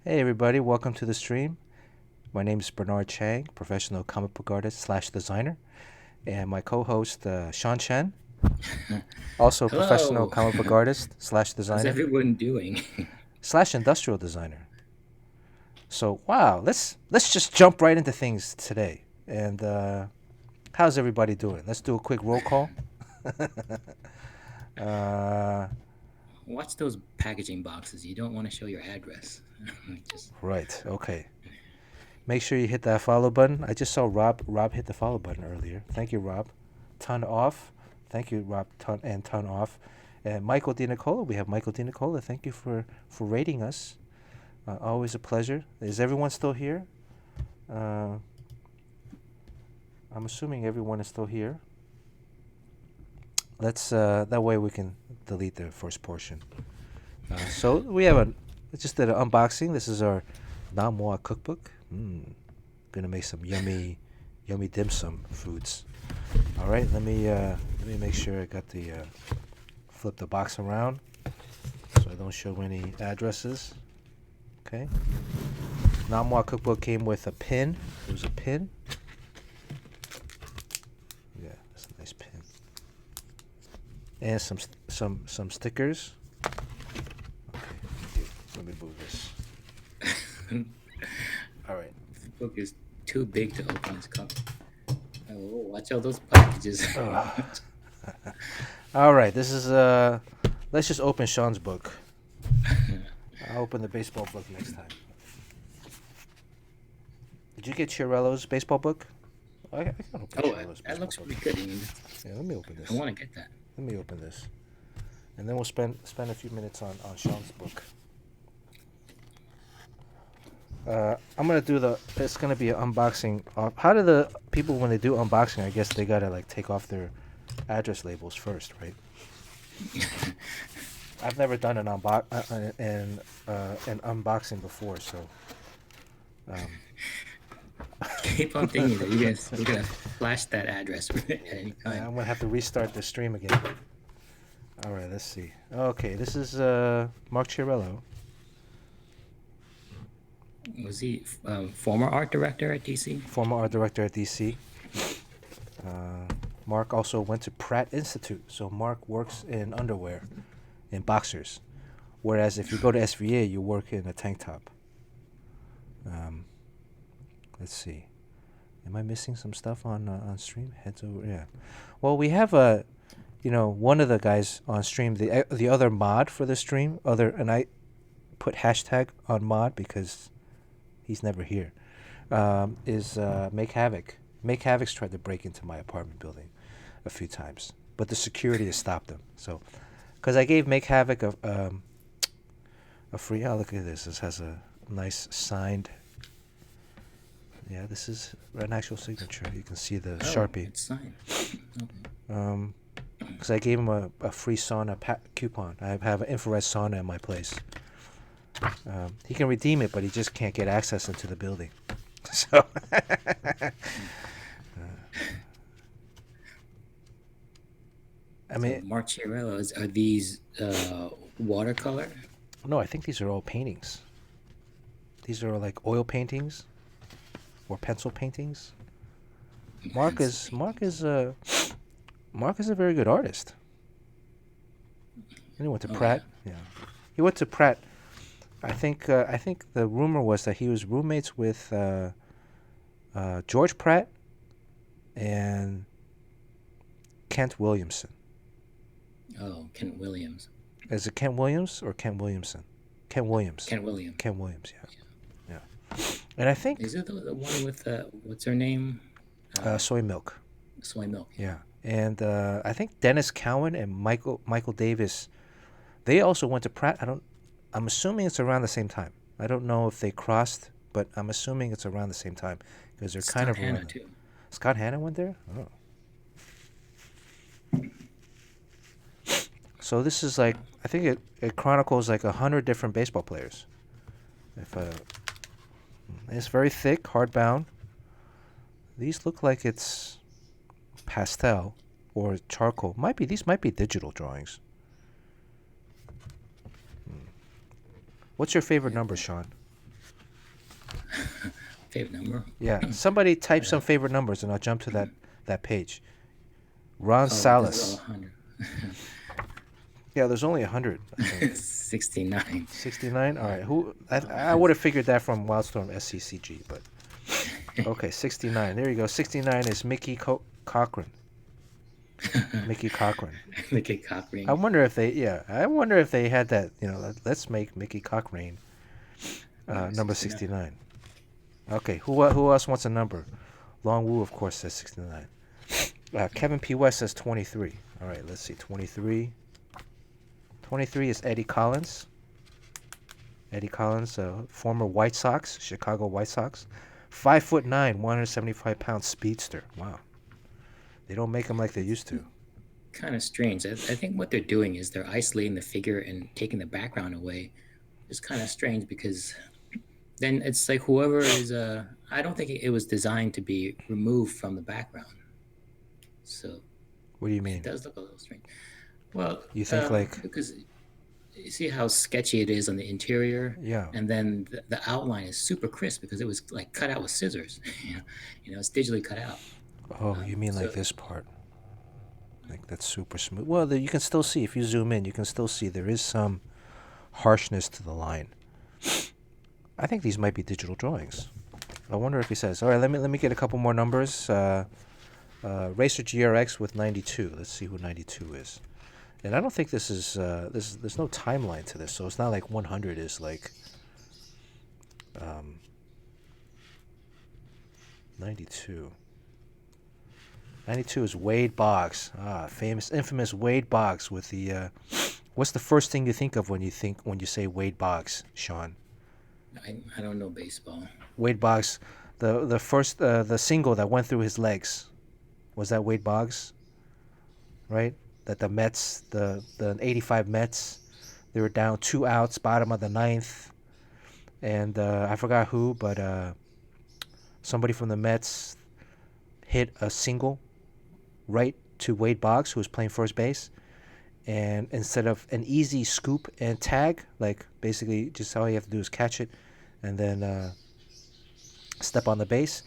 Hey everybody, welcome to the stream. My name is Bernard Chang, professional comic book artist slash designer, and my co-host Sean Chen, also professional Hello. comic book artist slash How's designer everyone doing? slash industrial designer. So wow, let's just jump right into things today. And how's everybody doing? Let's do a quick roll call. uh, Watch those packaging boxes. You don't want to show your address. Just right, okay. Make sure you hit that follow button. I just saw Rob hit the follow button earlier. Thank you, Rob. Ton off. Thank you, Rob. Ton off. And Michael D. Nicola. We have Michael D. Nicola. Thank you for rating us. Always a pleasure. Is everyone still here? Uh, I'm assuming everyone is still here. Let's that way we can delete the first portion. So we have just did an unboxing. This is our Namoa cookbook. Gonna make some yummy dim sum foods. All right, let me make sure I got the flip the box around so I don't show any addresses. Okay. Namoa cookbook came with a pin. It was a pin. Yeah, that's a nice pin. And some stickers. Okay, let me move this. All right. the book is too big to open this cup. Oh, watch out those packages. All right, this is let's just open Sean's book. I'll open the baseball book next time. Did you get Chiarello's baseball book? I can open Chiarello's That baseball looks book. pretty good. I mean, Yeah, let me open this. I want to get that. Let me open this, and then we'll spend a few minutes on Sean's book. I'm gonna do it's gonna be an unboxing. How do the people when they do unboxing? I guess they gotta like take off their address labels first, right? I've never done an unboxing before, so. Um, Keep on thinking that you're gonna flash that address at any time. I'm gonna have to restart the stream again. All right, let's see. Okay, this is Mark Chiarello. Was he former art director at DC? Former art director at DC. Mark also went to Pratt Institute, so Mark works in underwear, in boxers. Whereas if you go to SVA, you work in a tank top. Let's see. Am I missing some stuff on stream? Heads over, yeah. Well, we have one of the guys on stream, the other mod for the stream, and I put hashtag on mod because he's never here. Is Make Havoc. Make Havoc's tried to break into my apartment building a few times, but the security has stopped them. So, because I gave Make Havoc a free. Oh, look at this. This has a nice signed. Yeah, this is an actual signature. You can see the Sharpie. It's signed. Because I gave him a free sauna coupon. I have an infrared sauna in my place. He can redeem it, but he just can't get access into the building. So, I mean, So Mark Chiarello, are these watercolor? no, I think these are all paintings. These are like oil paintings or pencil paintings. Mark is a very good artist. And he went to Pratt. Yeah, he went to Pratt. I think the rumor was that he was roommates with George Pratt and Kent Williamson. Oh, Kent Williams. Is it Kent Williams or Kent Williamson? Kent Williams. Kent Williams. Kent Williams. Yeah. And I think Is it the one with what's her name? Soy Milk. Soy Milk. Yeah. And I think Dennis Cowan and Michael Davis, they also went to Pratt. I'm assuming it's around the same time. I don't know if they crossed, but I'm assuming it's around the same time because they're kind of Hannah around. too. Scott Hanna went there. Oh. So this is like I think it chronicles like 100 different baseball players. It's very thick, hardbound. These look like it's pastel or charcoal. These might be digital drawings. What's your favorite number, Sean? favorite number. Yeah, somebody type some favorite numbers, and I'll jump to that page. Ron Oh, this is all Salas. 100. Yeah, there's only 100, I think. 69. 69. All right. Who? Oh, I would have figured that from Wildstorm SCCG, but okay, 69. There you go. 69 is Mickey Cochran. Mickey Cochran. Mickey Cochran. I wonder if they. Yeah, I wonder if they had that. Let's make Mickey Cochran number 69. Okay. Who else wants a number? Long Wu, of course, says 69. Kevin P. West says 23. All right. Let's see. 23. 23 is Eddie Collins. Eddie Collins, former White Sox, Chicago White Sox. 5'9", 175-pound speedster. Wow. They don't make them like they used to. Kind of strange. I think what they're doing is they're isolating the figure and taking the background away. It's kind of strange because then it's like whoever is I don't think it was designed to be removed from the background. So What do you mean? it does look a little strange. Well, You think because you see how sketchy it is on the interior, Yeah. and then the outline is super crisp because it was like cut out with scissors. It's digitally cut out. Oh, you mean like this part? Like that's super smooth. Well, you can still see if you zoom in. You can still see there is some harshness to the line. I think these might be digital drawings. I wonder if he says. All right, let me get a couple more numbers. Racer GRX with 92. Let's see who 92 is. And I don't think this is there's no timeline to this, so it's not like 100 is like 92. 92 is Wade Boggs. Infamous Wade Boggs with the what's the first thing you think of when you say Wade Boggs, Sean? I don't know baseball. Wade Boggs, the first the single that went through his legs. Was that Wade Boggs? Right? That the Mets, the 85 Mets, they were down 2 outs, bottom of the ninth, and I forgot who, but somebody from the Mets hit a single right to Wade Boggs, who was playing first base, and instead of an easy scoop and tag, like basically just all you have to do is catch it and then step on the base,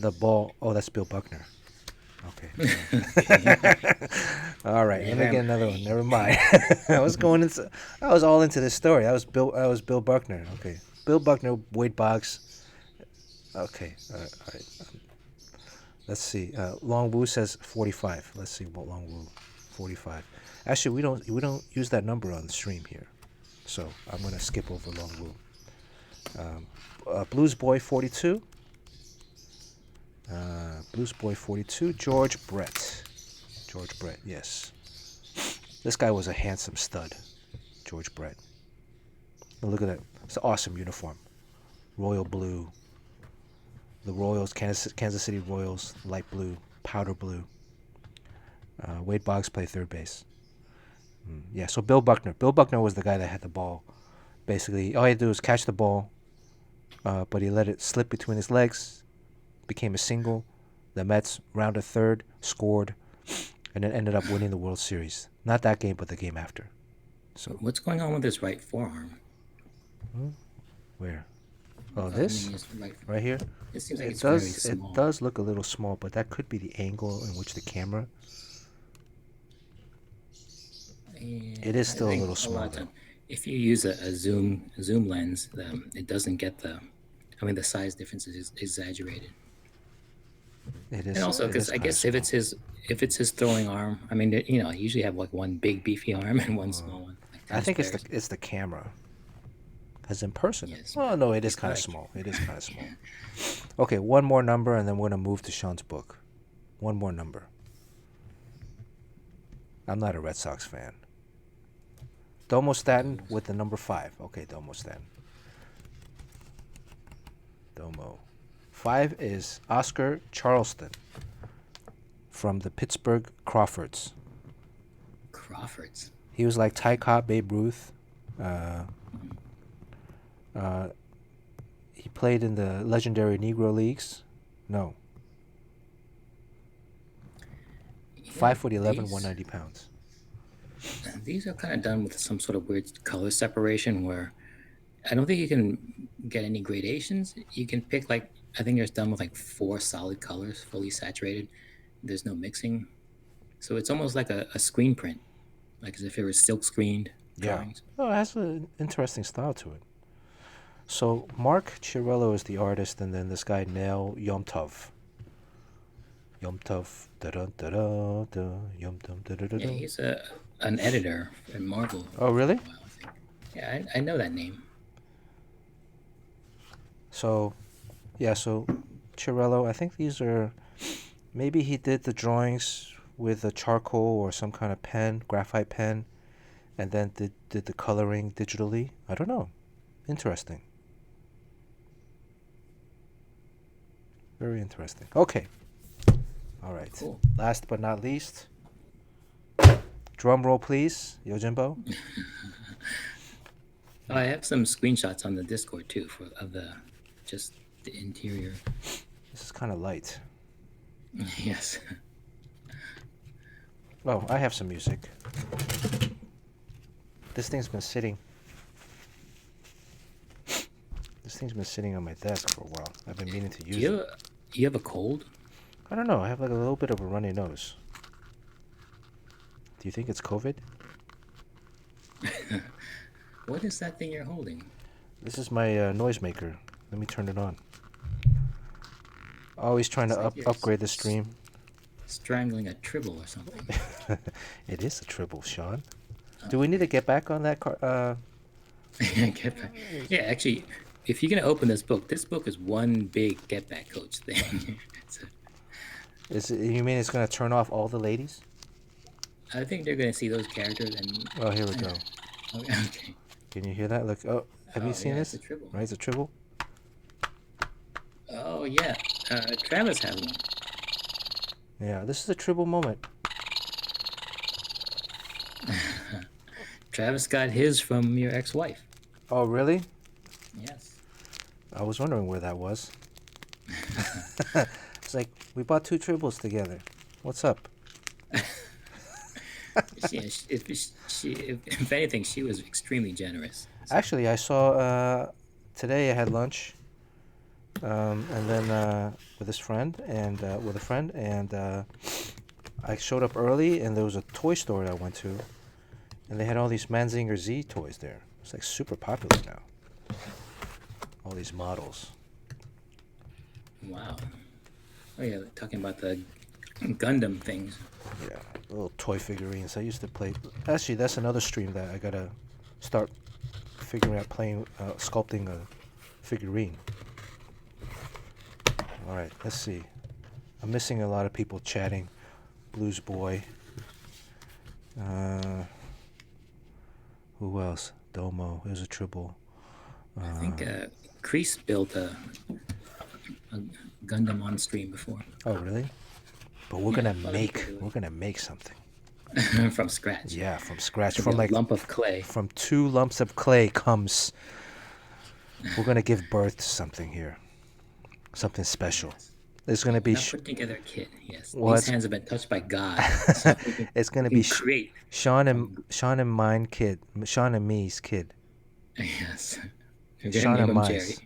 the ball, that's Bill Buckner. Okay. All right. Let me get another one. Never mind. I was all into this story. I was Bill Buckner. Okay. Bill Buckner, Wade Boggs. Okay. All right. Let's see. Long Wu says 45. Let's see what Long Wu 45. Actually, we don't use that number on the stream here, so I'm gonna skip over Long Wu. Blues Boy 42. Blues Boy 42, George Brett. George Brett, yes. This guy was a handsome stud, George Brett. Now look at that. It's an awesome uniform. Royal blue. The Royals, Kansas City Royals, light blue, powder blue. Wade Boggs played third base. Yeah, so Bill Buckner. Bill Buckner was the guy that had the ball. Basically, all he had to do was catch the ball, but he let it slip between his legs, became a single. The Mets rounded third, scored, and then ended up winning the World Series. Not that game, but the game after. So what's going on with his right forearm? Where? Oh, this? Right here? It seems like it's very small. It does look a little small, but that could be the angle in which the camera. It is still a little small, though. If you use a zoom lens, it doesn't get the size difference is exaggerated. It is. And also, because I guess if it's his throwing arm, you usually have like one big beefy arm and one small one. I think it's the camera. As in person. Yes. Oh no, it is kind of small. It is kind of small. Okay, one more number, and then we're gonna move to Sean's book. One more number. I'm not a Red Sox fan. Domo Staten with the number 5. Okay, Domo Staten. Domo. 5 is Oscar Charleston from the Pittsburgh Crawfords. Crawfords. He was like Ty Cobb, Babe Ruth. He played in the legendary Negro Leagues. No. 5'11", 190 pounds. These are kind of done with some sort of weird color separation where I don't think you can get any gradations. You can pick I think it's done with like 4 solid colors, fully saturated. There's no mixing, so it's almost like a screen print, like as if it was silk screened Yeah. drawings. Oh, it has an interesting style to it. So Mark Chiarello is the artist, and then this guy Neil Yomtov. Yomtov, da da da da da, Yomtov, da da da Yeah, da. he's an editor in Marvel. Oh, really? For a while, I think. Yeah, I know that name. So, yeah, so Chiarello, I think these are, maybe he did the drawings with a charcoal or some kind of pen, graphite pen, and then did the coloring digitally. I don't know. Interesting. Very interesting. Okay. All right. Cool. Last but not least, drum roll, please, Yojimbo. Oh, I have some screenshots on the Discord too of the just the interior. This is kind of light. Yes. Oh, I have some music. This thing's been sitting. This thing's been sitting on my desk for a while. I've been meaning to use it. You have a cold? I don't know. I have like a little bit of a runny nose. Do you think it's COVID? What is that thing you're holding? This is my noisemaker. Let me turn it on. Always trying to upgrade the stream. Strangling a tribble or something. It is a tribble, Sean. Do we need to get back on that car? Get back. Yeah, actually, if you're gonna open this book is one big get back coach thing. You mean it's gonna turn off all the ladies? I think they're gonna see those characters and. Oh, here we go. Okay. Can you hear that? Look. Oh, have you seen this? It's a tribble. Right, it's a tribble. Oh yeah, Travis has one. Yeah, this is a tribble moment. Travis got his from your ex-wife. Oh, really? Yes. I was wondering where that was. It's like we bought 2 tribbles together. What's up? If anything, she was extremely generous. So. Actually, I saw today. I had lunch, and then with his friend and with a friend, and I showed up early, and there was a toy store that I went to, and they had all these Manzinger Z toys there. It's like super popular now. All these models. Wow. Oh yeah, talking about the Gundam things. Yeah, little toy figurines. I used to play. Actually, that's another stream that I gotta start figuring out playing, sculpting a figurine. All right, let's see. I'm missing a lot of people chatting. Blues Boy. Who else? Domo. There's a tribble. I think Kreese built a Gundam on stream before. Oh, really? But we're gonna make something. From scratch. Yeah, from scratch. From like a lump of clay. From 2 lumps of clay comes. We're gonna give birth to something here. Something special. It's gonna be. Not put together a kit. Yes. Well, these hands have been touched by God. So it's gonna be great. Sean and mine kid. Sean and me's kid. Yes. Sean and Jerry.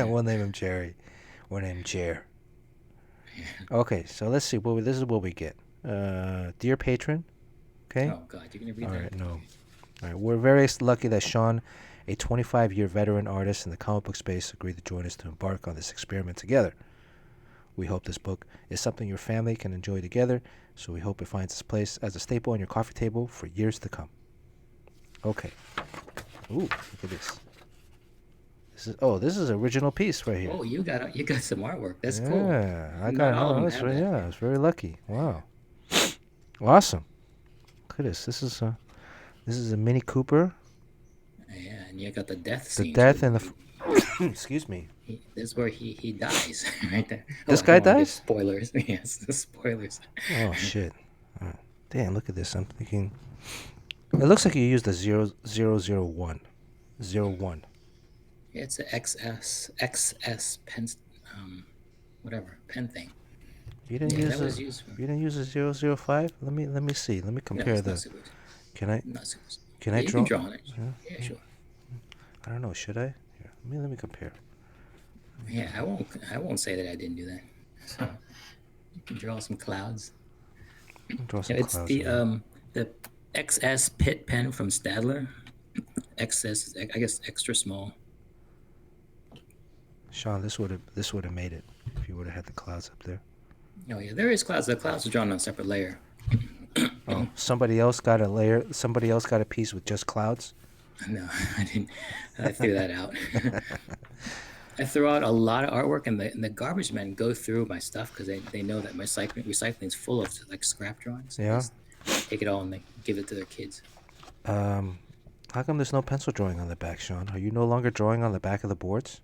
We'll name him Jerry. We'll name him Jer. Okay, so let's see. This is what we get. Dear patron. Okay. Oh God, you're gonna read All that. right, no. All right, we're very lucky that Sean, a 25-year veteran artist in the comic book space, agreed to join us to embark on this experiment together. We hope this book is something your family can enjoy together, so we hope it finds its place as a staple on your coffee table for years to come. Okay. Ooh, look at this. This is original piece right here. Oh, you got some artwork. That's cool. Yeah, I was very lucky. Wow. Awesome. Look at this. This is a Mini Cooper. Yeah, and you got the death scene. The death and the excuse me. This is where he dies right there. This guy dies? Spoilers. Yes, the spoilers. Oh shit. Damn, look at this. I'm thinking it looks like you used a 001. 01. Yeah, it's an XS pen, whatever pen thing. You didn't use a 005? Let me see. Let me compare the. Can I? Not super. Can I you draw? can draw on it. Yeah, sure. I don't know. Should I? Here, let me compare. Yeah, I won't say that I didn't do that. So you can draw some clouds. Draw some Yeah, it's clouds in there. the XS Pit pen from Stadler. XS is, I guess, extra small. Sean, this would have made it if you would have had the clouds up there. Oh yeah, there is clouds. The clouds are drawn on a separate layer. Oh, somebody else got a layer. Somebody else got a piece with just clouds. No, I didn't. I threw that out. I throw out a lot of artwork, and the garbage men go through my stuff because they know that my recycling is full of like scrap drawings. So they Yeah. just take it all and they give it to their kids. How come there's no pencil drawing on the back, Sean? Are you no longer drawing on the back of the boards?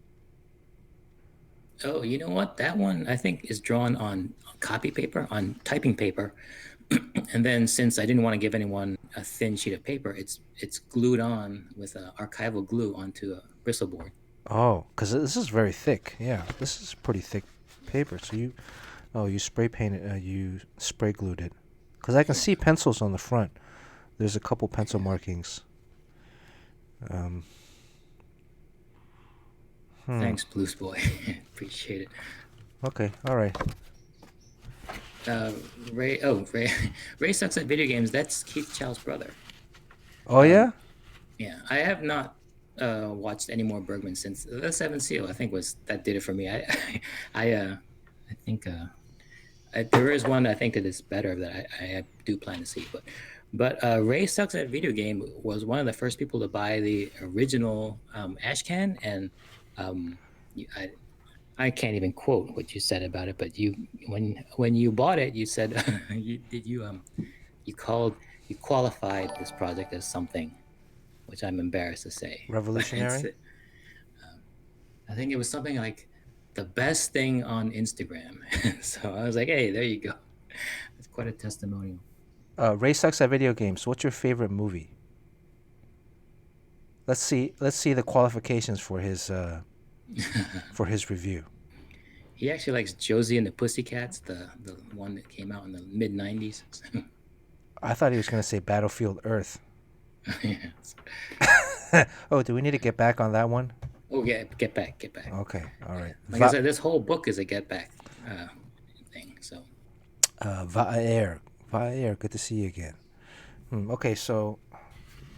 Oh, you know what? That one I think is drawn on copy paper, on typing paper. And then since I didn't want to give anyone a thin sheet of paper, it's glued on with archival glue onto a bristle board. Oh, because this is very thick. Yeah, this is pretty thick paper. So you spray painted, you spray glued it. Because I can see pencils on the front. There's a couple pencil markings. Thanks, Blues Boy. Appreciate it. Okay, all right. Ray sucks at video games. That's Keith Chow's brother. Oh, yeah? Yeah, I have not watched any more Bergman since the Seventh Seal. I think that did it for me. I think there is one I think that is better that I do plan to see. But Ray sucks at video game was one of the first people to buy the original Ashcan, and I can't even quote what you said about it. But when you bought it, you said you qualified this project as something, which I'm embarrassed to say. Revolutionary? I think it was something like the best thing on Instagram. So I was like, hey, there you go. It's quite a testimonial. Ray sucks at video games. What's your favorite movie? Let's see the qualifications for his review. He actually likes Josie and the Pussycats, the one that came out in the mid '90s. I thought he was going to say Battlefield Earth. Yes. Oh, do we need to get back on that one? Oh yeah, get back. Okay, all right. Like I said, this whole book is a get back thing. So. Vaer, good to see you again. Okay, so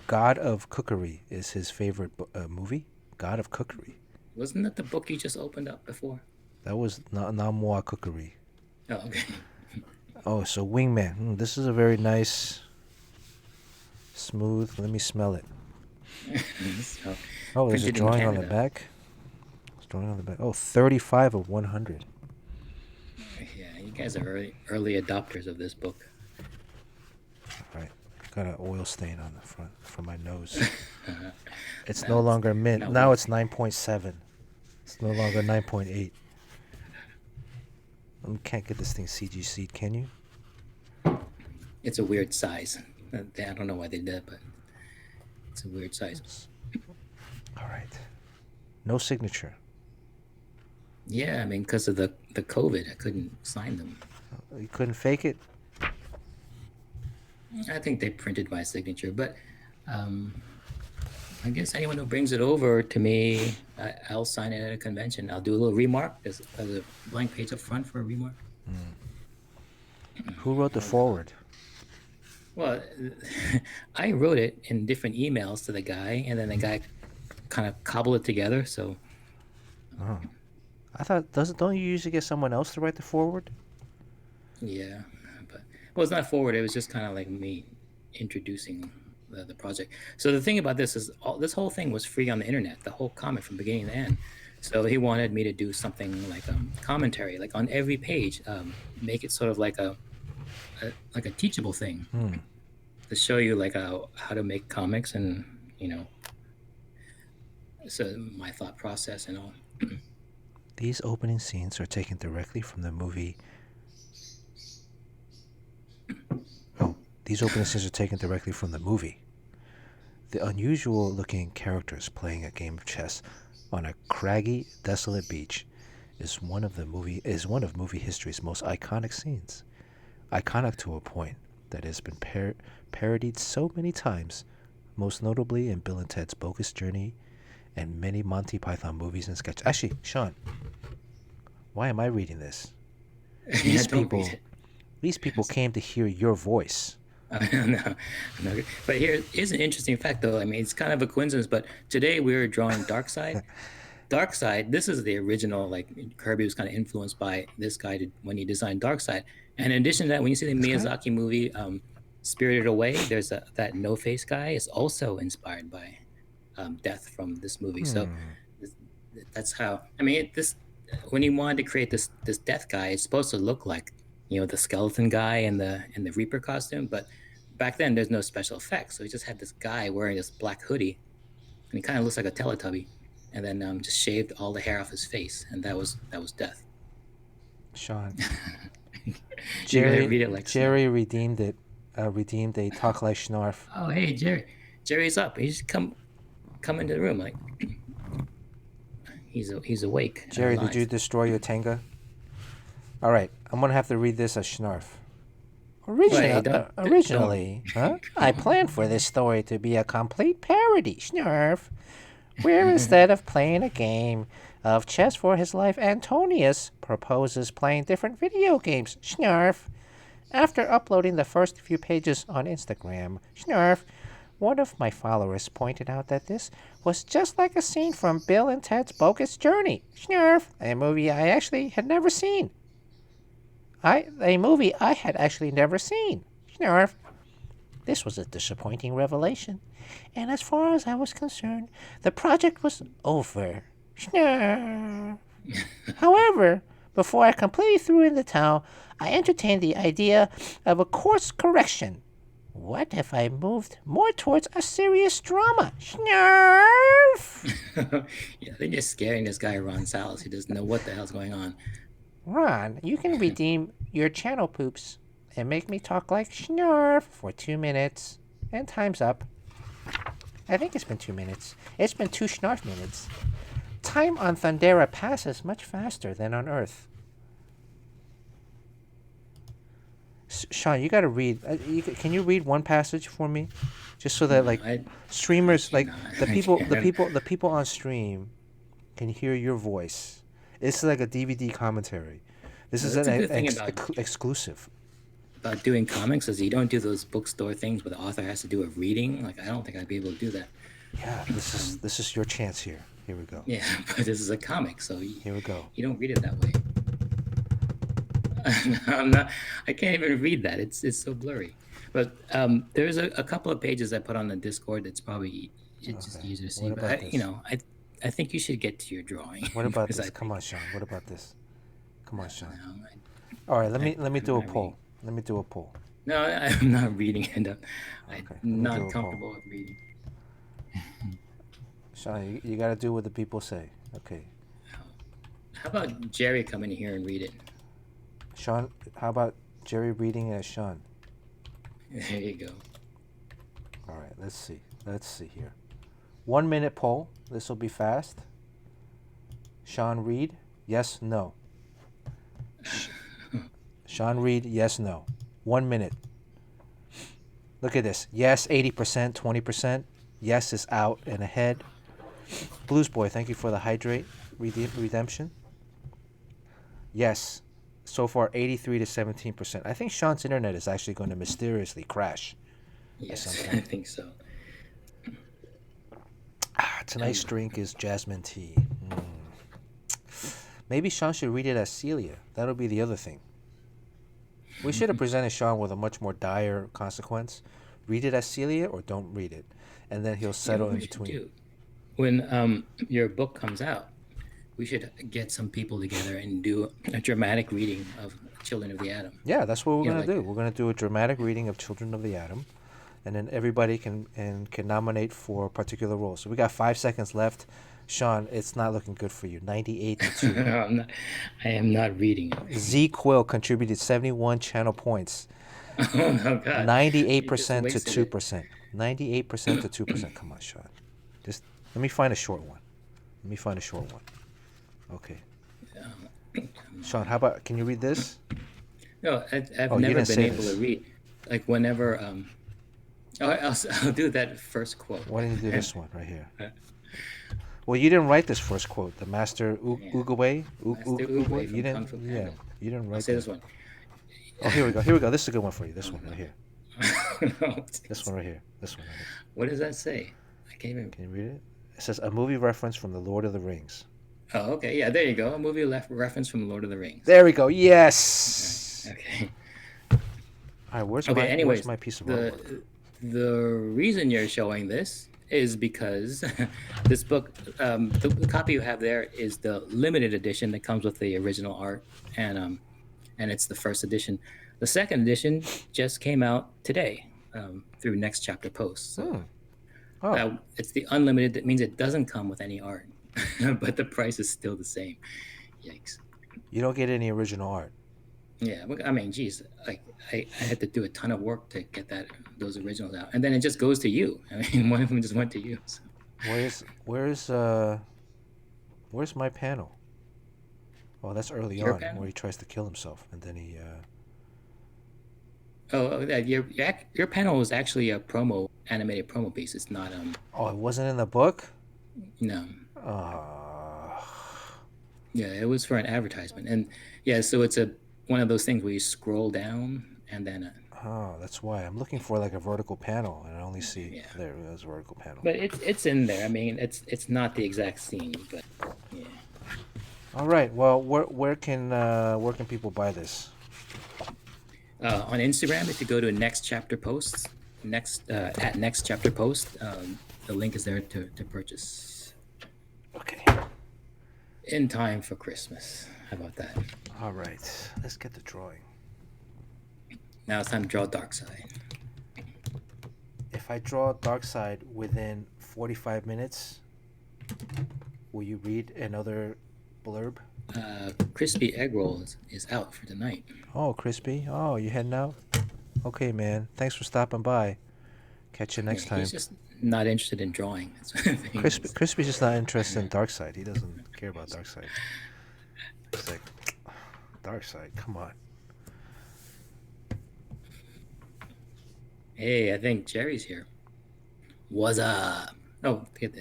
God of Cookery is his favorite movie. God of Cookery. Wasn't that the book you just opened up before? That was Namois Cookery. Oh, okay. Oh, so Wingman. This is a very nice, smooth. Let me smell it. So, Oh, there's a printed in drawing on the Canada. back. It's drawing on the back. Oh, 35 of 100. Yeah, you guys are early adopters of this book. All right. Got an oil stain on the front from my nose. It's no longer mint. Now it's 9.7. It's no longer 9.8. Can't get this thing CGC'd, can you? It's a weird size. I don't know why they did that, but it's a weird size. All right. No signature. Yeah, I mean, because of the COVID, I couldn't sign them. You couldn't fake it? I think they printed my signature, but I guess anyone who brings it over to me, I'll sign it at a convention. I'll do a little remark. There's a blank page up front for a remark. Who wrote the foreword? Well, I wrote it in different emails to the guy, and then the guy kind of cobbled it together. So, I thought, don't you usually get someone else to write the foreword? yeah, but it's not forward. It was just kind of like me introducing the project. So the thing about this is, this whole thing was free on the internet. The whole comic from beginning to end. So he wanted me to do something like commentary, like on every page, make it sort of like a teachable thing to show you like how to make comics and so my thought process and all. These opening scenes are taken directly from the movie. These opening scenes are taken directly from the movie. The unusual-looking characters playing a game of chess on a craggy, desolate beach is one of movie history's most iconic scenes. Iconic to a point that has been parodied so many times, most notably in Bill and Ted's Bogus Journey and many Monty Python movies and sketches. Actually, Sean, why am I reading this? Yeah, don't read it. These people came to hear your voice. No, no. But here's an interesting fact, though. I mean, it's kind of a coincidence, but today we were drawing DARKSEID. DARKSEID, this is the original, like Kirby was kind of influenced by this guy when he designed DARKSEID. And in addition to that, when you see the Miyazaki movie Spirited Away, there's that no-face guy is also inspired by Death from this movie. So that's how, I mean, when he wanted to create this Death guy, it's supposed to look like, the skeleton guy in the Reaper costume, but back then there's no special effects, so he just had this guy wearing this black hoodie, and he kind of looks like a Teletubby, and then just shaved all the hair off his face, and that was Death. Sean, Jerry read it like Jerry redeemed it. Redeemed a talk like Schnarf. Oh, hey, Jerry's up. He's come into the room, like he's awake. Jerry, did you destroy your Tenga? All right, I'm gonna have to read this as Schnarf. Originally, I planned for this story to be a complete parody, Schnarf, where instead of playing a game of chess for his life, Antonius proposes playing different video games, Schnarf. After uploading the first few pages on Instagram, Schnarf, one of my followers pointed out that this was just like a scene from Bill and Ted's Bogus Journey, Schnarf, a movie I actually had never seen. Schnarf. This was a disappointing revelation, and as far as I was concerned, the project was over. Schnarf. However, before I completely threw in the towel, I entertained the idea of a course correction. What if I moved more towards a serious drama? Schnarf. Yeah, they're just scaring this guy Ron Salas. He doesn't know what the hell's going on. Ron, you can redeem your channel poops and make me talk like Schnarf for 2 minutes. And time's up. I think it's been 2 minutes. It's been 2 Schnarf minutes. Time on Thundera passes much faster than on Earth. Sean, you gotta read. Can you read one passage for me, just so that streamers, like the people on stream, can hear your voice. It's like a DVD commentary. This is an exclusive. About doing comics is you don't do those bookstore things where the author has to do a reading. Like, I don't think I'd be able to do that. Yeah, this is your chance here. Here we go. Yeah, but this is a comic, so here we go. You don't read it that way. I can't even read that. It's so blurry. But there's a couple of pages I put on the Discord that's probably just easier to see. But I think you should get to your drawing. What about this? Come on, Sean. What about this? Come on, Sean. All right, let me do a poll. Let me do a poll. No, I'm not reading it. I'm not comfortable with reading. Sean, you got to do what the people say. Okay. How about Jerry coming here and read it? Sean, how about Jerry reading as Sean? There you go. All right, let's see. Let's see here. 1 minute poll. This will be fast. Sean Reed, yes, no. Sean Reed, yes, no. 1 minute. Look at this. Yes, 80%, 20%. Yes is out and ahead. Blues Boy, thank you for the hydrate redemption. Yes. So far, 83 to 17%. I think Sean's internet is actually going to mysteriously crash. Yes, I think so. Tonight's drink is jasmine tea. Maybe Sean should read it as Celia. That'll be the other thing. We should have presented Sean with a much more dire consequence. Read it as Celia or don't read it. And then he'll settle in between. When your book comes out, we should get some people together and do a dramatic reading of Children of the Atom. Yeah, that's what we're going to do. We're going to do a dramatic reading of Children of the Atom, and then everybody can nominate for particular roles. So we got 5 seconds left. Sean, it's not looking good for you. 98 to 2. No, I am not reading it. Z Quill contributed 71 channel points. Oh, no, God. 98% to 2%. 98% to 2%. Come on, Sean. Just let me find a short one. Okay. Sean, how about, can you read this? No, I've never been able to read. Like whenever, I'll do that first quote. Why don't you do this one right here? Well, you didn't write this first quote. The Master Yeah. Uguay. Master Uguay. Oogway You from Kung didn't. Fu Yeah. Panda. You didn't I'll write say that. this one. Oh, here we go. Here we go. This is a good one for you. This Oh, one right here. no. This one right here. This one right here. What does that say? I can't even. Can you read it? It says a movie reference from the Lord of the Rings. Oh, okay. Yeah, there you go. A movie reference from Lord of the Rings. There we go. Yes. Okay. All right. Where's Anyways, my piece of artwork? the reason you're showing this is because this book, the copy you have there is the limited edition that comes with the original art, and it's the first edition. The second edition just came out today through Next Chapter Post. So it's the unlimited. That means it doesn't come with any art, but the price is still the same. Yikes! You don't get any original art. Yeah, I mean, geez, like I had to do a ton of work to get those originals out, and then it just goes to you. I mean, one of them just went to you. So. Where's my panel? Oh, that's early Your on panel? where he tries to kill himself, and then he. Your panel was actually a animated promo piece. It's not Oh, it wasn't in the book. No. Yeah, it was for an advertisement, and yeah, so it's one of those things where you scroll down and then. Oh, that's why I'm looking for like a vertical panel, and I only see there it was a vertical panel. But it's in there. I mean, it's not the exact scene, but yeah. All right. Well, where can people buy this? On Instagram, if you go to Next Chapter Posts, at Next Chapter Post, the link is there to purchase. Okay. In time for Christmas. How about that? All right. Let's get the drawing. Now it's time to draw DARKSEID. If I draw DARKSEID within 45 minutes, will you read another blurb? Crispy egg roll is out for tonight. Oh, Crispy. Oh, you heading out? Okay, man. Thanks for stopping by. Catch you next time. He's just not interested in drawing. Crispy's just not interested in DARKSEID. He doesn't care about DARKSEID. He's like, DARKSEID, come on. Hey, I think Jerry's here. What's up? Oh, get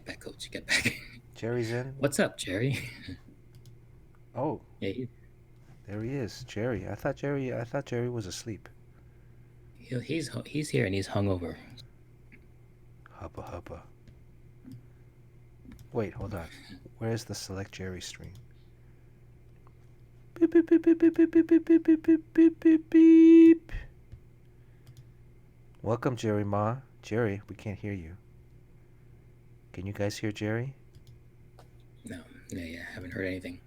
back, Coach. Get back. Jerry's in. What's up, Jerry? Oh. Yeah. There he is, Jerry. I thought Jerry was asleep. He's here and he's hungover. Hubba. Wait, hold on. Where's the select Jerry string? Beep beep beep beep beep beep beep beep beep beep beep beep beep. Welcome, Jerry Ma. Jerry, we can't hear you. Can you guys hear Jerry? No, yeah, haven't heard anything.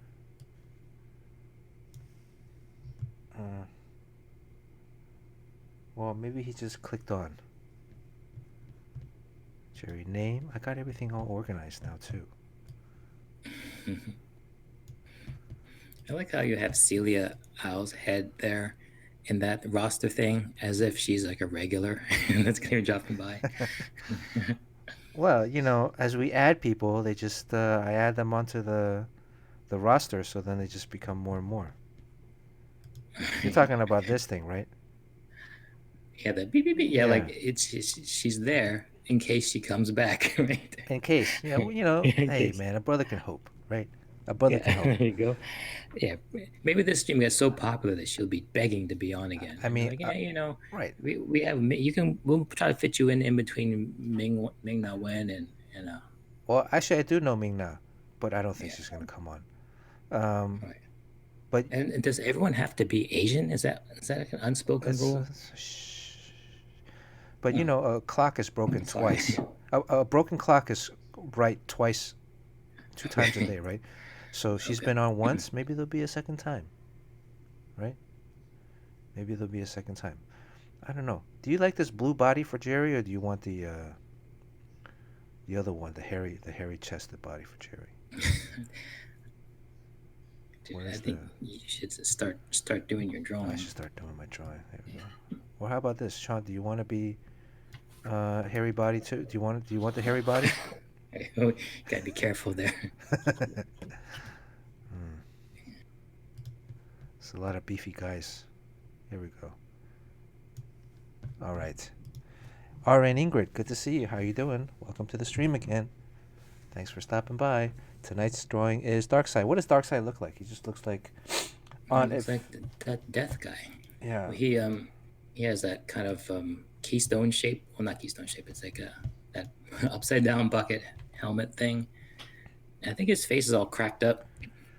Well, maybe he just clicked on. Jerry name. I got everything all organized now too. I like how you have Celia Owl's head there in that roster thing, as if she's like a regular and that's gonna be dropping by. Well, as we add people, they just I add them onto the roster, so then they just become more and more. You're talking about this thing, right? Yeah, the beep beep beep. Yeah, like she's there in case she comes back, right? In case, hey man, a brother can hope, right? A brother can hope. There you go. Yeah, maybe this stream gets so popular that she'll be begging to be on again. I mean, right? We have we'll try to fit you in between Ming Na Wen and. Well, actually, I do know Ming Na, but I don't think she's gonna come on. Right. But and does everyone have to be Asian? Is that an unspoken rule? But a clock is broken twice. A broken clock is right twice, 2 times a day, right? So she's been on once. Maybe there'll be a second time, right? Maybe there'll be a second time. I don't know. Do you like this blue body for Jerry, or do you want the other one, the hairy chested body for Jerry? Dude, I think you should start doing your drawing. I should start doing my drawing. There we go. Well, how about this, Sean? Do you want to be hairy body too? Do you want the hairy body? Gotta be careful there. It's a lot of beefy guys. Here we go. All right. RN Ingrid, good to see you. How you doing? Welcome to the stream again. Thanks for stopping by. Tonight's drawing is DARKSEID. What does DARKSEID look like? He just looks like He on looks if like that death guy. yeah. He has that kind of keystone shape. Well, not keystone shape. It's like that upside down bucket helmet thing. And I think his face is all cracked up.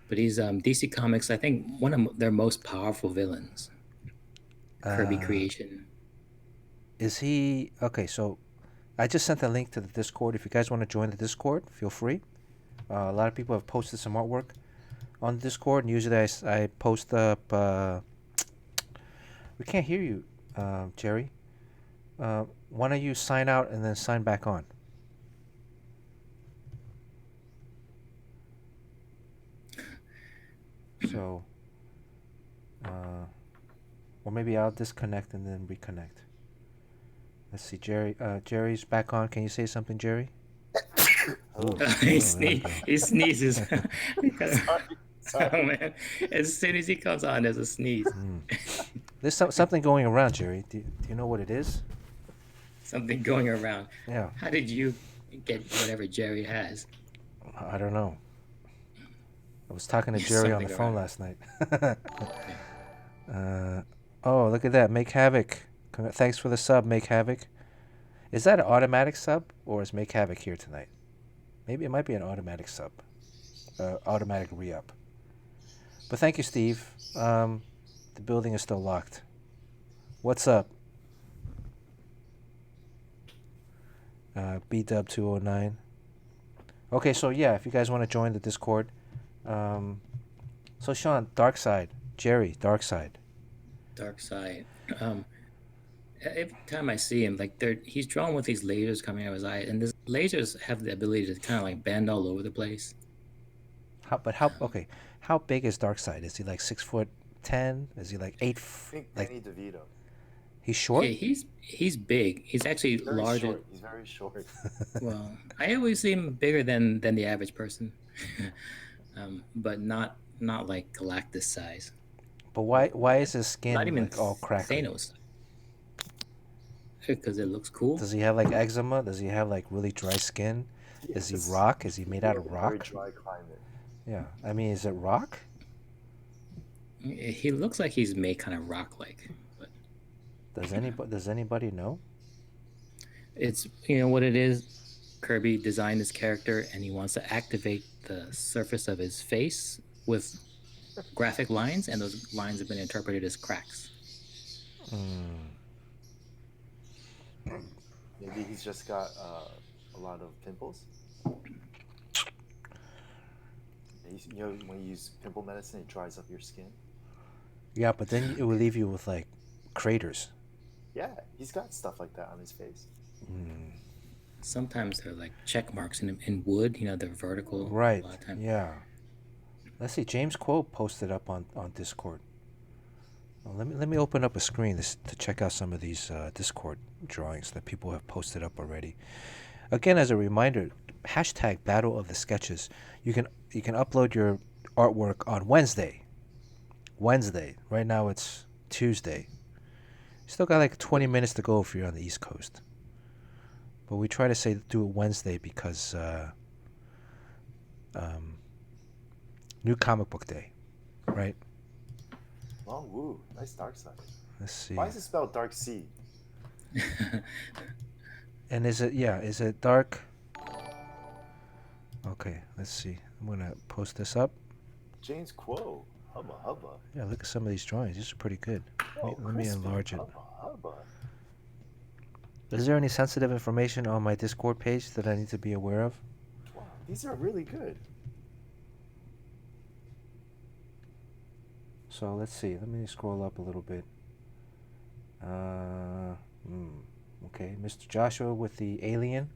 But he's DC Comics. I think one of their most powerful villains. Kirby creation. Is he okay? So I just sent a link to the Discord. If you guys want to join the Discord, feel free. A lot of people have posted some artwork on Discord, and usually I post up. We can't hear you, Jerry. Why don't you sign out and then sign back on? So, or maybe I'll disconnect and then reconnect. Let's see, Jerry. Jerry's back on. Can you say something, Jerry? Oh, he sneezes. Oh man! As soon as he comes on, there's a sneeze. There's something going around, Jerry. Do you know what it is? Something going around. Yeah. How did you get whatever Jerry has? I don't know. I was talking to Jerry on the phone last night. Oh, look at that. Make Havoc. Thanks for the sub, Make Havoc. Is that an automatic sub, or is Make Havoc here tonight? Maybe it might be an automatic sub. Automatic re-up. But thank you, Steve. The building is still locked. What's up? BDub209. Okay, so yeah, if you guys want to join the Discord. So Sean, DARKSEID. Jerry, DARKSEID. DARKSEID. Every time I see him, like he's drawn with these lasers coming out of his eye, and these lasers have the ability to kind of like bend all over the place. Okay, how big is DARKSEID? Is he like 6'10"? Is he like 8? I think like Danny DeVito. He's short. Yeah, he's big. He's actually larger. Short. He's very short. Well, I always see him bigger than the average person, but not like Galactus size. But why is his skin Not even like all crackly? Thanos. Because it looks cool. Does he have like eczema? Does he have like really dry skin? Yes. Is he rock? Is he made out of rock? Very dry climate. Yeah, I mean, is it rock? He looks like he's made kind of rock-like. But does anybody know? It's what it is. Kirby designed this character, and he wants to activate the surface of his face with graphic lines, and those lines have been interpreted as cracks. Maybe he's just got a lot of pimples. When you use pimple medicine, it dries up your skin. Yeah, but then it will leave you with like craters. Yeah, he's got stuff like that on his face. Sometimes they're like check marks in wood. They're vertical. Right. A lot of times. Yeah. Let's see. James Quo posted up on Discord. Well, let me open up a screen to check out some of these Discord drawings that people have posted up already. Again, as a reminder, hashtag Battle of the Sketches. You can upload your artwork on Wednesday. Right now it's Tuesday. Still got like 20 minutes to go if you're on the East Coast. But we try to do it Wednesday because New Comic Book Day, right? Long Woo, nice DARKSEID. Let's see. Why is it spelled DARKSEID? And is it dark? Okay, let's see. I'm gonna post this up. James Quo, hubba hubba. Yeah, look at some of these drawings. These are pretty good. Let me enlarge it. Hubba hubba. Is there any sensitive information on my Discord page that I need to be aware of? Wow, these are really good. So let's see. Let me scroll up a little bit. Okay, Mr. Joshua with the alien.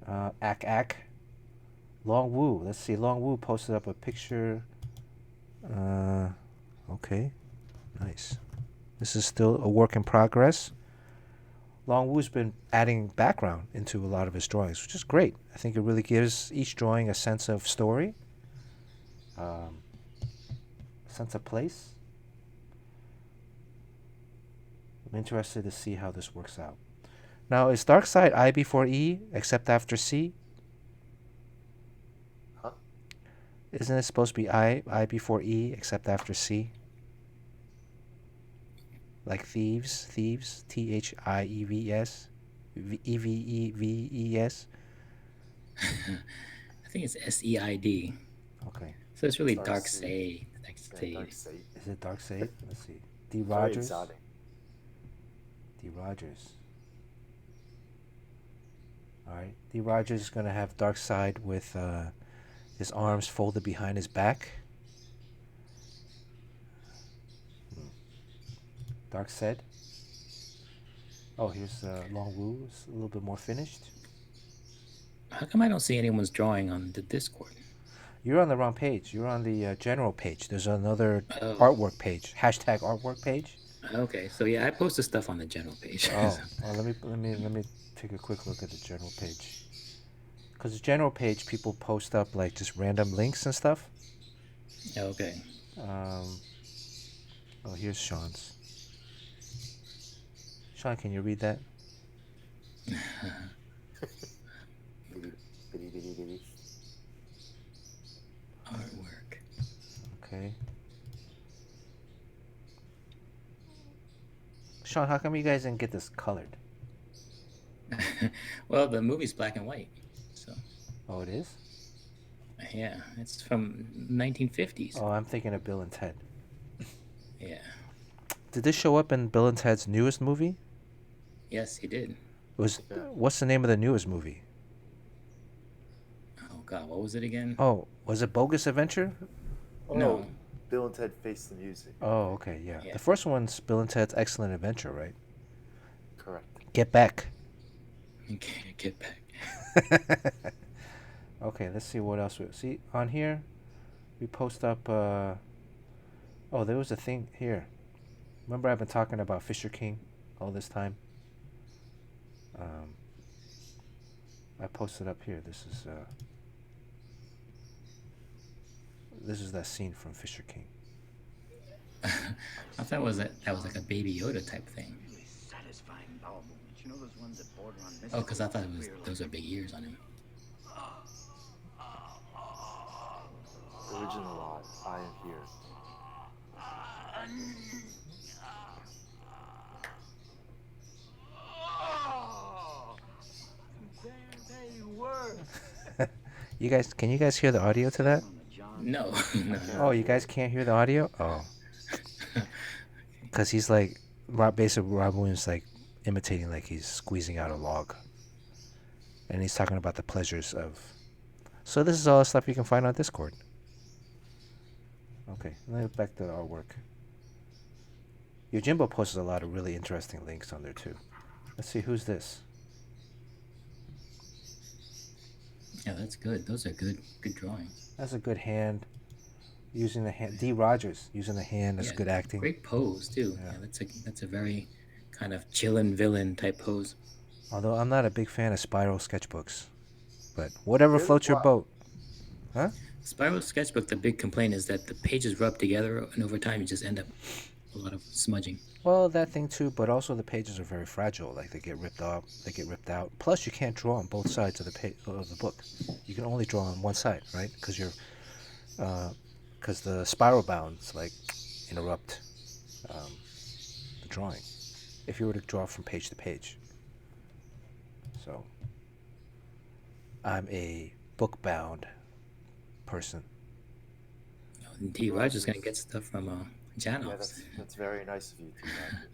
Ak. Long Woo. Let's see. Long Woo posted up a picture. Okay, nice. This is still a work in progress. Long Woo's been adding background into a lot of his drawings, which is great. I think it really gives each drawing a sense of story, sense of place. I'm interested to see how this works out. Now, is DARKSEID I before E except after C? Huh? Isn't it supposed to be I before E, except after C? Like thieves, thieves, Eves. I think it's SEID. Okay. So it's really DARKSEID. DARKSEID. Yeah, DARKSEID. DARKSEID. Is it DARKSEID? Let's see. D. Very Rogers. exotic. D. Rogers. All right. D. Rogers is going to have DARKSEID with his arms folded behind his back. DARKSEID. Oh, here's Long Wu. It's a little bit more finished. How come I don't see anyone's drawing on the Discord? You're on the wrong page. You're on the general page. There's another Oh. artwork page. Hashtag artwork page. Okay, so yeah, I posted stuff on the general page. Oh, let me take a quick look at the general page. Because the general page, people post up like just random links and stuff. Okay. Oh, here's Sean's. Sean, can you read that? Bitty, bitty, bitty. Artwork. Okay. Sean, how come you guys didn't get this colored? Well, the movie's black and white. So Oh, it is? yeah, it's from 1950s. Oh, I'm thinking of Bill and Ted. Yeah. Did this show up in Bill and Ted's newest movie? Yes, he did. What's the name of the newest movie? Oh God, what was it again? Oh, was it Bogus Adventure? Oh, No. Bill and Ted Face the Music. Oh, okay, yeah. Yeah. The first one's Bill and Ted's Excellent Adventure, right? Correct. Get Back. Okay, get back. Okay, let's see what else. See, on here, we post up... oh, there was a thing here. Remember I've been talking about Fisher King all this time? I posted up here. This is that scene from Fisher King. I thought that was like a Baby Yoda type thing. Satisfying bowel movements. You know those ones that border on Oh, because I thought those are big ears on him. Original lot. I am here. You guys, can you guys hear the audio to that? No, no. Oh, you guys can't hear the audio? Oh. Because he's like, basically Rob Williams like imitating like he's squeezing out a log. And he's talking about the pleasures of... So this is all the stuff you can find on Discord. Okay, let me get back to the artwork. Yojimbo posts a lot of really interesting links on there too. Let's see, who's this? Yeah, that's good. Those are good drawings. That's a good hand. Using the hand. D. Rogers using the hand. That's Yeah, good acting. Great pose too. Yeah. Yeah, that's a very kind of chillin' villain type pose. Although I'm not a big fan of spiral sketchbooks. But whatever Really? floats your Why? boat. Huh? Spiral sketchbook, the big complaint is that the pages rub together, and over time you just end up a lot of smudging. Well, that thing too, but also the pages are very fragile. Like they get ripped off, they get ripped out. Plus, you can't draw on both sides of the book. You can only draw on one side, right? Because the spiral bounds like interrupt the drawing. If you were to draw from page to page. So, I'm a book-bound person. D. Rogers gonna get stuff from Yeah, Janoff's. that's very nice of you, T. Rogers.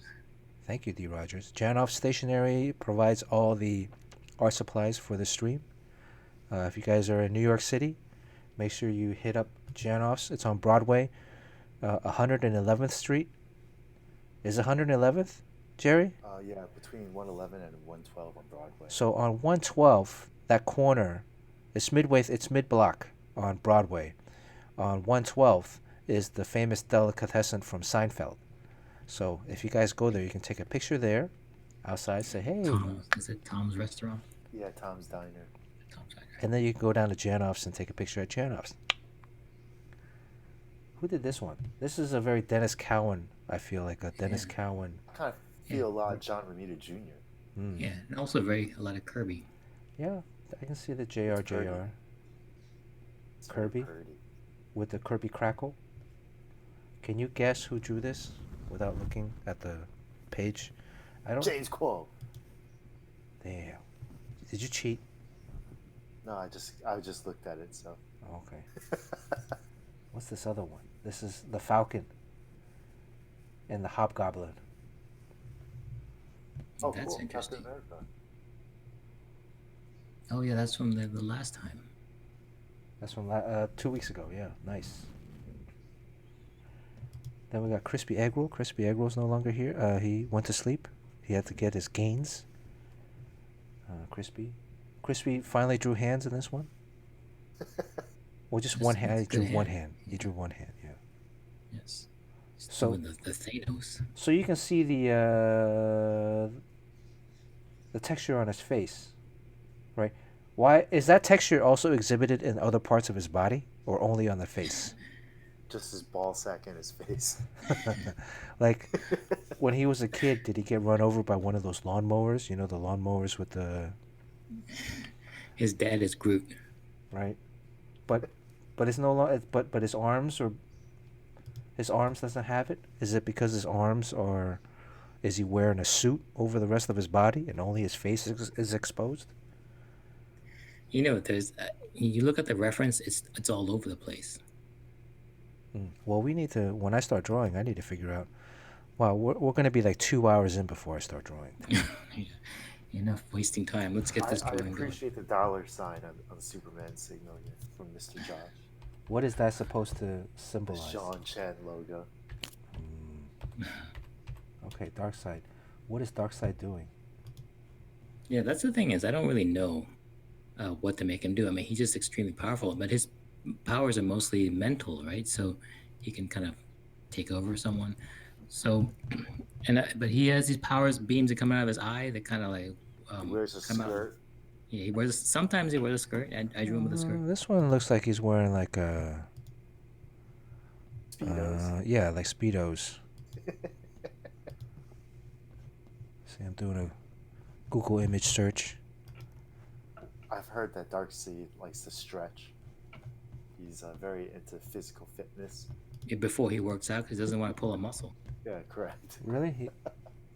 Thank you, D. Rogers. Janoff Stationery provides all the art supplies for the stream. If you guys are in New York City, make sure you hit up Janoff's. It's on Broadway, 111th Street. Is it 111th, Jerry? Yeah, between 111 and 112 on Broadway. So on 112, that corner, it's mid-block on Broadway. On 112th is the famous delicatessen from Seinfeld. So if you guys go there, you can take a picture there, outside, say, hey. Is it Tom's Restaurant? Yeah, Tom's Diner. Tom's Diner. And then you can go down to Janoff's and take a picture at Janoff's. Who did this one? This is a very Dennis Cowan, I feel like a Dennis Cowan. I kind of feel a lot of John Romita Jr. Yeah, and also a lot of Kirby. Yeah, I can see the JR. It's very Kirby pretty. with the Kirby crackle. Can you guess who drew this without looking at the page? I don't. James Quo. Damn. Did you cheat? No, I just looked at it. So. Okay. What's this other one? This is the Falcon and the Hobgoblin. Oh, That's cool. interesting. Captain America. Oh yeah, that's from the last time. That's from 2 weeks ago. Yeah, nice. Then we got Crispy Egg Roll. Crispy Egg Roll's no longer here. He went to sleep. He had to get his gains. Crispy finally drew hands in this one. Or just That's- one hand. He that's good drew one hand. hand. He drew one hand. Yeah. Yes. He's So- doing the Thanos. So you can see the texture on his face, right? Why is that texture also exhibited in other parts of his body, or only on the face? Just his ball sack in his face. Like when he was a kid, did he get run over by one of those lawnmowers? You know, the lawnmowers with the His dad is Groot. right, but it's no longer. But his arms doesn't have it. Is it because his arms are? Is he wearing a suit over the rest of his body and only his face is exposed? You know, there's you look at the reference, it's all over the place. Well, we need to. When I start drawing, I need to figure out. Wow, we're going to be like 2 hours in before I start drawing. Yeah. Enough wasting time. Let's get this I drawing going. appreciate the dollar sign on the Superman signal here from Mr. Josh. What is that supposed to The symbolize? CHEN logo. Okay, DARKSEID. What is DARKSEID doing? Yeah, that's the thing is I don't really know what to make him do. I mean, he's just extremely powerful, but his powers are mostly mental, right? So he can kind of take over someone. So, but he has these powers, beams that come out of his eye that kind of like He wears a come out. skirt. Yeah, sometimes he wears a skirt. I drew him with a skirt. This one looks like he's wearing like a. Speedos. Yeah, like Speedos. See, I'm doing a Google image search. I've heard that Darkseid likes to stretch. He's very into physical fitness. Yeah, before he works out, because he doesn't want to pull a muscle. Yeah, correct. Really?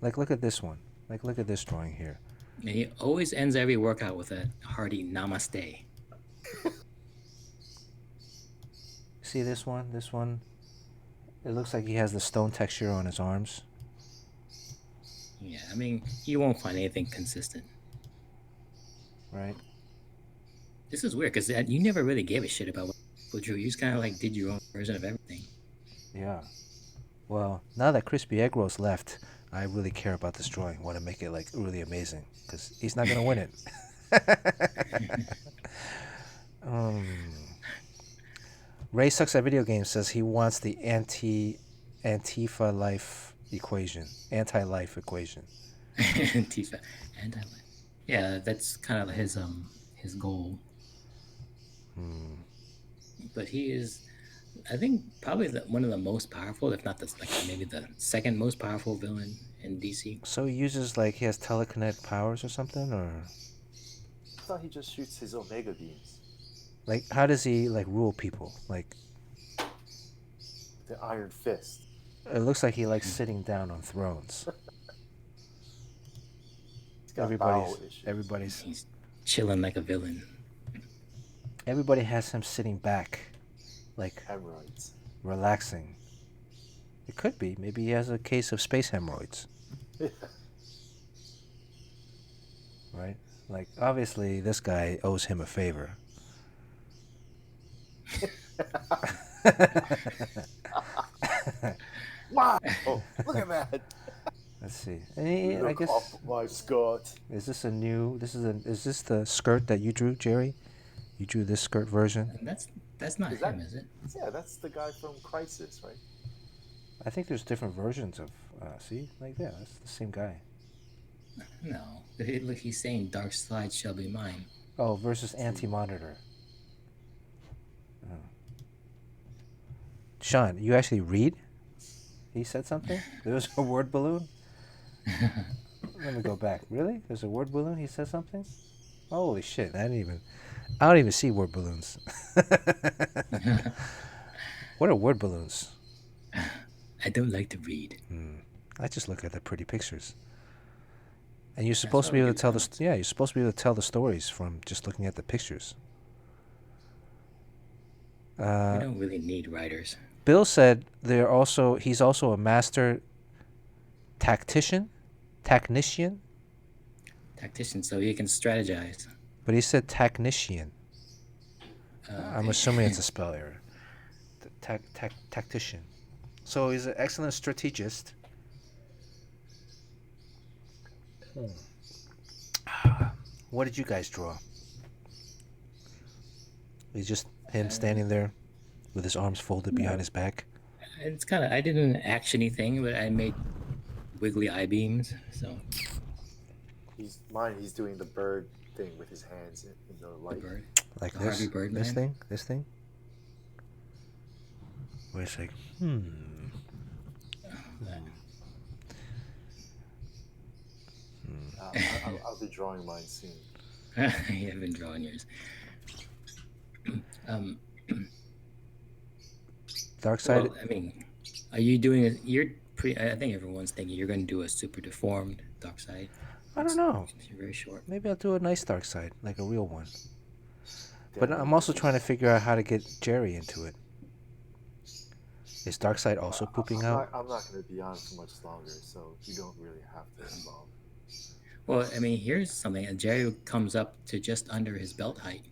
Like, look at this one. Like, look at this drawing here. And he always ends every workout with a hearty namaste. See this one? This one. It looks like he has the stone texture on his arms. Yeah, I mean, you won't find anything consistent. Right? This is weird because you never really gave a shit about what people drew. You just kind of like did your own version of everything. Yeah. Well, now that Crispy Egg Roll's left, I really care about this drawing. Want to make it like really amazing because he's not gonna win it. Ray Sucks at Video Games says he wants the Antifa life equation, anti-life equation. Antifa, anti-life. Yeah, that's kind of his goal. But he is, I think, probably one of the most powerful, if not maybe the second most powerful villain in DC. So he uses like he has telekinetic powers or something, or I thought he just shoots his Omega beams. like how does he like rule people? Like The Iron Fist. it looks like he likes sitting down on thrones. He's got bowel Everybody's issues. He's chilling like a villain. everybody has him sitting back, like Hemorrhoids. relaxing. It could be. Maybe he has a case of space hemorrhoids. Right? Like, obviously, this guy owes him a favor. Wow! Oh, look at that! Let's see. I Look guess off my skirt. is this the skirt that you drew, Jerry? You drew this skirt version. And that's not Is that- him, is it? Yeah, that's the guy from Crisis, right? I think there's different versions of. See, like yeah, that's the same guy. No. Look, he's saying DARKSEID shall be mine. Oh, versus Anti-Monitor. Oh. Sean, you actually read? He said something? There was a word balloon? Let me go back. Really? There's a word balloon? He said something? Holy shit, I didn't even... I don't even see word balloons. What are word balloons? I don't like to read. I just look at the pretty pictures. And you're That's supposed to why be we able do to tell comments. you're supposed to be able to tell the stories from just looking at the pictures. We don't really need writers. Bill said he's also a master technician, Tactician, so he can strategize. but he said technician. I'm Okay. assuming it's a spell error. Tactician. So he's an excellent strategist. What did you guys draw? He's just him standing there with his arms folded behind his back. It's kind of, I didn't actiony thing, but I made wiggly eye beams. So He's doing the bird thing with his hands in the the light. bird, Like the this. Harvey Birdman. This thing. Where it's like, I'll be drawing mine soon. You haven't drawn yours. DARKSEID. Well, I mean, are you doing it? You're pretty. I think everyone's thinking you're going to do a super deformed DARKSEID. I don't know. You're very short. Maybe I'll do a nice DARKSEID, like a real one. But Damn, I'm also trying to figure out how to get Jerry into it. Is DARKSEID also pooping out? I'm not going to be on for much longer, so you don't really have to involve. Well, I mean, here's something. Jerry comes up to just under his belt height.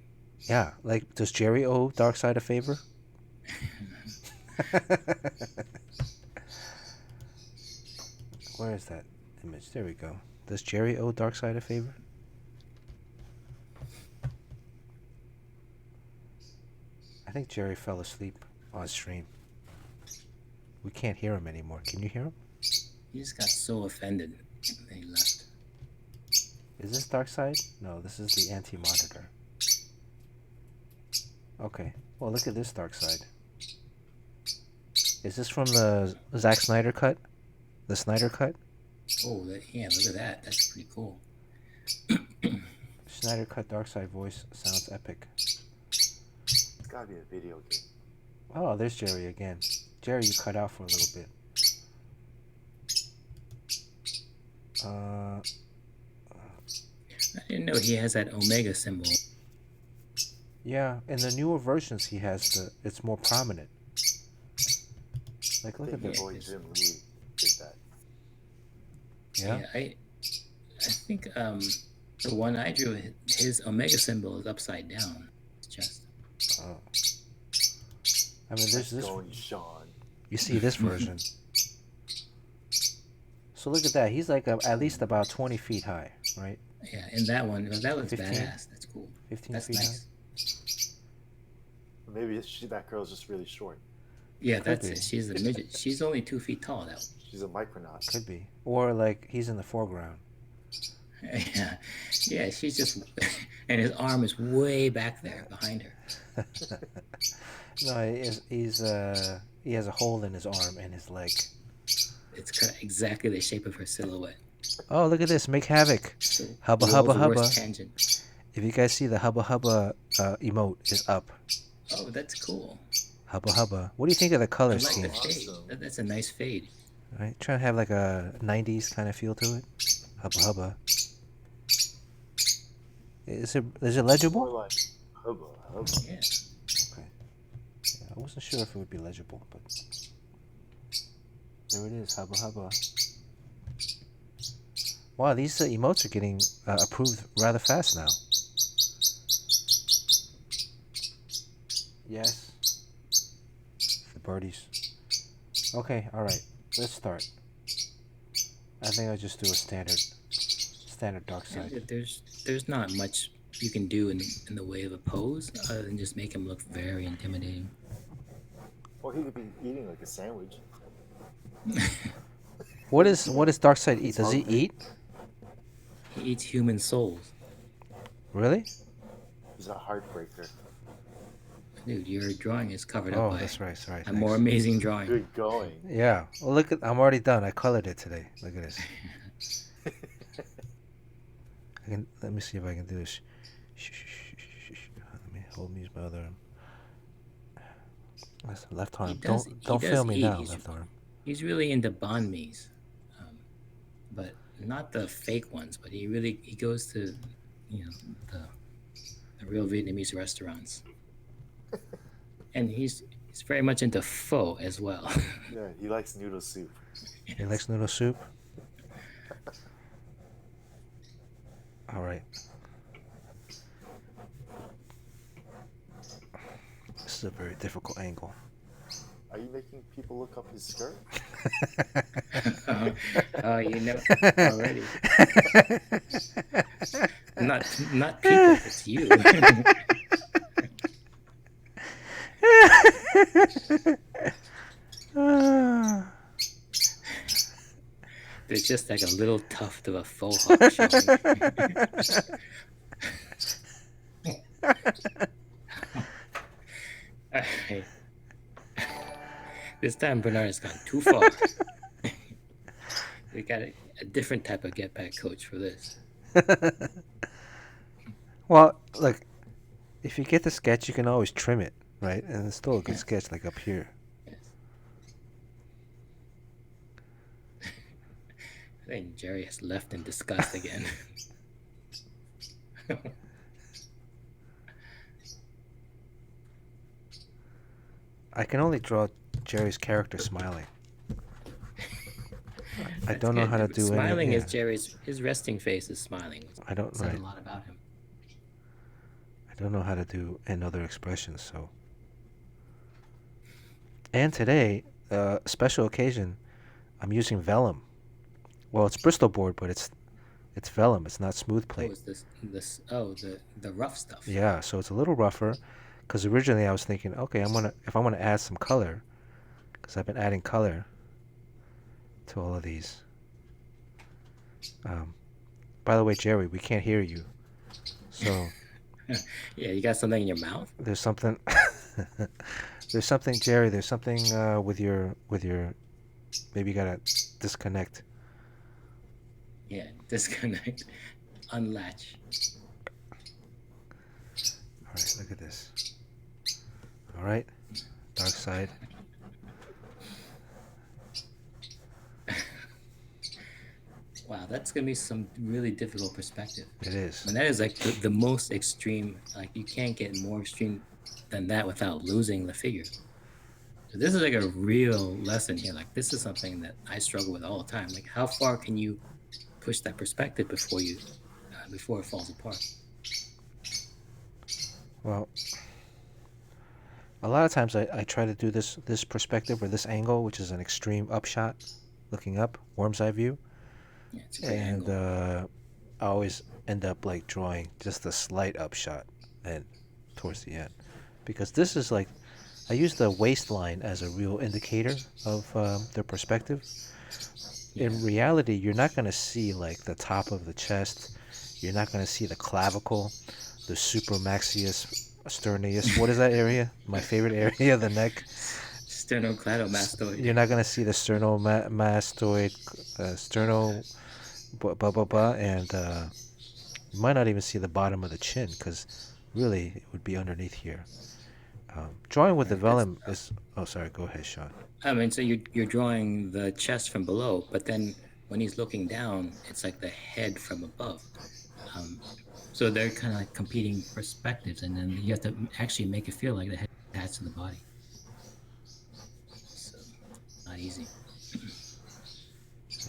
Yeah, like, does Jerry owe DARKSEID a favor? Where is that image? There we go. Does Jerry owe DARKSEID a favor? I think Jerry fell asleep on stream. We can't hear him anymore. Can you hear him? He just got so offended that he left. Is this DARKSEID? No, this is the anti-monitor. Okay. Well, look at this DARKSEID. Is this from the Zack Snyder cut? The Snyder cut? Oh, yeah, look at that. That's pretty cool. Snyder cut DARKSEID voice sounds epic. It's got to be a video game. Oh, there's Jerry again. Jerry, you cut out for a little bit. I didn't know he has that Omega symbol. Yeah, in the newer versions he has it's more prominent. Like, look at The this. boy Jim Lee did that. Yeah? I think the one I drew, his Omega symbol is upside down. It's just. Oh. I mean, there's this. Going Sean. You see this version. So look at that. He's like at least about 20 feet high, right? Yeah, in that one, that looks 15? badass. That's cool. 15 That's feet nice. Maybe that girl's just really short. Yeah, Could that's be. it. She's a midget. She's only 2 feet tall. That She's a micronaut. Could be. Or like he's in the foreground. yeah, yeah. She's just, and his arm is way back there behind her. No, he has a hole in his arm and his leg. It's kind of exactly the shape of her silhouette. Oh, look at this. Make havoc. So Hubba, the hubba, world's hubba. worst tangent. If you guys see the hubba hubba emote is up. Oh, that's cool. Hubba hubba. What do you think of the color I like scheme? the fade. That's a nice fade. Right? Trying to have like a 90s kind of feel to it. Hubba hubba. Is it More legible? like hubba hubba. Yeah. Okay. Yeah, I wasn't sure if it would be legible, but there it is. Hubba hubba. Wow, these emotes are getting approved rather fast now. Yes. The birdies. Okay, alright. Let's start. I think I'll just do a standard DARKSEID. There's not much you can do in the way of a pose other than just make him look very intimidating. Well, he could be eating like a sandwich. What does DARKSEID eat? Does he eat? He eats human souls. Really? He's a heartbreaker. Dude, your drawing is covered Oh, up by that's right. Sorry. a more amazing drawing. Good going. Yeah. Well, look at. I'm already done. I colored it today. Look at this. Let me see if I can do this. Hold me by other arm. That's the left He arm. does. Don't He fail does me eat. now, left arm. He's really into banh mi's, but not the fake ones. But he goes to, the real Vietnamese restaurants, and he's very much into pho as well. Yeah, he likes noodle soup. He likes noodle soup. All right. This is a very difficult angle. Are you making people look up his skirt? Oh, you know already. Not people. It's you. There's just like a little tuft of a faux hawk showing. All right. This time Bernard has gone too far. We got a different type of get back coach for this. Well, look, if you get the sketch, you can always trim it, right? And it's still a good sketch, like up here. Yes. I think Jerry has left in disgust again. I can only draw Jerry's character smiling. I don't know how to do it. Smiling is Jerry's. His resting face is smiling. I don't Says right. a lot about him. I don't know how to do another expression, so. And today, special occasion, I'm using vellum. Well, it's Bristol board, but it's vellum. It's not smooth plate. Oh, is this? Oh, the rough stuff. Yeah, so it's a little rougher, because originally I was thinking, okay, if I'm gonna add some color, because I've been adding color to all of these. By the way, Jerry, we can't hear you, so. Yeah, you got something in your mouth? There's something. There's something, Jerry. There's something with your. Maybe you gotta disconnect. Yeah, disconnect, unlatch. All right, look at this. All right, dark side. Wow, that's gonna be some really difficult perspective. It is. And that is like the most extreme. Like you can't get more extreme than that without losing the figure. So this is like a real lesson here. Like this is something that I struggle with all the time. Like how far can you push that perspective before it falls apart? Well, a lot of times I try to do this perspective or this angle, which is an extreme upshot, looking up, worm's eye view. Yeah, it's a great And angle. I always end up like drawing just a slight upshot and towards the end, because this is like I use the waistline as a real indicator of their perspective. Yeah. In reality, you're not going to see like the top of the chest. You're not going to see the clavicle, the supramaxius sterneus. What is that area? My favorite area, the neck. Sternocleidomastoid. You're not going to see the sternomastoid, and you might not even see the bottom of the chin, because really it would be underneath here. Drawing with the vellum is. Oh, sorry. Go ahead, Sean. I mean, so you're drawing the chest from below, but then when he's looking down, it's like the head from above. So they're kind of like competing perspectives, and then you have to actually make it feel like the head attached to the body. So, not easy.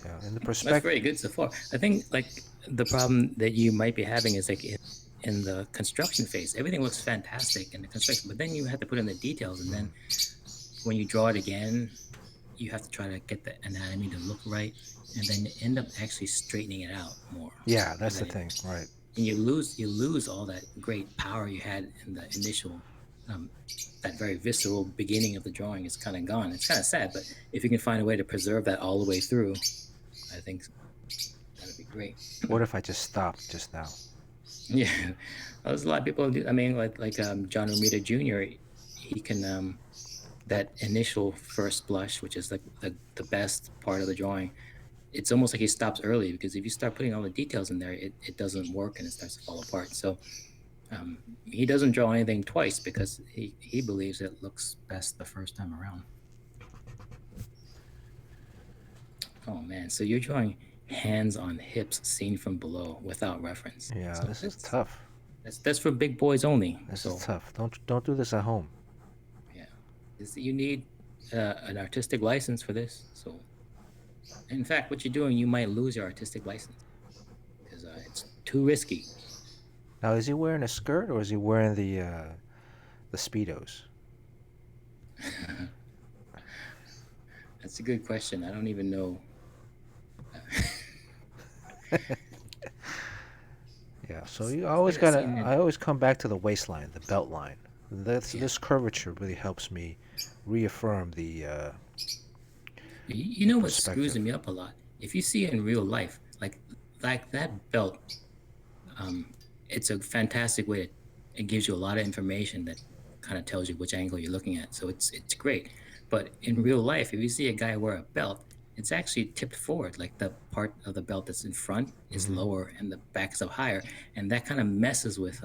Yeah, and the That's perspective. very good so far. I think like the problem that you might be having is like in the construction phase, everything looks fantastic in the construction, but then you have to put in the details, and then when you draw it again, you have to try to get the anatomy to look right, and then you end up actually straightening it out more. Yeah, that's the thing, right? And you lose all that great power you had in the initial, that very visceral beginning of the drawing is kind of gone. It's kind of sad, but if you can find a way to preserve that all the way through, I think that would be great. What if I just stopped just now? Yeah, there's a lot of people do. I mean, like John Romita Jr. He can that initial first blush, which is like the best part of the drawing. It's almost like he stops early, because if you start putting all the details in there, it doesn't work and it starts to fall apart. So He doesn't draw anything twice because he believes it looks best the first time around. Oh man, so you're drawing hands on hips seen from below without reference. Yeah, So this is tough. That's for big boys only. This So is tough. Don't do this at home. yeah, you need an artistic license for this. So in fact, what you're doing, you might lose your artistic license because it's too risky. Now, is he wearing a skirt or is he wearing the speedos? That's a good question. I don't even know. Yeah, so you always like I've gotta. seen it. I always come back to the waistline, the belt line. This curvature really helps me reaffirm the. You know what screws perspective. me up a lot? If you see it in real life, like that belt, it's a fantastic way. It gives you a lot of information that kind of tells you which angle you're looking at. So it's great. But in real life, if you see a guy wear a belt, it's actually tipped forward. Like the part of the belt that's in front is lower and the back is up higher, and that kind of messes with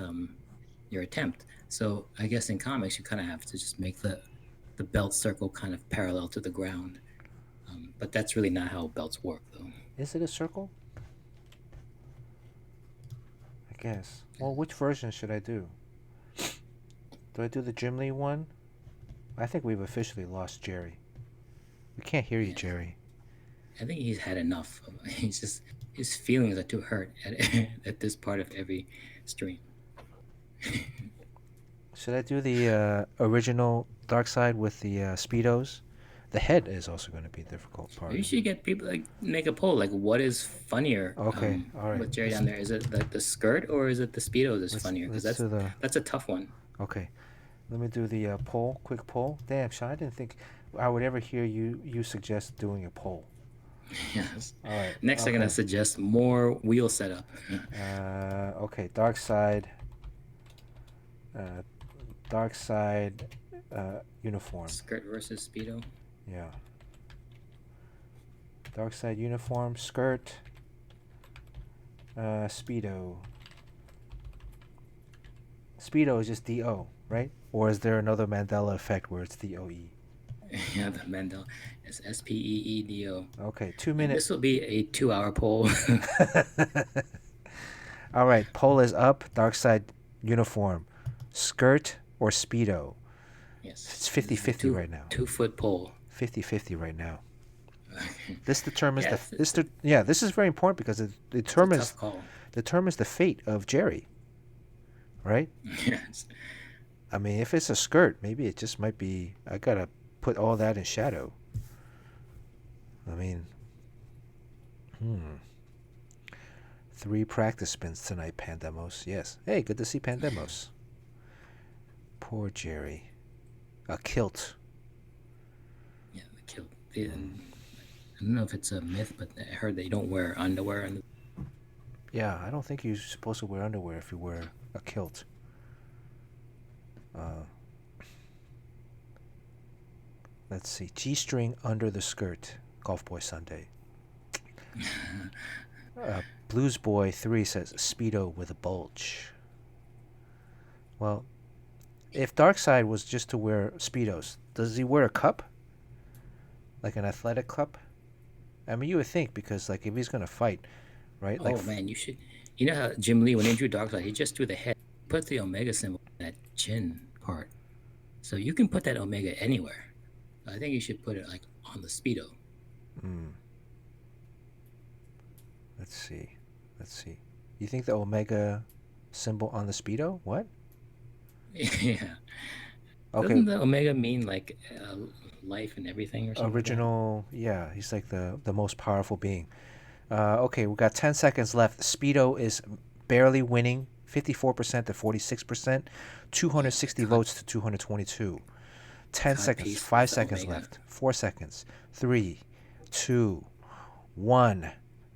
your attempt. So I guess in comics, you kind of have to just make the belt circle kind of parallel to the ground. But that's really not how belts work, though. Is it a circle? I guess. Well, which version should I do? Do I do the Jim Lee one? I think we've officially lost Jerry. We can't hear you, Yeah. Jerry. I think he's had enough. He's just his feelings are too hurt at this part of every stream. Should I do the original Darkseid with the speedos? The head is also going to be a difficult part. You should get people like make a poll. Like, what is funnier? Okay, all right. With Jerry down there, is it the skirt or is it the speedos that's funnier? Because let's do the. that's a tough one. Okay, let me do the poll. Quick poll. Damn, Sean, I didn't think I would ever hear you suggest doing a poll. Yes. All right. Next, I'm gonna suggest more wheel setup. Okay, Darkseid. Darkseid uniform. Skirt versus speedo. Yeah. Darkseid uniform, skirt, speedo. Speedo is just D-O, right? Or is there another Mandela effect where it's D-O-E? Yeah, the Mendel. It's SPEEDO. Okay, 2 And minutes. this will be a 2-hour poll. All right, poll is up. Darkseid uniform, skirt or speedo. Yes. It's 50-50 right now. 2-foot pole. 50-50 right now. This determines Yeah, this is very important because it It's a determines tough call. the fate of Jerry. Right? Yes. I mean, if it's a skirt, maybe it just might be I got to put all that in shadow. I mean, 3 practice spins tonight, Pandemos. Yes. Hey, good to see Pandemos. Poor Jerry. A kilt. Yeah, the kilt. I don't know if it's a myth, but I heard they don't wear underwear. Yeah, I don't think you're supposed to wear underwear if you wear a kilt. Let's see. G-string under the skirt. Golf Boy Sunday. Blues Boy 3 says speedo with a bulge. Well, if Darkseid was just to wear speedos, does he wear a cup? Like an athletic cup? I mean, you would think because like if he's gonna fight, right? Oh Like man, you should. You know how Jim Lee, when he drew Darkseid, he just drew the head, put the omega symbol on that chin part. So you can put that omega anywhere. I think you should put it like on the speedo. Let's see. You think the omega symbol on the speedo? What? Yeah. Okay. Doesn't the omega mean like life and everything or something? Original, yeah, he's like the most powerful being. Okay, we got 10 seconds left. Speedo is barely winning, 54% to 46%, 260 votes to 222. 10 seconds, 5 seconds left, 4 seconds, 3, 2, 1.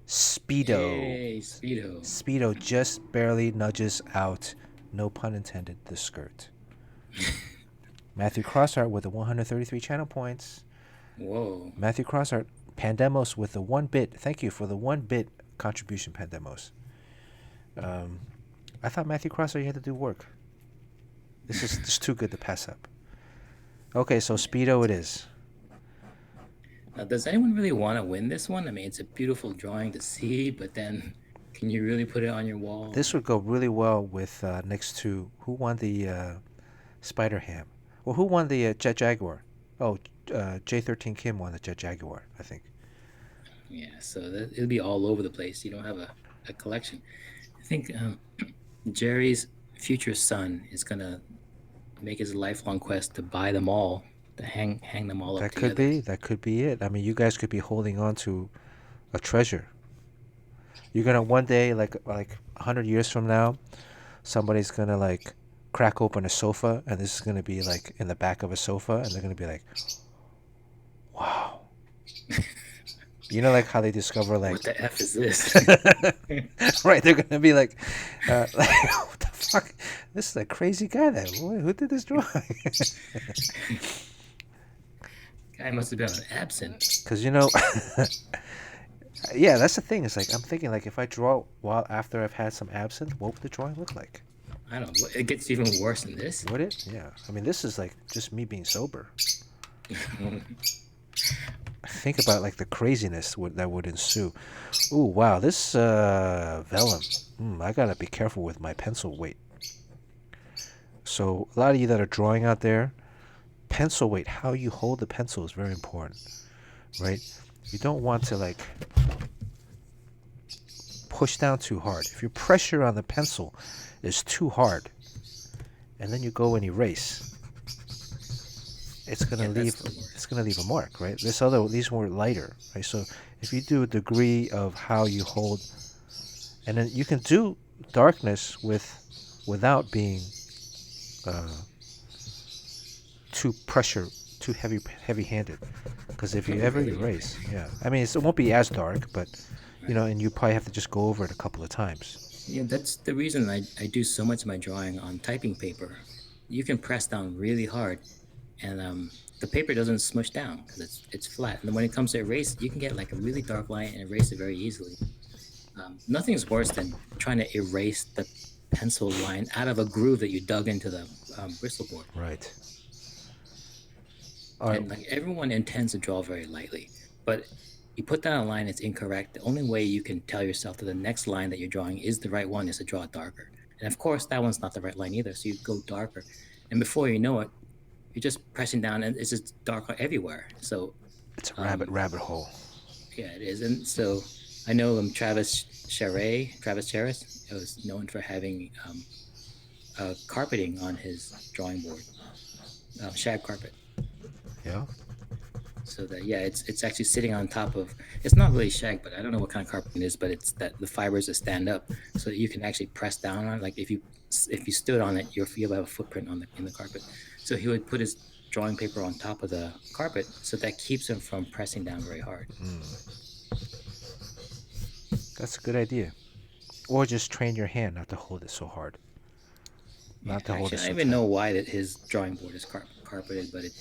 Speedo. Yay, speedo. Speedo just barely nudges out, no pun intended, the skirt. Matthew Crossart with the 133 channel points. Whoa. Matthew Crossart, Pandemos with the 1 bit. Thank you for the 1 bit contribution, Pandemos. I thought Matthew Crosser you had to do work. This is just too good to pass up. Okay, so Speedo it is. Now, does anyone really want to win this one? I mean, it's a beautiful drawing to see, but then can you really put it on your wall? This would go really well with next to who won the Spider Ham, or who won the Jet Jaguar? Oh, J13 Kim won the Jet Jaguar, I think. Yeah, so it'll be all over the place. You don't have a collection. I think Jerry's future son is gonna make his lifelong quest to buy them all, to hang them all up together. That could be it. I mean, you guys could be holding on to a treasure. You're gonna one day, like 100 years from now, somebody's gonna like crack open a sofa, and this is gonna be like in the back of a sofa, and they're gonna be like, "Wow." You know, like how they discover like What the F is this? right? They're gonna be like, like, what the fuck? This is a crazy guy. Who did this drawing? Guy must have been on absent. Because yeah, that's the thing. It's like I'm thinking like if I draw while after I've had some absinthe, what would the drawing look like? I don't know. It gets even worse than this. Would it? Yeah. I mean, this is like just me being sober. Think about like the craziness that would ensue. Ooh, wow, this vellum. I gotta be careful with my pencil weight. So a lot of you that are drawing out there, pencil weight, how you hold the pencil is very important, right? You don't want to like push down too hard. If your pressure on the pencil is too hard, and then you go and erase, it's gonna leave a mark, right? These were lighter, right? So if you do a degree of how you hold, and then you can do darkness without being too heavy-handed, because if you ever erase, yeah, I mean it won't be as dark, but and you probably have to just go over it a couple of times. Yeah, that's the reason I do so much of my drawing on typing paper. You can press down really hard, and the paper doesn't smush down because it's flat. And then when it comes to erase, you can get like a really dark line and erase it very easily. Nothing's worse than trying to erase the pencil line out of a groove that you dug into the bristle board. Right. And like everyone intends to draw very lightly, but you put down a line that's incorrect. The only way you can tell yourself that the next line that you're drawing is the right one is to draw it darker. And of course, that one's not the right line either, so you go darker. And before you know it, you're just pressing down, and it's just dark everywhere. So it's a rabbit hole. Yeah, it is. And so I know Travis Charest was known for having carpeting on his drawing board, shag carpet. Yeah. So that it's actually sitting on top of. It's not really shag, but I don't know what kind of carpet it is. But it's that the fibers that stand up, so that you can actually press down on it. Like if you stood on it, you'll have a footprint in the carpet. So he would put his drawing paper on top of the carpet, so that keeps him from pressing down very hard. That's a good idea. Or just train your hand not to hold it so hard. I don't even know why that his drawing board is carpeted, but it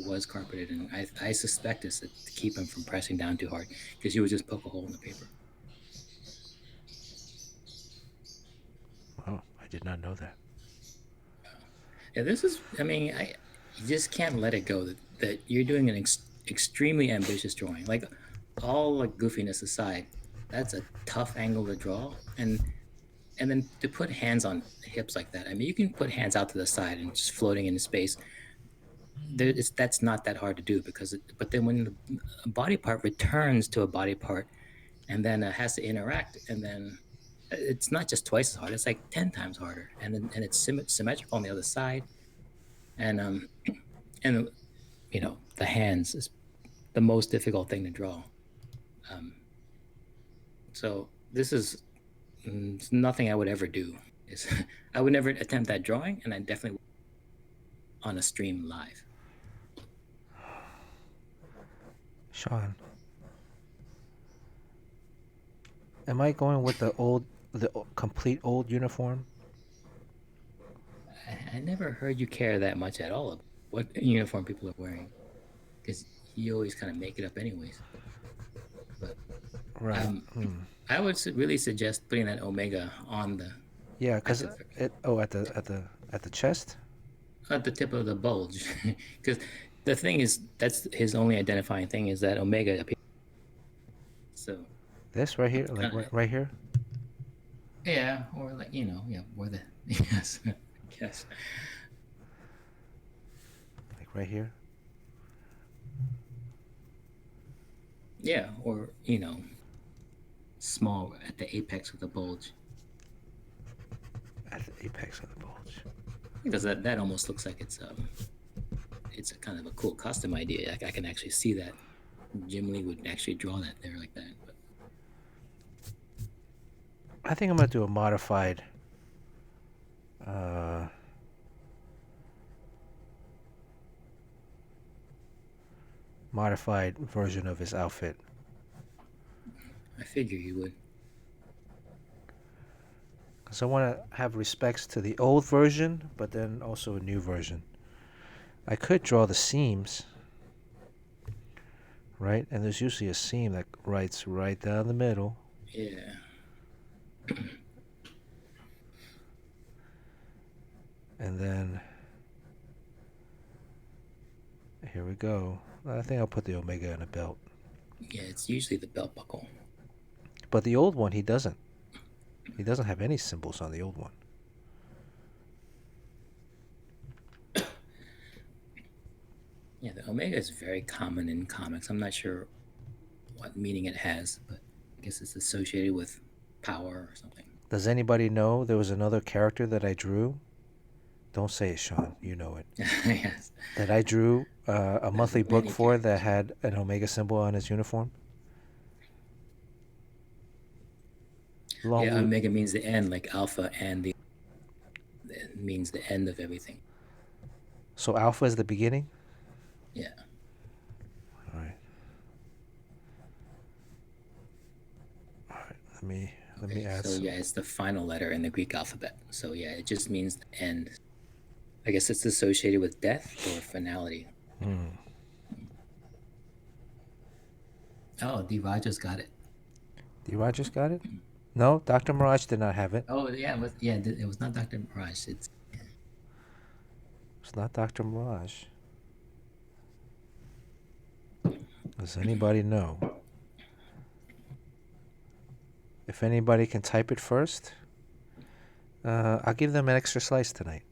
was carpeted, and I suspect it's to keep him from pressing down too hard, because you would just poke a hole in the paper. Oh, I did not know that. Yeah, this is. I mean, you just can't let it go that you're doing an extremely ambitious drawing. Like all like goofiness aside, that's a tough angle to draw, and then to put hands on hips like that. I mean, you can put hands out to the side and just floating into space. That's not that hard to do but then when a body part returns to a body part, and then has to interact, and then it's not just twice as hard; it's like 10 times harder, and it's symmetrical on the other side, and the hands is the most difficult thing to draw. So this is nothing I would ever do. I would never attempt that drawing, and I definitely on a stream live. Sean, am I going with the complete old uniform? I never heard you care that much at all about what uniform people are wearing, because you always kind of make it up anyways. But right. I would really suggest putting that Omega on Yeah, at because the at the chest. at the tip of the bulge, because the thing is that's his only identifying thing is that omega appears. So This right here, like kind of right here. yeah, or like yeah, or the yes, yes, Like right here. yeah, or small at the apex of the bulge, At the apex of the bulge. because that almost looks like it's a kind of a cool custom idea. I can actually see that Jim Lee would actually draw that there like that. But I think I'm gonna do a modified. Uh, Modified version of his outfit. I figure you would. Because I want to have respects to the old version, but then also a new version. I could draw the seams, right? And there's usually a seam that runs right down the middle. Yeah. And then, here we go. I think I'll put the omega in a belt. Yeah, it's usually the belt buckle. But the old one, he doesn't. He doesn't have any symbols on the old one. Yeah, the omega is very common in comics. I'm not sure what meaning it has, but I guess it's associated with power or something. Does anybody know there was another character that I drew? Don't say it, Sean. You know it. Yes. That I drew a monthly book many for that characters. had an omega symbol on his uniform. Yeah, omega means the end, like alpha, and it means the end of everything. So alpha is the beginning? Yeah. All right. All right. Let me add So some. yeah, it's the final letter in the Greek alphabet. So yeah, it just means the end. I guess it's associated with death or finality. Oh, D. Rogers got it. D. Rogers got it? No, Dr. Mirage did not have it. Oh yeah, it was not Dr. Mirage. It's It's not Dr. Mirage. Does anybody know? If anybody can type it first, I'll give them an extra slice tonight.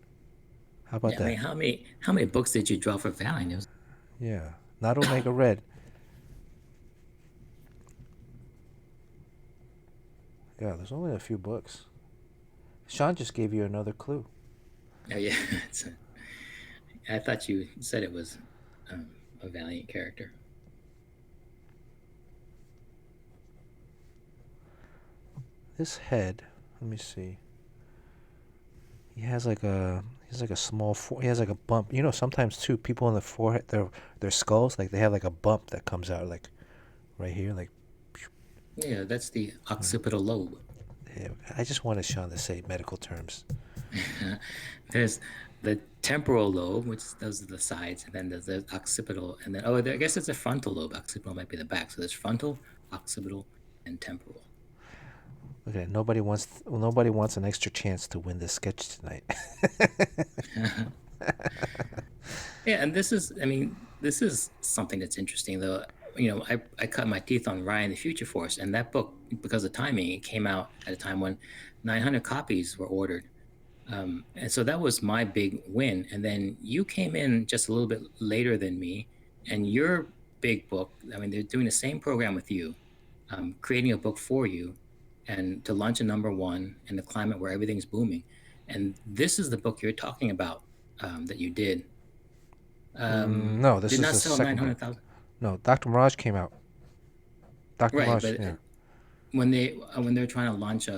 How about yeah, that? I mean, how many books did you draw for Valiant? It was Yeah, not Omega Red. Yeah, there's only a few books. Sean just gave you another clue. oh yeah. I thought you said it was a Valiant character. This head, let me see. He has like a small he has like a bump. You know, sometimes too people in the forehead, their skulls, like they have like a bump that comes out like right here, like. Yeah, that's the occipital lobe. Yeah, I just wanted Sean to say medical terms. There's the temporal lobe, which those are the sides, and then there's the occipital, and then I guess it's a frontal lobe. Occipital might be the back. So there's frontal, occipital, and temporal. Okay, nobody wants an extra chance to win this sketch tonight. Yeah, and this is something that's interesting though. I cut my teeth on Ryan the Future Force, and that book, because of timing, it came out at a time when 900 copies were ordered. And so that was my big win. And then you came in just a little bit later than me, and your big book, they're doing the same program with you, creating a book for you, and to launch a #1 in the climate where everything's booming. And this is the book you're talking about that you did. No, this did is not the sell second 900,000. No, Dr. Mirage came out. Dr. Right, Mirage, but yeah. when they're trying to launch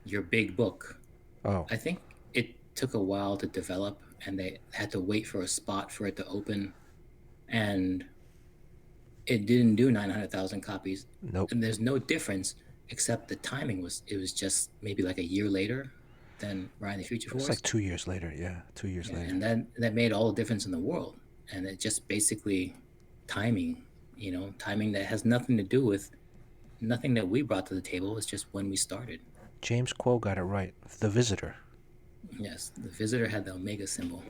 your big book, Oh, I think it took a while to develop, and they had to wait for a spot for it to open, and it didn't do 900,000 copies. nope. And there's no difference except the timing was just maybe like a year later than Ryan the Future It Force. was like 2 years later. Yeah, 2 years later. And that made all the difference in the world. And it just basically timing, timing that has nothing to do with nothing that we brought to the table. It's just when we started. James Quo got it right. The Visitor. Yes, the Visitor had the Omega symbol.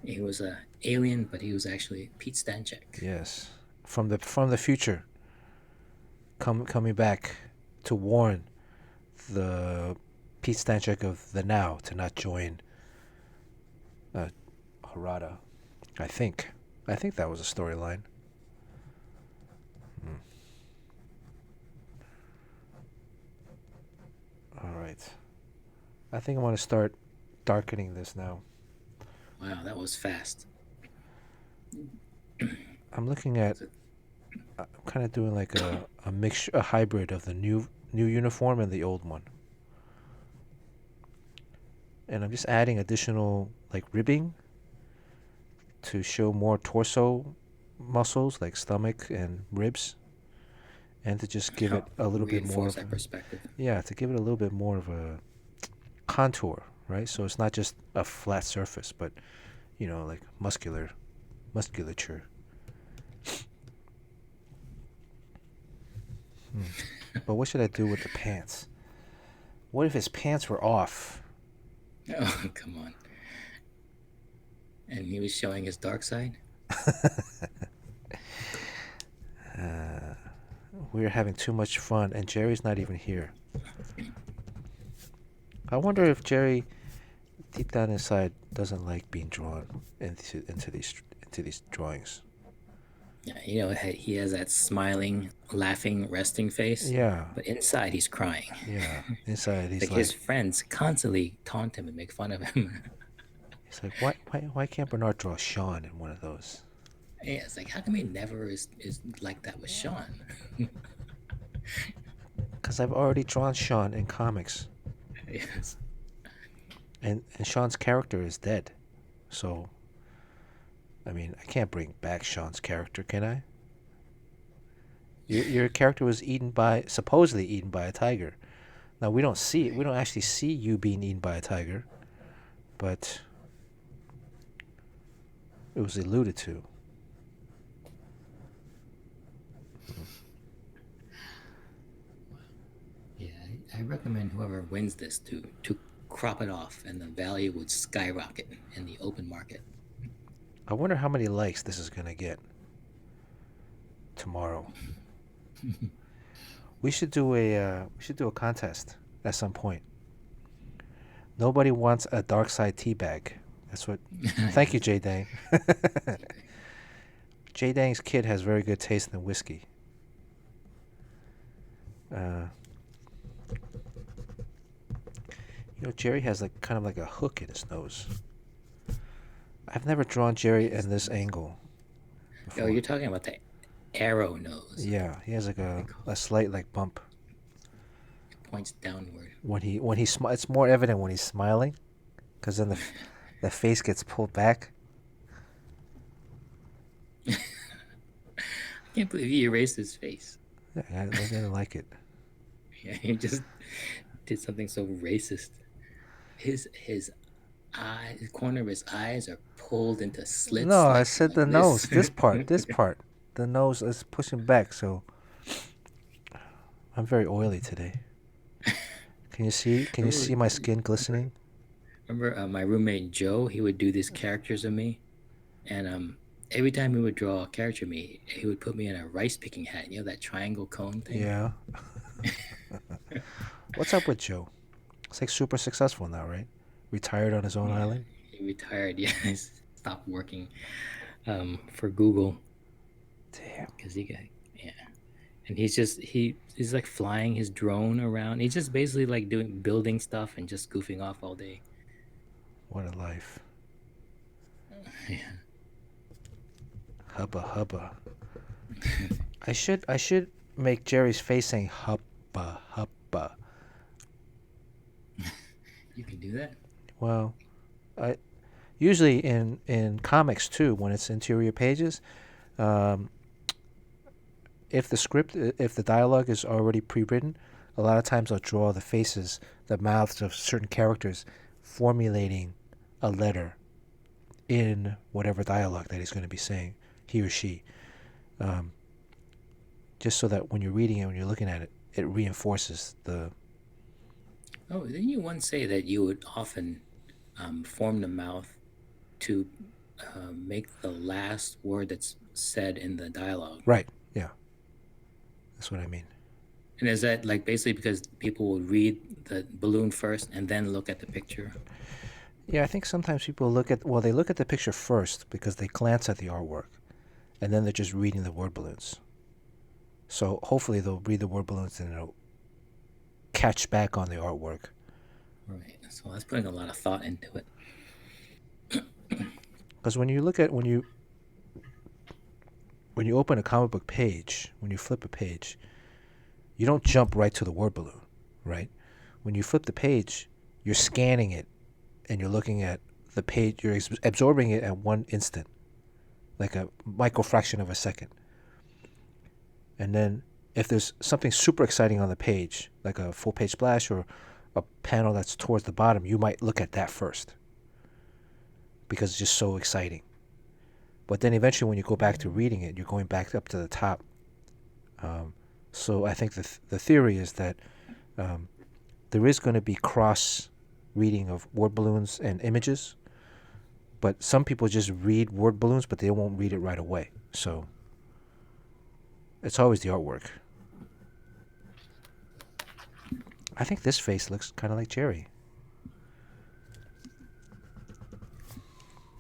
He was a alien, but he was actually Pete Stanchek. Yes, from the future, coming back to warn the Pete Stanchek of the now to not join Harada. I think that was a storyline. All right, I think I want to start darkening this now. Wow, that was fast. I'm looking at. I'm kind of doing like a mixture, a hybrid of the new uniform and the old one. And I'm just adding additional like ribbing to show more torso muscles like stomach and ribs, and to just give it a little bit more Reinforce that perspective. Yeah, to give it a little bit more of a contour, right? So it's not just a flat surface, but like musculature. But what should I do with the pants? What if his pants were off? Oh, come on. And he was showing his dark side? We're having too much fun, and Jerry's not even here. I wonder if Jerry, deep down inside, doesn't like being drawn into these drawings. Yeah, he has that smiling, laughing, resting face. Yeah. But inside, he's crying. Yeah. Inside, he's like his friends constantly taunt him and make fun of him. He's like, why can't Bernard draw Sean in one of those? Yeah, it's like, how come he never is like that with Sean? Because I've already drawn Sean in comics. Yes. And Sean's character is dead. So, I mean, I can't bring back Sean's character, can I? Your character was supposedly eaten by a tiger. Now, we don't see it. We don't actually see you being eaten by a tiger. But it was alluded to. Yeah, I recommend whoever wins this to crop it off, and the value would skyrocket in the open market. I wonder how many likes this is gonna get tomorrow. We should do a contest at some point. Nobody wants a DARKSEID tea bag. That's what. Thank you, J Dang. J Dang's kid has very good taste in whiskey. Jerry has kind of like a hook in his nose. I've never drawn Jerry in this angle before. Oh, you're talking about the arrow nose. Yeah, he has like a slight bump. It points downward. When he it's more evident when he's smiling, because then the face gets pulled back. I can't believe he erased his face. Yeah, I didn't like it. Yeah, he just did something so racist. His eye, the corner of his eyes are pulled into slits. No, I said the nose. This part. The nose is pushing back, so I'm very oily today. Can you see my skin glistening? Remember my roommate Joe? He would do these characters of me, and every time he would draw a character of me, he would put me in a rice picking hat. That triangle cone thing. Yeah. What's up with Joe? He's like super successful now, right? Retired on his own island. He retired. Yeah, he stopped working for Google. Damn. Because and he's like flying his drone around. He's just basically like building stuff and just goofing off all day. What a life. Yeah. Hubba. I should make Jerry's face saying hubba. You can do that? Well, I usually in comics too, when it's interior pages, if the dialogue is already pre-written, a lot of times I'll draw the faces, the mouths of certain characters formulating a letter in whatever dialogue that he's going to be saying, he or she. Just so that when you're reading it, when you're looking at it, it reinforces the Oh, didn't you once say that you would often form the mouth to make the last word that's said in the dialogue? Right. Yeah. That's what I mean. And is that like basically because people will read the balloon first and then look at the picture? Yeah, I think sometimes people they look at the picture first because they glance at the artwork, and then they're just reading the word balloons. So hopefully they'll read the word balloons and it'll catch back on the artwork. Right. So that's putting a lot of thought into it. Because when you look at when you open a comic book page, when you flip a page, you don't jump right to the word balloon, right? When you flip the page, you're scanning it, and you're looking at the page. You're absorbing it at one instant, like a microfraction of a second. And then if there's something super exciting on the page, like a full page splash or a panel that's towards the bottom, you might look at that first because it's just so exciting. But then eventually when you go back to reading it, you're going back up to the top. So I think the theory is that there is going to be cross reading of word balloons and images, but some people just read word balloons, but they won't read it right away. So it's always the artwork. I think this face looks kind of like Jerry.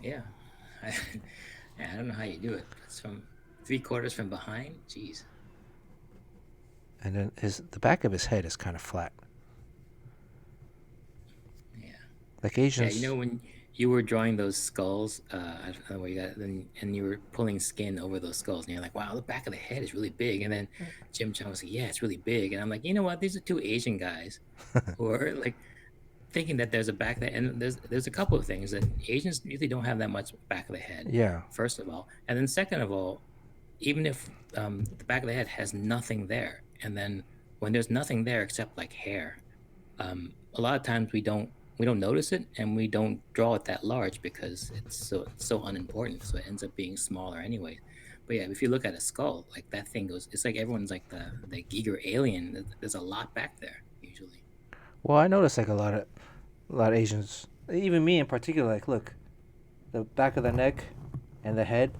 Yeah. I don't know how you do it. It's from 3/4 from behind. Jeez. And then the back of his head is kind of flat. Yeah. Like Asians. Yeah, you know when you were drawing those skulls, I don't know where you got it, and you were pulling skin over those skulls, and you're like, wow, the back of the head is really big. And then Jim Chung was like, yeah, it's really big. And I'm like, you know what? These are two Asian guys who are like thinking that there's a back of the head. And there's a couple of things that Asians usually don't have that much back of the head. Yeah. First of all. And then second of all, even if the back of the head has nothing there, and then when there's nothing there except like hair, a lot of times we don't notice it, and we don't draw it that large because it's so unimportant. So it ends up being smaller anyway. But yeah, if you look at a skull, like that thing goes, it's like everyone's like the Giger alien. There's a lot back there usually. Well, I noticed like a lot of Asians, even me in particular. Like, look, the back of the neck and the head,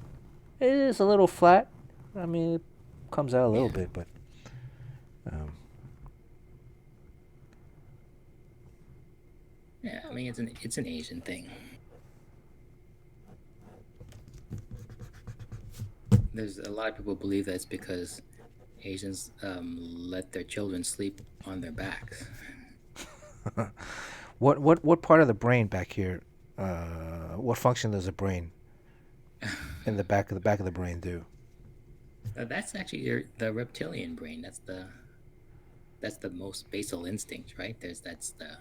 it is a little flat. I mean, it comes out a little bit, but. Yeah, I mean it's an Asian thing. There's a lot of people believe that it's because Asians let their children sleep on their backs. What part of the brain back here? What function does the brain in the back of the brain do? That's actually the reptilian brain. That's the most basal instinct, right? That's the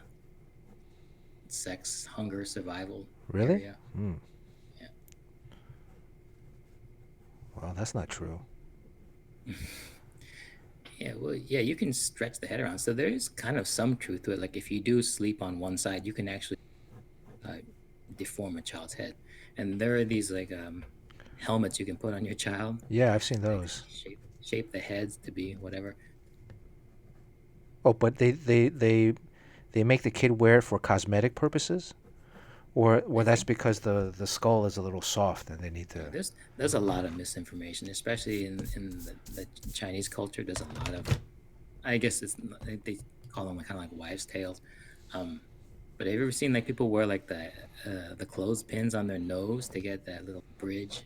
sex, hunger, survival. Really? Area. Yeah. Well, that's not true. Yeah, well, yeah, you can stretch the head around. So there is kind of some truth to it. Like if you do sleep on one side, you can actually deform a child's head. And there are these like helmets you can put on your child. Yeah, I've seen those. Shape the heads to be whatever. Oh, but they make the kid wear it for cosmetic purposes, or that's because the skull is a little soft and they need to. There's a lot of misinformation, especially in the Chinese culture. There's a lot of, I guess they call them kind of like wives' tales. But have you ever seen like people wear like the clothespins on their nose to get that little bridge?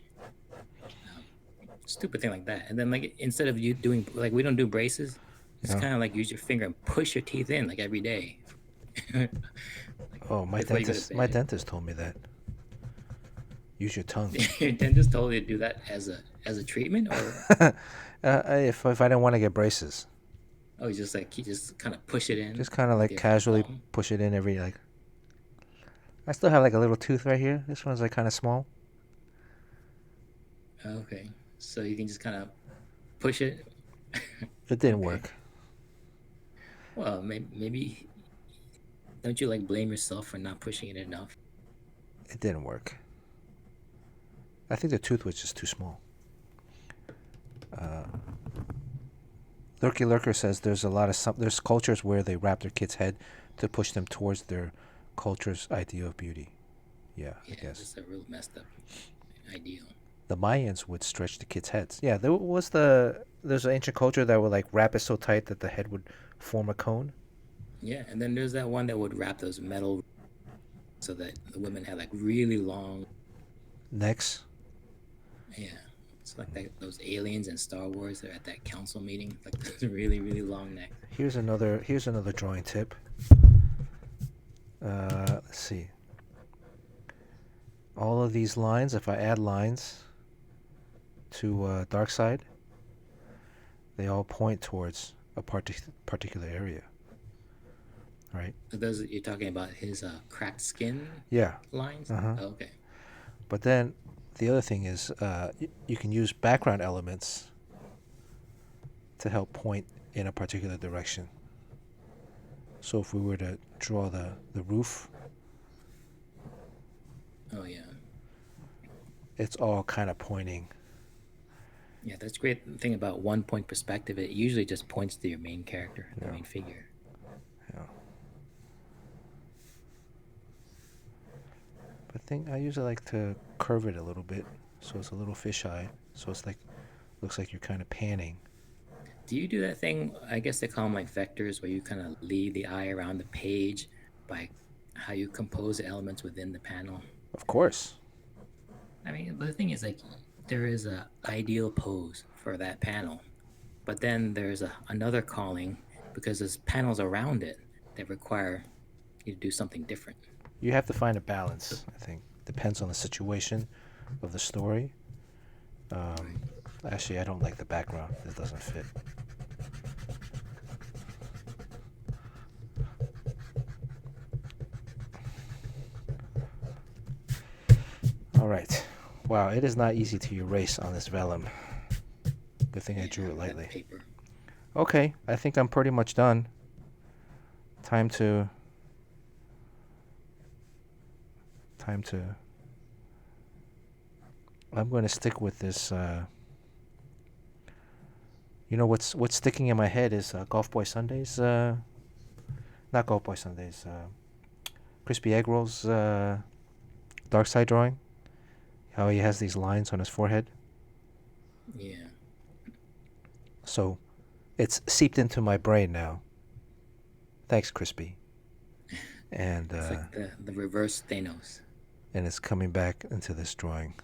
Stupid thing like that. And then like instead of you doing like we don't do braces, just kind of like use your finger and push your teeth in like every day. Oh, my dentist told me that. Use your tongue. Your dentist told you to do that as a treatment, or if I didn't want to get braces. Oh, you just kind of push it in. Just kind of like casually push it in every like. I still have like a little tooth right here. This one's like kind of small. Okay, so you can just kind of push it. It didn't work. Well, maybe don't you like blame yourself for not pushing it enough? It didn't work. I think the tooth was just too small. Lurky Lurker says there's cultures where they wrap their kid's head to push them towards their culture's idea of beauty. Yeah, Yeah, I guess. it's a real messed up ideal. The Mayans would stretch the kids' heads. Yeah, there's an ancient culture that would like wrap it so tight that the head would form a cone. Yeah, and then there's that one that would wrap those metal so that the women had like really long. Necks. Yeah, it's like those aliens in Star Wars. They're at that council meeting, like those really really long neck. Here's another drawing tip. Let's see. All of these lines, if I add lines to DARKSEID, they all point towards a particular area. Right? So those you're talking about his cracked skin Yeah. lines? Uh-huh. Oh, okay. But then the other thing is you can use background elements to help point in a particular direction. So if we were to draw the roof, Oh yeah. it's all kind of pointing. Yeah, that's great thing about one point perspective. It usually just points to your main character, the Yeah. main figure. Yeah. But I usually like to curve it a little bit so it's a little fisheye. So it's like looks like you're kind of panning. Do you do that thing? I guess they call them like vectors, where you kind of lead the eye around the page by how you compose the elements within the panel. Of course. I mean, but the thing is, like, there is a ideal pose for that panel, but then there's another calling because there's panels around it that require you to do something different. You have to find a balance, I think. Depends on the situation of the story. Actually, I don't like the background. It doesn't fit. All right. Wow, it is not easy to erase on this vellum. Good thing I drew it that lightly. paper. Okay, I think I'm pretty much done. Time to I'm going to stick with this you know what's sticking in my head is Golf Boy Sundays, not Golf Boy Sundays, Crispy Egg Rolls DARKSEID drawing. How he has these lines on his forehead. Yeah. So it's seeped into my brain now. Thanks, Crispy. And It's like the reverse Thanos. and it's coming back into this drawing.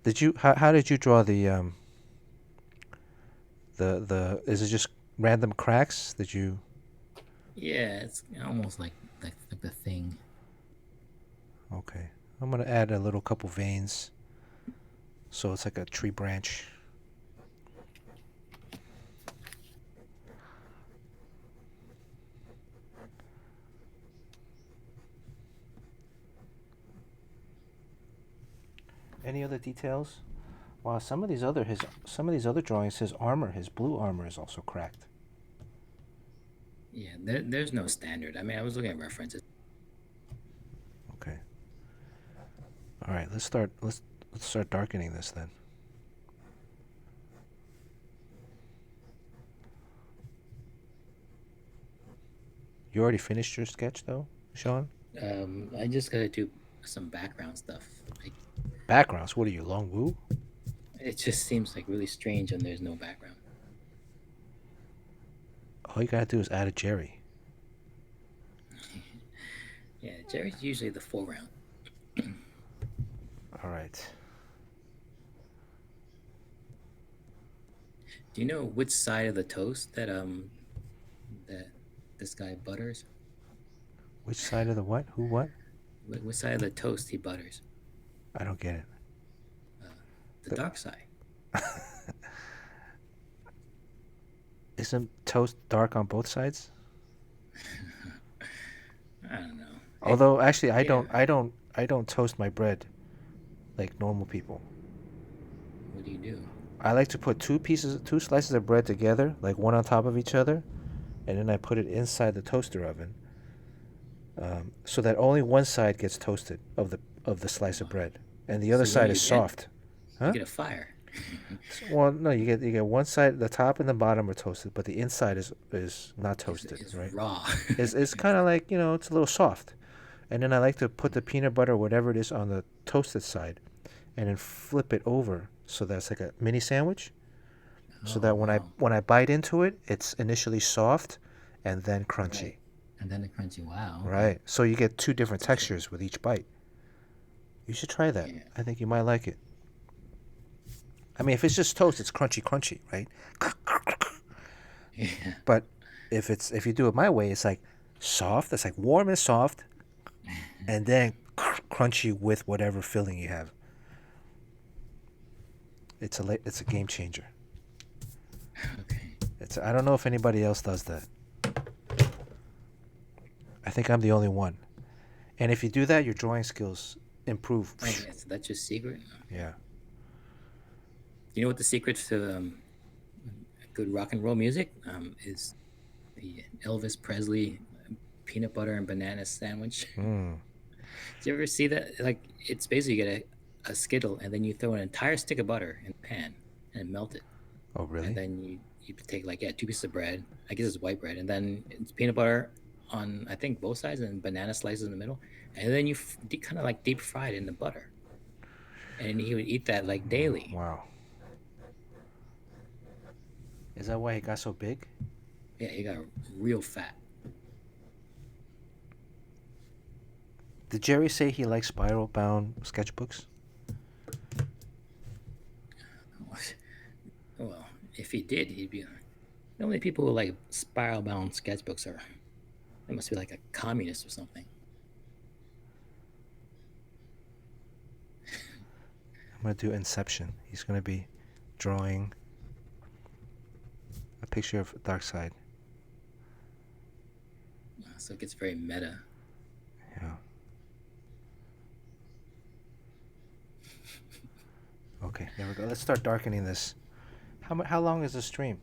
Did you how did you draw the is it just random cracks? Did you? Yeah, it's almost like the thing. Okay. I'm going to add a little couple veins. So it's like a tree branch. Any other details? Wow, some of these other drawings, his blue armor is also cracked. Yeah, there's no standard. I mean, I was looking at references. Okay. All right, let's start darkening this then. You already finished your sketch though, Sean? I just gotta do some background stuff. Like, Backgrounds? What are you, Long Wu? it just seems like really strange when there's no background. All you gotta do is add a Jerry. Yeah, Jerry's usually the foreground. All right. Do you know which side of the toast that this guy butters? Which side of the what? Who what? Which side of the toast he butters? I don't get it. The dark side. Isn't toast dark on both sides? I don't know. Although actually I yeah. don't toast my bread like normal people. What do you do? I like to put two slices of bread together, like one on top of each other, and then I put it inside the toaster oven, so that only one side gets toasted of the slice of bread, and the other So what side do is you get? soft. Huh? You get a fire. Well, no, you get one side, the top and the bottom are toasted, but the inside is not toasted, It's right? raw. It's kind of like it's a little soft. And then I like to put the peanut butter, whatever it is, on the toasted side, and then flip it over so that's like a mini sandwich. So Oh that when I wow! when I bite into it, it's initially soft, and then crunchy. Right, and then the crunchy. Wow. Okay. Right. So you get two different That's interesting. textures with each bite. You should try that. Yeah. I think you might like it. I mean, if it's just toast, it's crunchy, right? Yeah. But if you do it my way, it's like soft. It's like warm and soft, and then crunchy with whatever filling you have. It's a game changer. Okay. I don't know if anybody else does that. I think I'm the only one. And if you do that, your drawing skills improve. Oh, yeah, so that's your secret. Yeah. You know what the secret to good rock and roll music is? The Elvis Presley peanut butter and banana sandwich. Mm. Did you ever see that? Like, it's basically you get a Skittle, and then you throw an entire stick of butter in the pan and melt it. Oh, really? And then you take like 2 pieces of bread. I guess it's white bread, and then it's peanut butter on I think both sides, and banana slices in the middle, and then you kind of like deep fry it in the butter. And he would eat that like daily. Wow. Is that why he got so big? Yeah, he got real fat. Did Jerry say he likes spiral bound sketchbooks? Well, if he did, he'd be. The only people who like spiral bound sketchbooks are. They must be like a communist or something. I'm going to do Inception. He's going to be drawing a picture of DARKSEID. So it gets very meta. Yeah. Okay, there we go. Let's start darkening this. How long is the stream?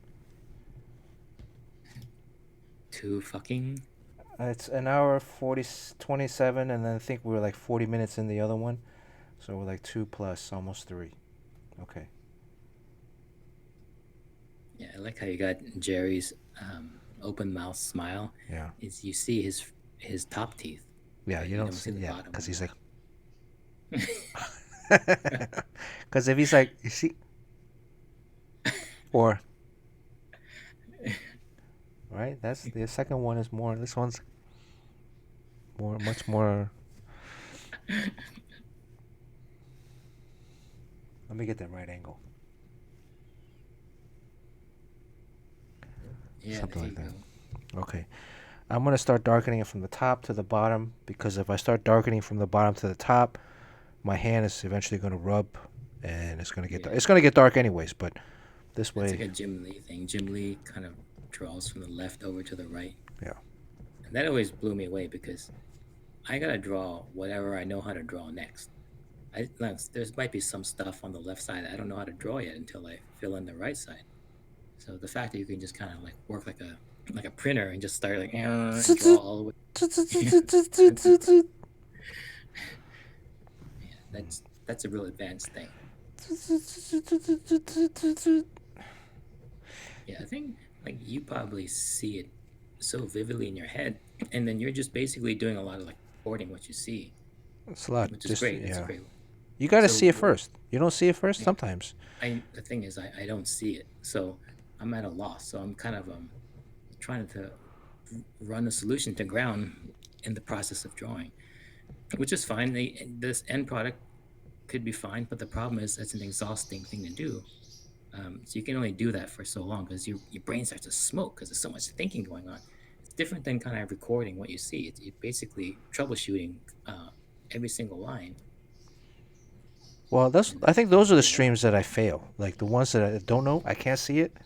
Too fucking. It's an hour 27, and then I think we were like 40 minutes in the other one. So we're like 2 plus, almost 3. Okay. Yeah, I like how you got Jerry's open mouth smile. Yeah. Is you see his top teeth. Yeah, but you don't see the yeah, bottom. because he's like. Because if he's like, you see, or right, that's the second one is more. This one's much more. Let me get that right angle. Yeah, Something there like you that. go. Okay. I'm going to start darkening it from the top to the bottom, because if I start darkening from the bottom to the top, my hand is eventually going to rub, and it's going to get Yeah. it's going to get dark anyways, but this way. It's like a Jim Lee thing. Jim Lee kind of draws from the left over to the right. Yeah. And that always blew me away because I gotta draw whatever I know how to draw next. There might be some stuff on the left side I don't know how to draw yet until I fill in the right side. So the fact that you can just kind of like work like a printer and just start like and draw all the way. Yeah, that's a real advanced thing. Yeah, I think like you probably see it so vividly in your head, and then you're just basically doing a lot of like recording what you see, It's a lot. which is great. It's Yeah. great. You got to So see it first. You don't see it first sometimes. The thing is, I don't see it, so I'm at a loss. So I'm kind of trying to run a solution to ground in the process of drawing, which is fine. This end product could be fine, but the problem is it's an exhausting thing to do. So you can only do that for so long because your brain starts to smoke because there's so much thinking going on. It's different than kind of recording what you see. You're basically troubleshooting every single line. Well, I think those are the streams that I fail. Like the ones that I don't know, I can't see it,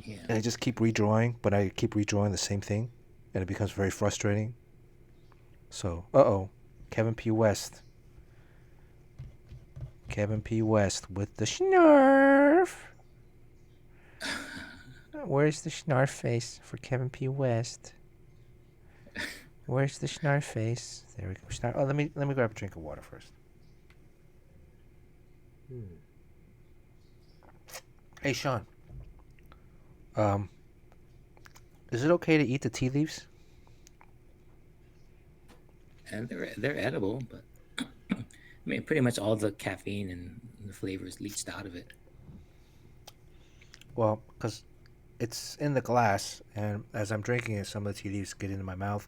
Yeah. and I just keep redrawing, but I keep redrawing the same thing, and it becomes very frustrating. So, Kevin P. West. Kevin P. West with the snarf. Where's the snarf face for Kevin P. West? Where's the snarf face? There we go. Oh, let me grab a drink of water first. Hey, Sean. Um, is it okay to eat the tea leaves? And they're edible, but I mean, pretty much all the caffeine and the flavors leached out of it. Well, because it's in the glass, and as I'm drinking it, some of the tea leaves get into my mouth,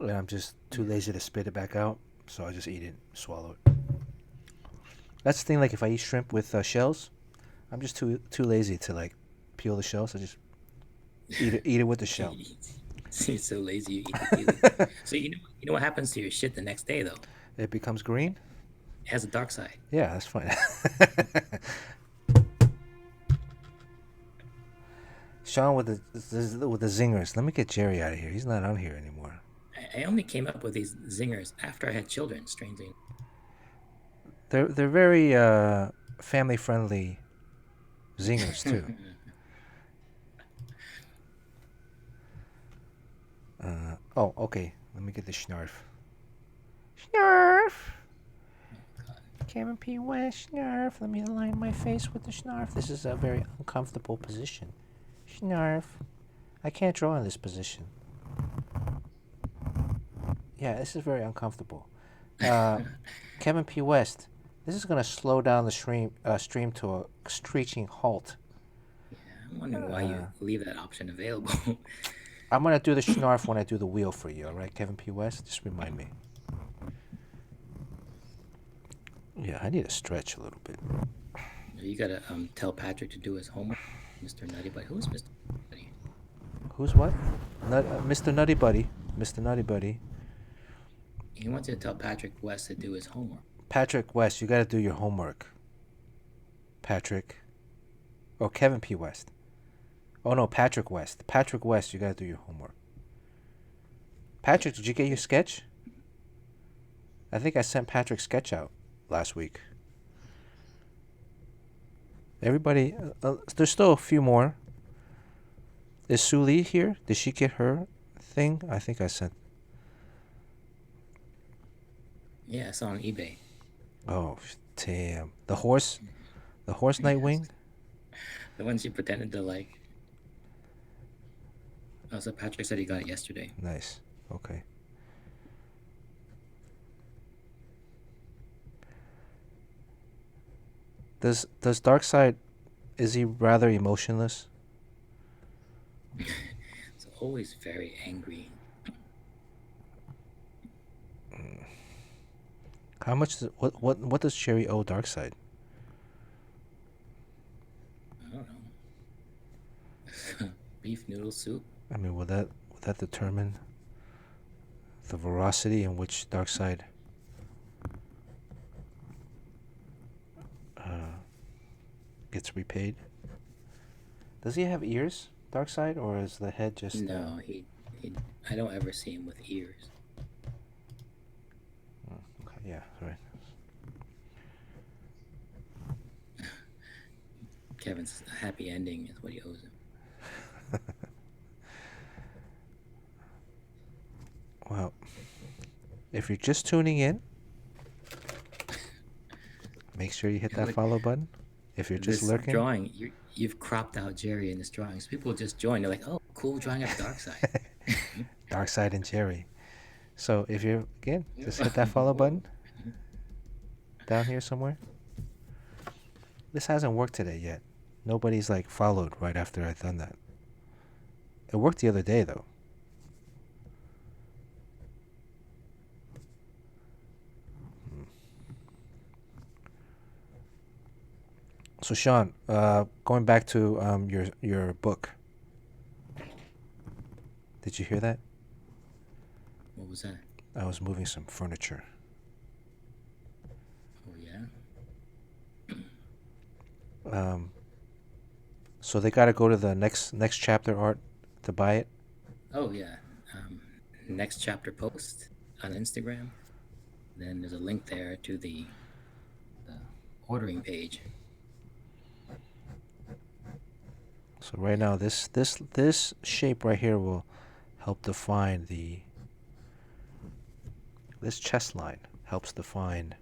and I'm just too lazy to spit it back out, so I just eat it, swallow it. That's the thing. Like if I eat shrimp with shells, I'm just too lazy to like peel the shells. I just eat it with the shell. You're so lazy you eat the tea leaf. So you know what happens to your shit the next day though? It becomes green. It has a dark side. Yeah, that's fine. Sean with the zingers. Let me get Jerry out of here. He's not on here anymore. I only came up with these zingers after I had children. Strangely, They're very family friendly zingers too. Oh, okay. Let me get the Schnarf. Schnarf! Kevin P. West, Schnarf. Let me align my face with the Schnarf. This is a very uncomfortable position. Schnarf. I can't draw in this position. Yeah, this is very uncomfortable. Kevin P. West. This is going to slow down the stream to a screeching halt. yeah, I'm wondering why you leave that option available. I'm going to do the Schnarf when I do the wheel for you, all right, Kevin P. West? Just remind me. Yeah, I need to stretch a little bit. You gotta tell Patrick to do his homework, Mr. Nutty Buddy. Who's Mr. Nutty? Who's what? Mr. Nutty Buddy. Mr. Nutty Buddy. He wants you to tell Patrick West to do his homework. Patrick West, you got to do your homework. Patrick. Oh, Kevin P. West. Oh, no, Patrick West. Patrick West, you got to do your homework. Patrick, did you get your sketch? I think I sent Patrick's sketch out last week. Everybody, there's still a few more. Is Suli here? Did she get her thing? I think I sent. Yeah, I saw on eBay. Oh, damn. The horse Nightwing? The one she pretended to like. Oh, so Patrick said he got it yesterday. Nice. Okay. Does Darkseid, is he rather emotionless? It's always very angry. How much what does Cherry owe Darkseid? I don't know. Beef noodle soup. I mean, will that determine the veracity in which Darkseid gets repaid? Does he have ears, Darkseid, or is the head just? No, he. I don't ever see him with ears. Okay, yeah, right. Kevin's happy ending is what he owes him. Well, if you're just tuning in, make sure you hit that follow button. If you're just This lurking, drawing, you've cropped out Jerry in this drawing. So people just join. They're like, "Oh, cool drawing of Darkseid." Darkseid and Jerry. So if you're again, just hit that follow button down here somewhere. This hasn't worked today yet. Nobody's like followed right after I've done that. It worked the other day though. So Sean, going back to your book. Did you hear that? What was that? I was moving some furniture. Oh yeah. So they got to go to the next chapter art to buy it. Oh yeah. Next chapter post on Instagram. Then there's a link there to the ordering page. So right now, this shape right here will help define this chest line helps define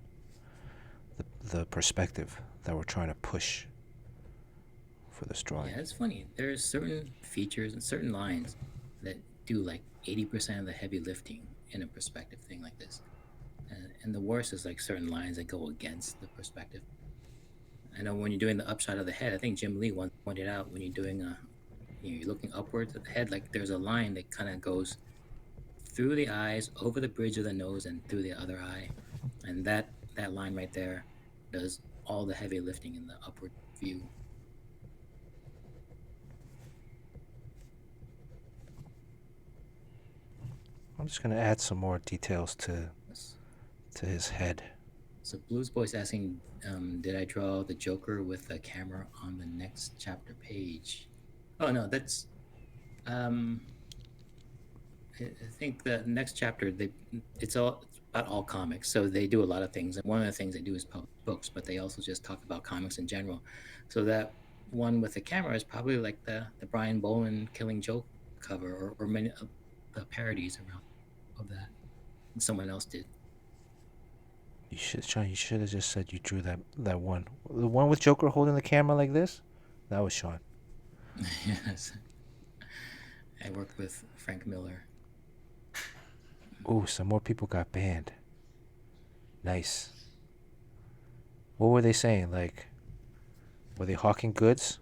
the perspective that we're trying to push for this drawing. Yeah, it's funny. There's certain features and certain lines that do like 80% of the heavy lifting in a perspective thing like this. And the worst is like certain lines that go against the perspective. I know when you're doing the upshot of the head, I think Jim Lee once pointed out when you're doing you're looking upwards at the head, like there's a line that kind of goes through the eyes, over the bridge of the nose, and through the other eye, and that line right there does all the heavy lifting in the upward view. I'm just gonna add some more details to his head. So Blues Boy's asking, did I draw the Joker with the camera on the next chapter page? Oh no, that's I think the next chapter it's about all comics, so they do a lot of things. And one of the things they do is publish books, but they also just talk about comics in general. So that one with the camera is probably like the Brian Boland Killing Joke cover, or many of the parodies around of that someone else did. You should, Sean. You should have just said you drew that one. The one with Joker holding the camera like this. That was Sean. Yes. I worked with Frank Miller. Ooh, some more people got banned. Nice. What were they saying? Like, were they hawking goods?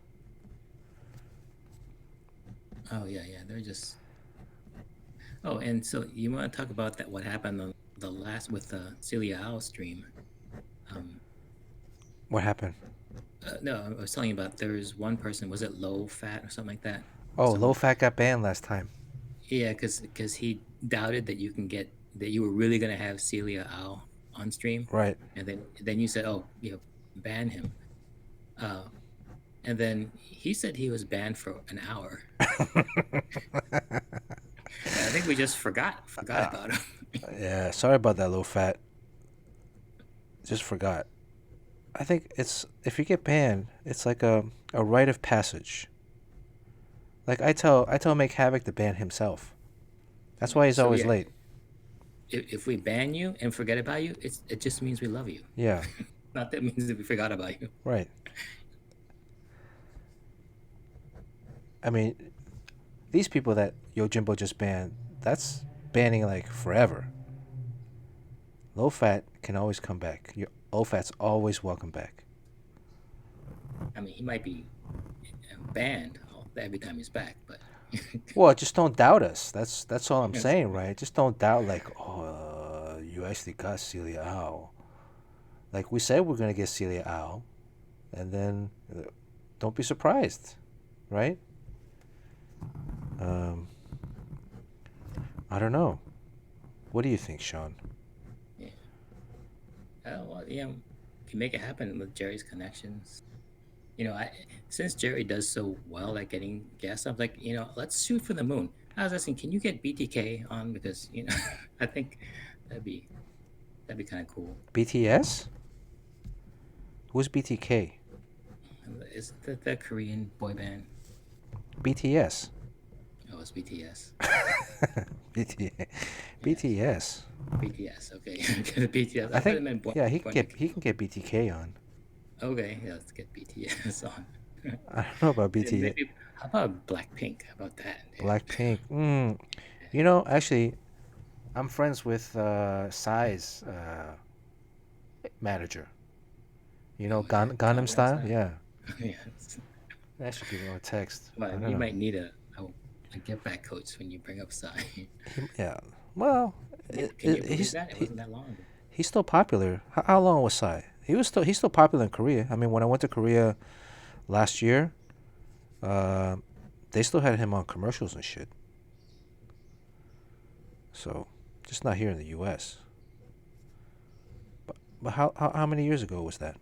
Oh yeah, they're just. Oh, and so you want to talk about that? What happened on the last with the Celia Ao stream? What happened? No, I was telling you about. There's one person. Was it Low Fat or something like that? Oh, Someone, Low Fat got banned last time. Yeah, because he doubted that you were really gonna have Celia Ao on stream. Right. And then you said, oh, ban him. And then he said he was banned for an hour. I think we just forgot about him. Yeah, sorry about that, Low Fat. Just forgot. I think it's, if you get banned, it's like a rite of passage. Like I tell Make Havoc to ban himself. That's why he's always late. If we ban you and forget about you, it just means we love you. Yeah. Not that means that we forgot about you. Right. I mean, these people that Yojimbo just banned, that's banning like forever. Low Fat can always come back. Low Fat's always welcome back. I mean, he might be banned every time he's back, but. Well, just don't doubt us. That's all I'm saying, right? Just don't doubt, like, you actually got Celia Ao. Like we said, we're gonna get Celia Ao, and then don't be surprised, right? I don't know. What do you think, Sean? Yeah. Well, can make it happen with Jerry's connections. Since Jerry does so well at getting guests, I'm like, let's shoot for the moon. I was asking, can you get BTK on? Because, I think that'd be kind of cool. BTS? Who's BTK? Is that the Korean boy band? BTS. Oh, it's BTS. BTS. BTS. BTS. Okay. BTS. I think. He can get BTK on. Okay, yeah, let's get BTS on. I don't know about BTS. Maybe, how about Blackpink? How about that? Blackpink. Actually, I'm friends with Psy's manager. Gangnam Style? Yeah. Yes. I should give him a text. Well, you might need a get back coach when you bring up Psy. Yeah. Well, Can you believe that? It wasn't that long ago. He's still popular. How long was Psy? He's still popular in Korea. I mean, when I went to Korea last year, they still had him on commercials and shit. So, just not here in the U.S. But how many years ago was that?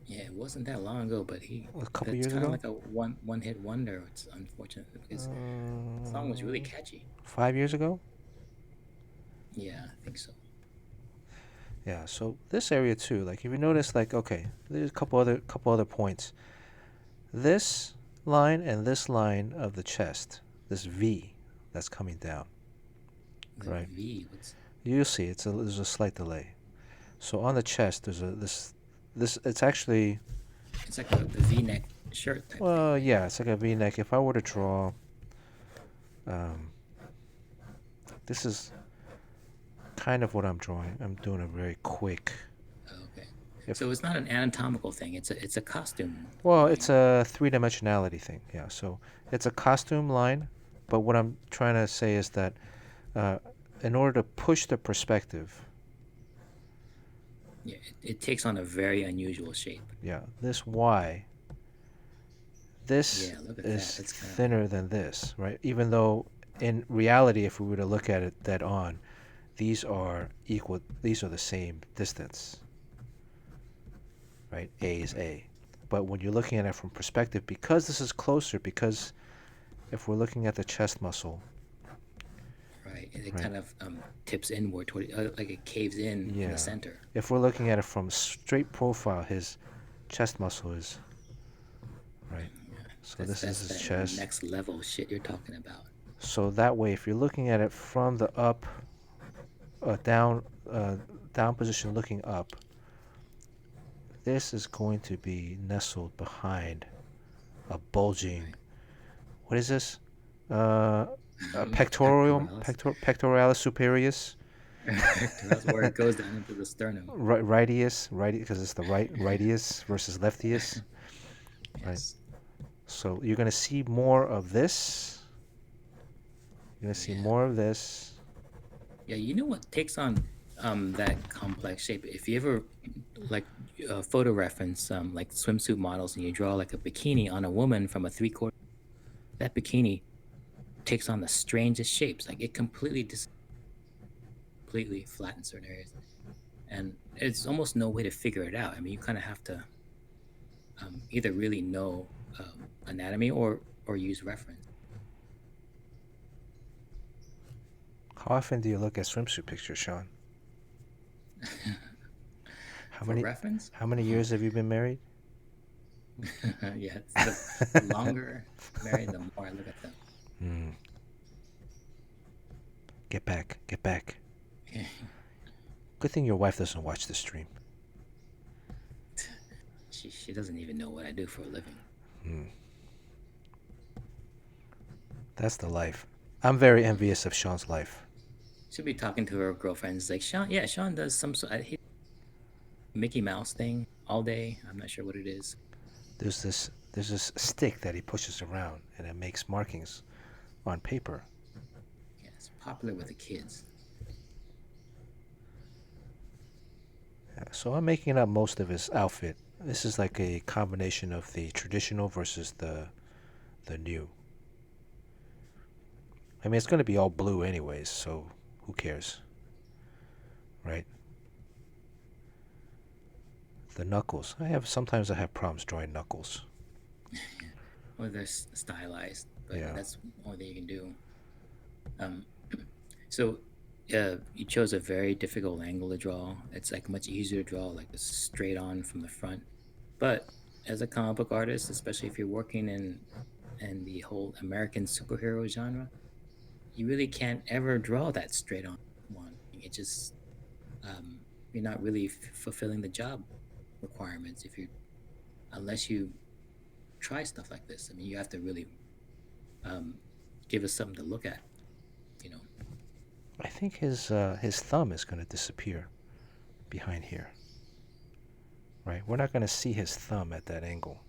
Yeah, it wasn't that long ago, but A couple years it's ago? kind of like a one hit wonder. It's unfortunate because the song was really catchy. 5 years ago? Yeah, I think so. Yeah, so this area too, like if you notice, like, okay, there's a couple other points. This line and this line of the chest, this V that's coming down. The Right. V, You'll see there's a slight delay. So on the chest there's this it's actually It's like the V-neck shirt type Well, thing. yeah, it's like a V-neck. If I were to draw, um, this is kind of what I'm drawing. I'm doing a very quick. Okay. If So it's not an anatomical thing. It's a costume Well, line. it's a three-dimensionality thing. Yeah, so it's a costume line, but what I'm trying to say is that uh, in order to push the perspective, Yeah, it takes on a very unusual shape. yeah, this Y, this Yeah, look at that. is That's kind of thinner than this, right? Even though in reality, if we were to look at it dead on, these are equal, these are the same distance, right? A is A. But when you're looking at it from perspective, because this is closer, because if we're looking at the chest muscle, right. It right? kind of tips inward toward like it caves in Yeah. the center. If we're looking at it from straight profile, his chest muscle is right. So this is his That chest. next level shit you're talking about. So that way, if you're looking at it from the up, down, down position, looking up, this is going to be nestled behind a bulging. What is this? Pectoral, pectoralis superius. That's where it goes down into the sternum. Rightius, because it's the rightius versus leftius. Yes. Right. So you're going to see more of this. You're going to see more of this. Yeah, you know what takes on that complex shape? If you ever like photo reference like swimsuit models and you draw like a bikini on a woman from a 3/4, that bikini takes on the strangest shapes. Like it completely flat in certain areas, and it's almost no way to figure it out. I mean, you kind of have to either really know anatomy or use reference. How often do you look at swimsuit pictures, Sean? For reference? How many years have you been married? Yeah, the longer married, the more I look at them. Get back, get back. Good thing your wife doesn't watch the stream. She doesn't even know what I do for a living. That's the life. I'm very envious of Sean's life. She'll be talking to her girlfriends like, Sean does some Mickey Mouse thing all day. I'm not sure what it is. There's this stick that he pushes around and it makes markings on paper. Yeah, it's popular with the kids. Yeah, so I'm making up most of his outfit. This is like a combination of the traditional versus the new. I mean, it's going to be all blue anyways, so who cares? Right? The knuckles. Sometimes I have problems drawing knuckles. Well, they're stylized, but Yeah. that's the only thing you can do. So you chose a very difficult angle to draw. It's like much easier to draw like straight on from the front. But as a comic book artist, especially if you're working in the whole American superhero genre, you really can't ever draw that straight on one. It just you're not really fulfilling the job requirements unless you try stuff like this. I mean, you have to really give us something to look at, you know. I think his thumb is going to disappear behind here. Right? We're not going to see his thumb at that angle.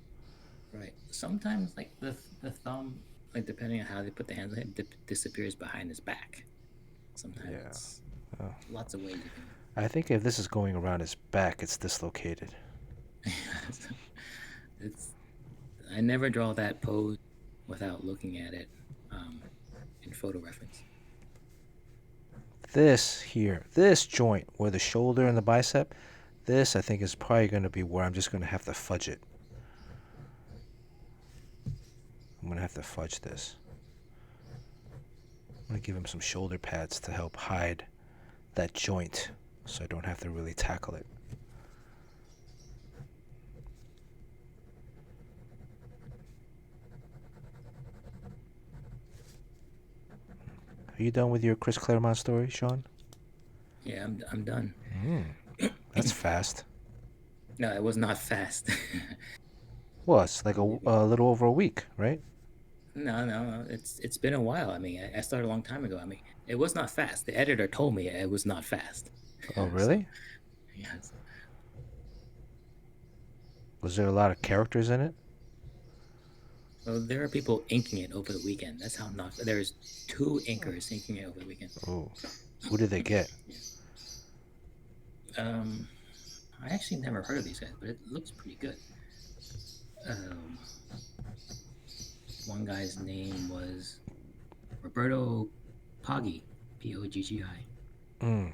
Right. Sometimes, like the thumb, like depending on how they put the hands on it, disappears behind his back. Sometimes it's lots of ways you can. I think if this is going around his back, it's dislocated. I never draw that pose without looking at it in photo reference. This here, this joint where the shoulder and the bicep, this I think is probably going to be where I'm just going to have to fudge it. I'm going to have to fudge this. I'm going to give him some shoulder pads to help hide that joint so I don't have to really tackle it. Are you done with your Chris Claremont story, Sean? Yeah, I'm done. That's fast. No, it was not fast. Well, it's like a little over a week, right? No. It's been a while. I mean, I started a long time ago. I mean, it was not fast. The editor told me it was not fast. Oh, So, really? yes. Was there a lot of characters in it? Well, there are people inking it over the weekend. That's how not. There's 2 inkers inking it over the weekend. Oh, who did they get? I actually never heard of these guys, but it looks pretty good. One guy's name was Roberto Poggi, Poggi. Mm.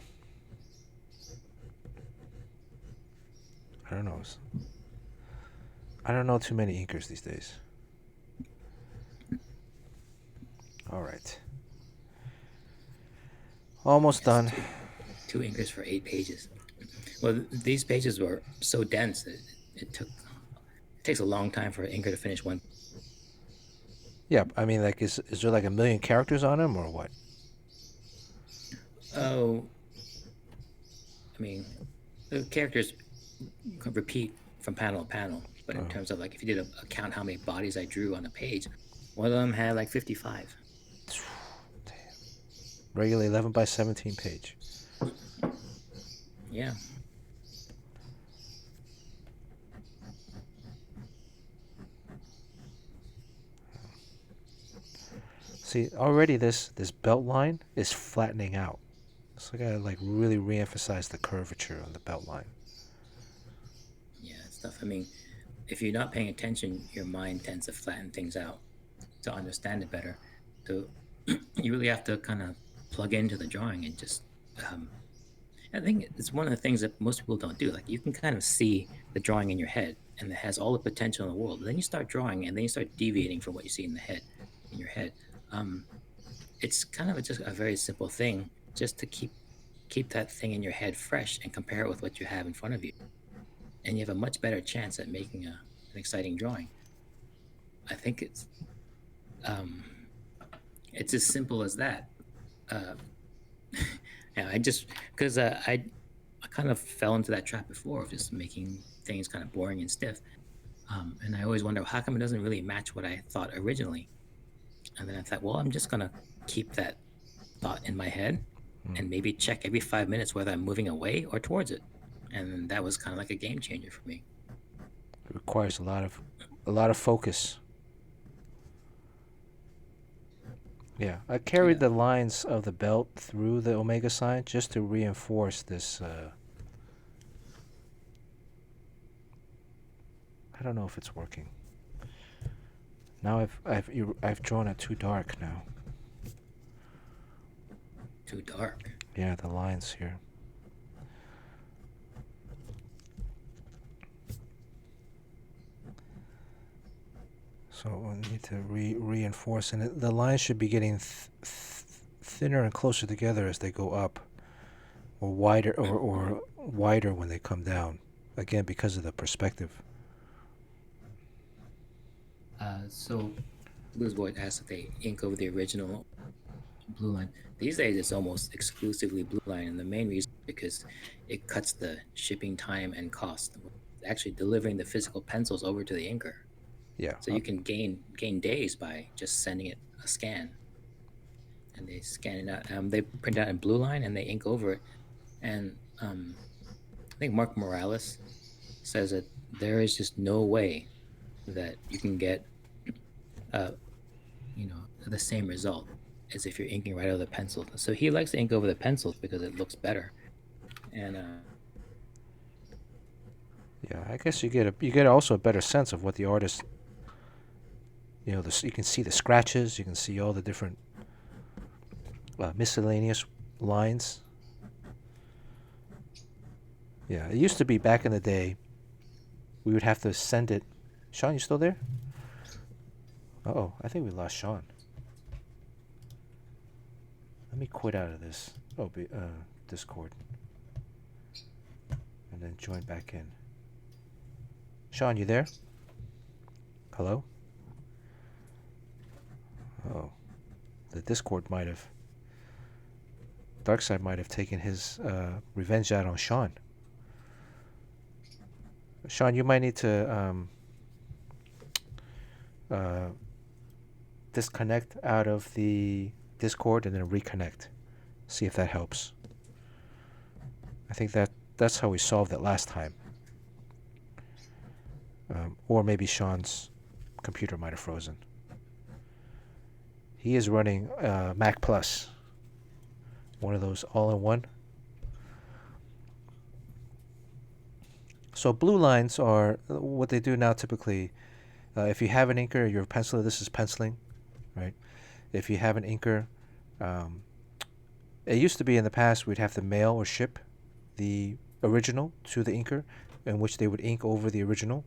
I don't know. I don't know too many inkers these days. All right. Almost done. 2 inkers for 8 pages. Well, these pages were so dense that it takes a long time for an inker to finish one. Yeah, I mean, like, is there like 1,000,000 characters on them or what? Oh, I mean, the characters could repeat from panel to panel, but in terms of like if you did a count how many bodies I drew on a page, one of them had like 55. Damn. Regular 11 by 17 page. Yeah. See, already this belt line is flattening out. So I gotta like really re-emphasize the curvature on the belt line. Yeah, stuff. I mean, if you're not paying attention, your mind tends to flatten things out to understand it better. So you really have to kind of plug into the drawing and just. I think it's one of the things that most people don't do. Like you can kind of see the drawing in your head, and it has all the potential in the world. And then you start drawing, and then you start deviating from what you see in your head. It's kind of just a very simple thing, just to keep that thing in your head fresh and compare it with what you have in front of you, and you have a much better chance at making an exciting drawing. I think it's as simple as that. Yeah, I just because I kind of fell into that trap before of just making things kind of boring and stiff, and I always wonder how come it doesn't really match what I thought originally. And then I thought, well, I'm just gonna keep that thought in my head and maybe check every 5 minutes whether I'm moving away or towards it. And that was kind of like a game changer for me. It requires a lot of focus. Yeah, I carried the lines of the belt through the omega sign just to reinforce this. I don't know if it's working. Now I've drawn it too dark now. Too dark. Yeah, the lines here. So we need to reinforce, and the lines should be getting thinner and closer together as they go up, or wider, or wider when they come down. Again, because of the perspective. So Blues Void asked if they ink over the original blue line. These days it's almost exclusively blue line, and the main reason is because it cuts the shipping time and cost. Actually delivering the physical pencils over to the inker. Yeah. So you can gain days by just sending it a scan. And they scan it out. They print out in blue line and they ink over it. And I think Mark Morales says that there is just no way that you can get the same result as if you're inking right over the pencil. So he likes to ink over the pencils because it looks better. And yeah, I guess you get also a better sense of what the artist. You can see the scratches. You can see all the different miscellaneous lines. Yeah, it used to be back in the day. We would have to send it. Sean, you still there? Uh-oh, I think we lost Sean. Let me quit out of this. Discord. And then join back in. Sean, you there? Hello? Oh. The Discord might have... DARKSEID might have taken his revenge out on Sean. Sean, you might need to disconnect out of the Discord and then reconnect. See if that helps. I think that's how we solved it last time. Or maybe Sean's computer might have frozen. He is running Mac Plus, one of those all-in-one. So blue lines are what they do now typically. If you have an inker, you're a penciler, this is penciling, right? If you have an inker, it used to be in the past we'd have to mail or ship the original to the inker, in which they would ink over the original.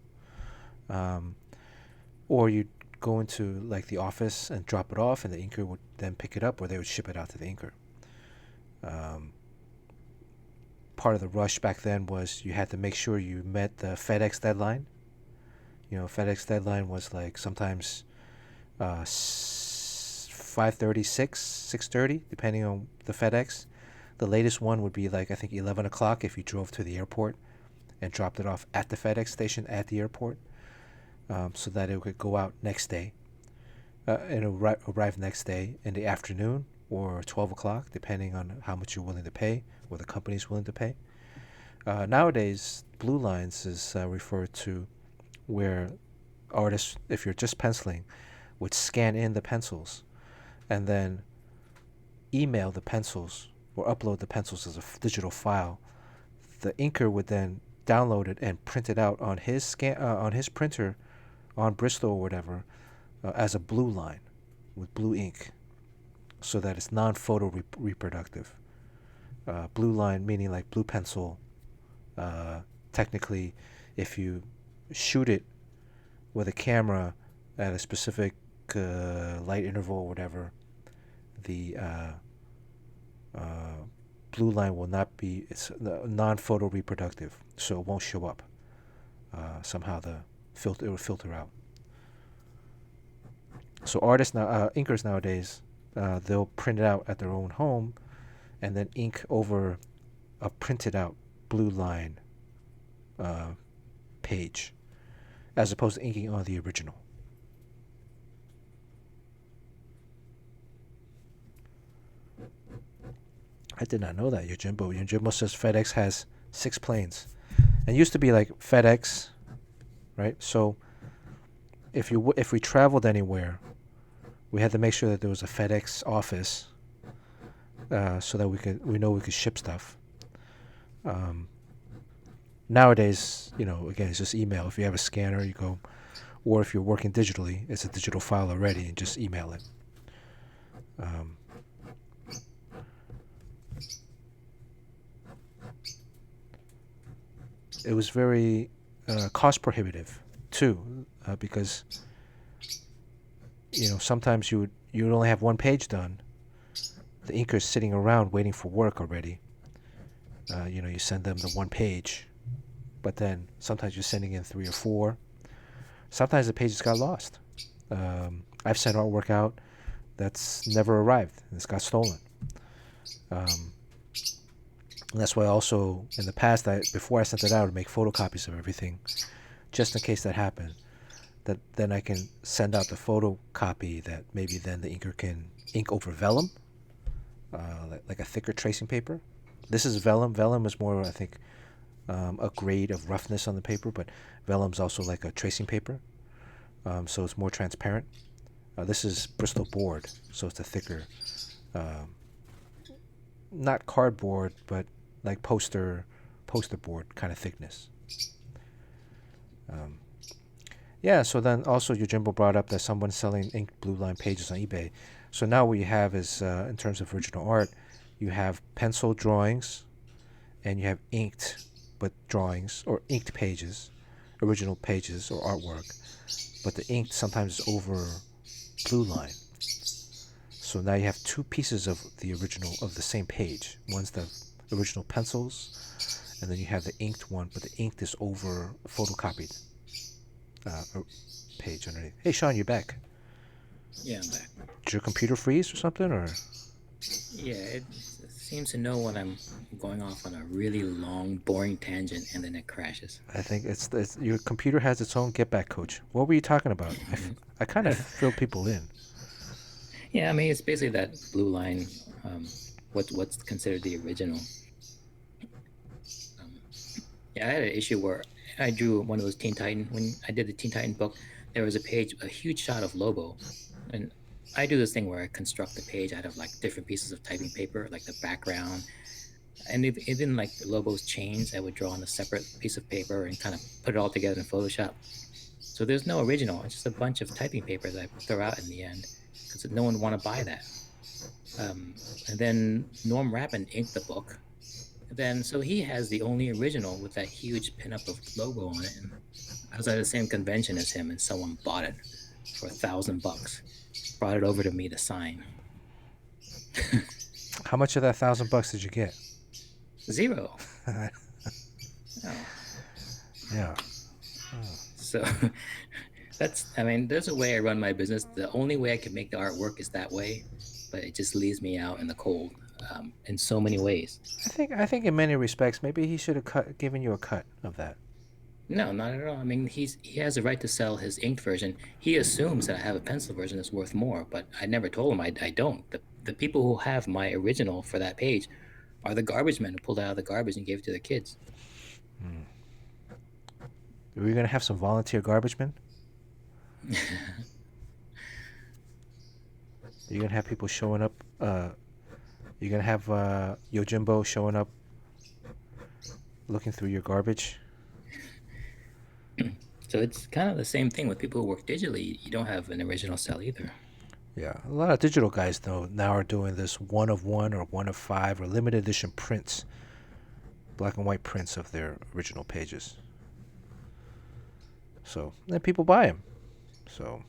Or you'd go into like the office and drop it off, and the inker would then pick it up, or they would ship it out to the inker. Part of the rush back then was you had to make sure you met the FedEx deadline. You know, FedEx deadline was like sometimes 5:30, 6:30, depending on the FedEx. The latest one would be like, I think, 11 o'clock if you drove to the airport and dropped it off at the FedEx station at the airport, so that it could go out next day. And arrive next day in the afternoon or 12 o'clock, depending on how much you're willing to pay or the company's willing to pay. Nowadays, blue lines is referred to where artists, if you're just penciling, would scan in the pencils and then email the pencils or upload the pencils as a digital file. The inker would then download it and print it out on his on his printer on Bristol or whatever as a blue line with blue ink, so that it's non-photo reproductive. Blue line meaning like blue pencil. Technically, if you shoot it with a camera at a specific light interval or whatever, the blue line will not be, it's non-photo reproductive, so it won't show up. Somehow it will filter out. So artists now, inkers nowadays, they'll print it out at their own home and then ink over a printed out blue line page, as opposed to inking on the original. I did not know that, Yojimbo. Yojimbo says FedEx has 6 planes. And it used to be like FedEx, right? So if we traveled anywhere, we had to make sure that there was a FedEx office, so that we could ship stuff. Nowadays, again, it's just email. If you have a scanner, you go, or if you're working digitally, it's a digital file already, and just email it. It was very cost prohibitive too, because sometimes you would only have one page done. The inker's sitting around waiting for work already. You send them the one page, but then sometimes you're sending in 3 or 4. Sometimes the pages got lost. I've sent artwork out that's never arrived. It's got stolen. And that's why also in the past, before I sent it out, I would make photocopies of everything, just in case that happened. That then I can send out the photocopy that maybe then the inker can ink over vellum, like a thicker tracing paper. This is vellum. Vellum is more, I think, a grade of roughness on the paper, but vellum's also like a tracing paper, so it's more transparent. This is Bristol board, so it's a thicker, not cardboard, but like poster board kind of thickness. So then also Yojimbo brought up that someone's selling inked blue line pages on eBay. So now what you have is, in terms of original art, you have pencil drawings, and you have inked drawings or inked pages, original pages or artwork, but the ink sometimes is over blue line. So now you have 2 pieces of the original of the same page. One's the original pencils, and then you have the inked one, but the inked is over photocopied page underneath. Hey, Sean, you back? Yeah, I'm back. Did your computer freeze or something, or? Yeah, it seems to know when I'm going off on a really long, boring tangent, and then it crashes. I think it's your computer has its own get back coach. What were you talking about? I kind of filled people in. Yeah, I mean it's basically that blue line. What's considered the original. Yeah, I had an issue where I drew one of those Teen Titan. When I did the Teen Titan book, there was a huge shot of Lobo, and I do this thing where I construct the page out of like different pieces of typing paper, like the background, and even like Lobo's chains. I would draw on a separate piece of paper and kind of put it all together in Photoshop. So there's no original. It's just a bunch of typing papers I throw out in the end because no one want to buy that. And then Norm Rappin inked the book. Then so he has the only original with that huge pinup of logo on it. And I was at the same convention as him, and someone bought it for $1,000. Brought it over to me to sign. How much of that $1,000 did you get? 0. Oh. Yeah. So there's a way I run my business. The only way I can make the art work is that way, but it just leaves me out in the cold in so many ways. I think in many respects, maybe he should have given you a cut of that. No, not at all. I mean, he has the right to sell his inked version. He assumes that I have a pencil version that's worth more, but I never told him I don't. The people who have my original for that page are the garbage men who pulled it out of the garbage and gave it to the kids. Are we going to have some volunteer garbage men? You're going to have people showing up. You're going to have Yojimbo showing up looking through your garbage. So it's kind of the same thing with people who work digitally. You don't have an original cell either. Yeah, a lot of digital guys though now are doing this 1 of 1 or 1 of 5 or limited edition prints, black and white prints of their original pages. So then people buy them. So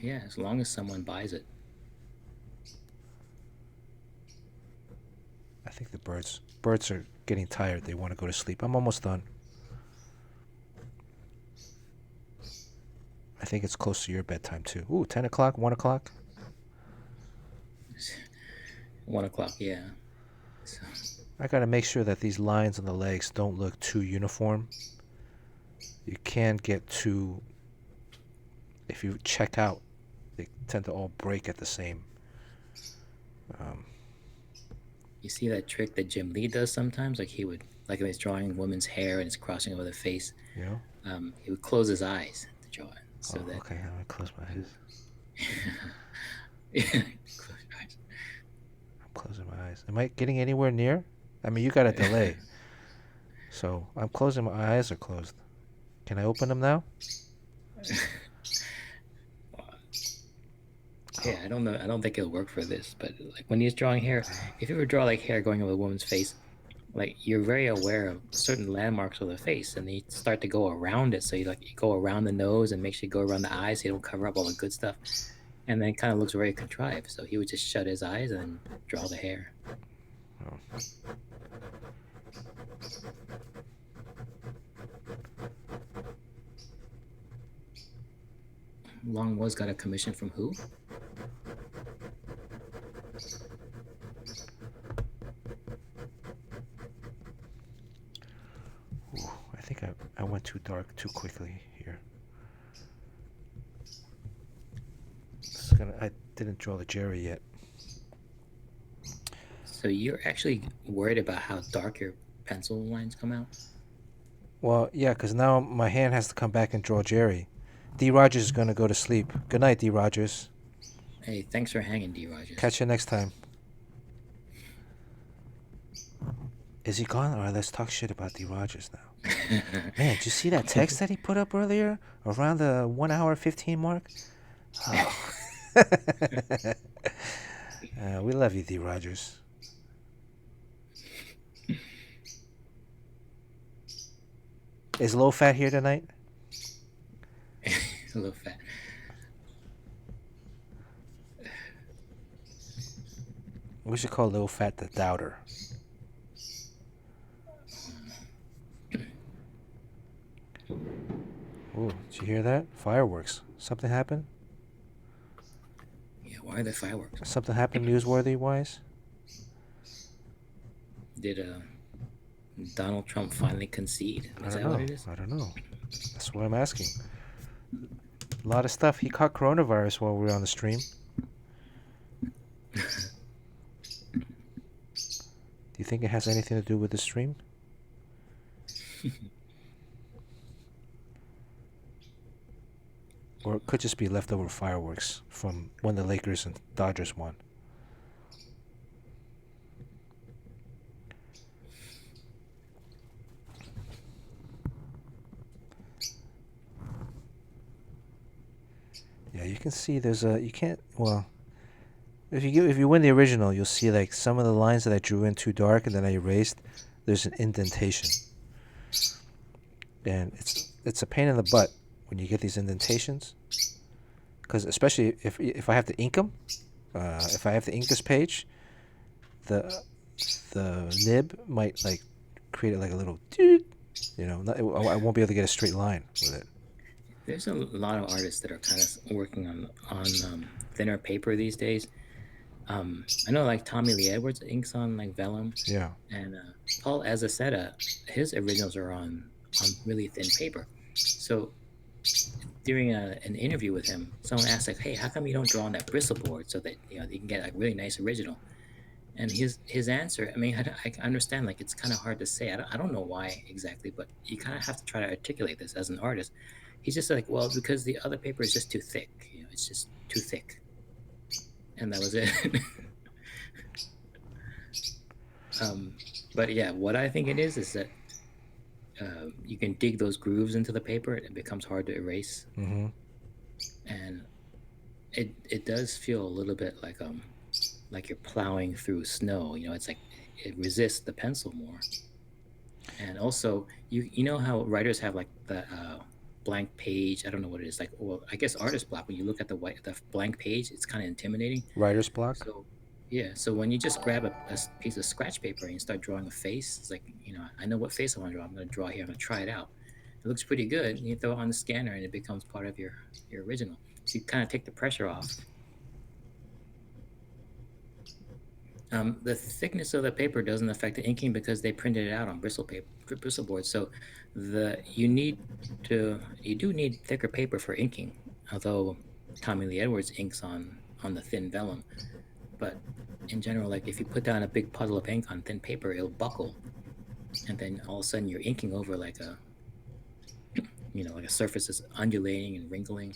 yeah, as long as someone buys it. I think the birds are getting tired. They want to go to sleep. I'm almost done. I think it's close to your bedtime too. Ooh, 10 o'clock, 1 o'clock? 1 o'clock, yeah. So. I got to make sure that these lines on the legs don't look too uniform. You can't get too... If you check out, they tend to all break at the same... You see that trick that Jim Lee does sometimes? Like when he's drawing a woman's hair and it's crossing over the face. Yeah. He would close his eyes to draw it. So that... Okay, I'm going to close my eyes. Close your eyes. I'm closing my eyes. Am I getting anywhere near? I mean, you got a delay. So I'm closing. My eyes are closed. Can I open them now? Yeah, I don't know. I don't think it'll work for this. But like when he's drawing hair, if you ever draw like hair going over a woman's face, like you're very aware of certain landmarks of the face, and you start to go around it. So you go around the nose and make sure you go around the eyes, so you don't cover up all the good stuff. And then it kind of looks very contrived. So he would just shut his eyes and then draw the hair. Oh. Long Was got a commission from who? Ooh, I think I went too dark too quickly here. I didn't draw the Jerry yet. So you're actually worried about how dark your pencil lines come out? Well, yeah, because now my hand has to come back and draw Jerry. D. Rogers is going to go to sleep. Good night, D. Rogers. Hey, thanks for hanging, D. Rogers. Catch you next time. Is he gone? All right, let's talk shit about D. Rogers now. Man, did you see that text that he put up earlier? Around the 1 hour 15 mark? Oh. We love you, D. Rogers. Is Low Fat here tonight? A little fat. We should call Low Fat the Doubter. Ooh, did you hear that? Fireworks. Something happened? Yeah, why are there fireworks? Something happened newsworthy-wise? did Donald Trump finally concede? Is that what it is? I don't know. That's what I'm asking. A lot of stuff. He caught coronavirus while we were on the stream. Do you think it has anything to do with the stream? Or it could just be leftover fireworks from when the Lakers and Dodgers won. Yeah, you can see there's a, you can't, well, if you win the original, you'll see like some of the lines that I drew in too dark and then I erased, there's an indentation. And it's a pain in the butt when you get these indentations, because especially if I have to ink them, if I have to ink this page, the nib might like create it like a little, I won't be able to get a straight line with it. There's a lot of artists that are kind of working on thinner paper these days. I know like Tommy Lee Edwards inks on like vellum. Yeah. And Paul Azaceta, his originals are on really thin paper. So during an interview with him, someone asked like, "Hey, how come you don't draw on that bristle board so that you can get like really nice original?" And his answer, I mean, I understand like it's kind of hard to say. I don't know why exactly, but you kind of have to try to articulate this as an artist. He's just like, well, because the other paper is just too thick. It's just too thick, and that was it. But yeah, what I think it is that you can dig those grooves into the paper. It becomes hard to erase, and it does feel a little bit like you're plowing through snow. It's like it resists the pencil more. And also, you know how writers have like the blank page. I don't know what it is. Like, well, I guess artist block. When you look at the blank page, it's kind of intimidating. Writer's block. So yeah. So when you just grab a piece of scratch paper and you start drawing a face, it's like, I know what face I want to draw. I'm going to draw here. I'm going to try it out. It looks pretty good. And you throw it on the scanner, and it becomes part of your original. So you kind of take the pressure off. The thickness of the paper doesn't affect the inking because they printed it out on bristle board. So you do need thicker paper for inking. Although Tommy Lee Edwards inks on the thin vellum, but in general, like if you put down a big puddle of ink on thin paper, it'll buckle, and then all of a sudden you're inking over like a surface that's undulating and wrinkling.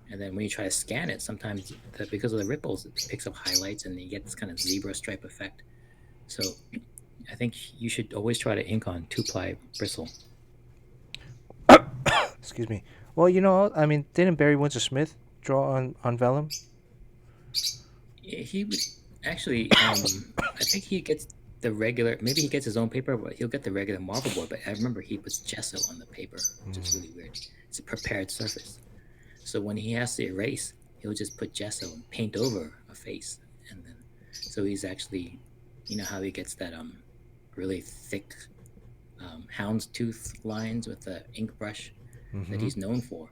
And then when you try to scan it, sometimes because of the ripples, it picks up highlights and you get this kind of zebra stripe effect. So I think you should always try to ink on 2-ply bristle. Excuse me. Well, I mean, didn't Barry Windsor Smith draw on vellum? Yeah, he would actually. I think he gets the regular. Maybe he gets his own paper, but he'll get the regular marble board. But I remember he puts gesso on the paper, which is really weird. It's a prepared surface. So when he has to erase, he'll just put gesso and paint over a face, and then so he's actually, how he gets that really thick houndstooth lines with the ink brush that he's known for.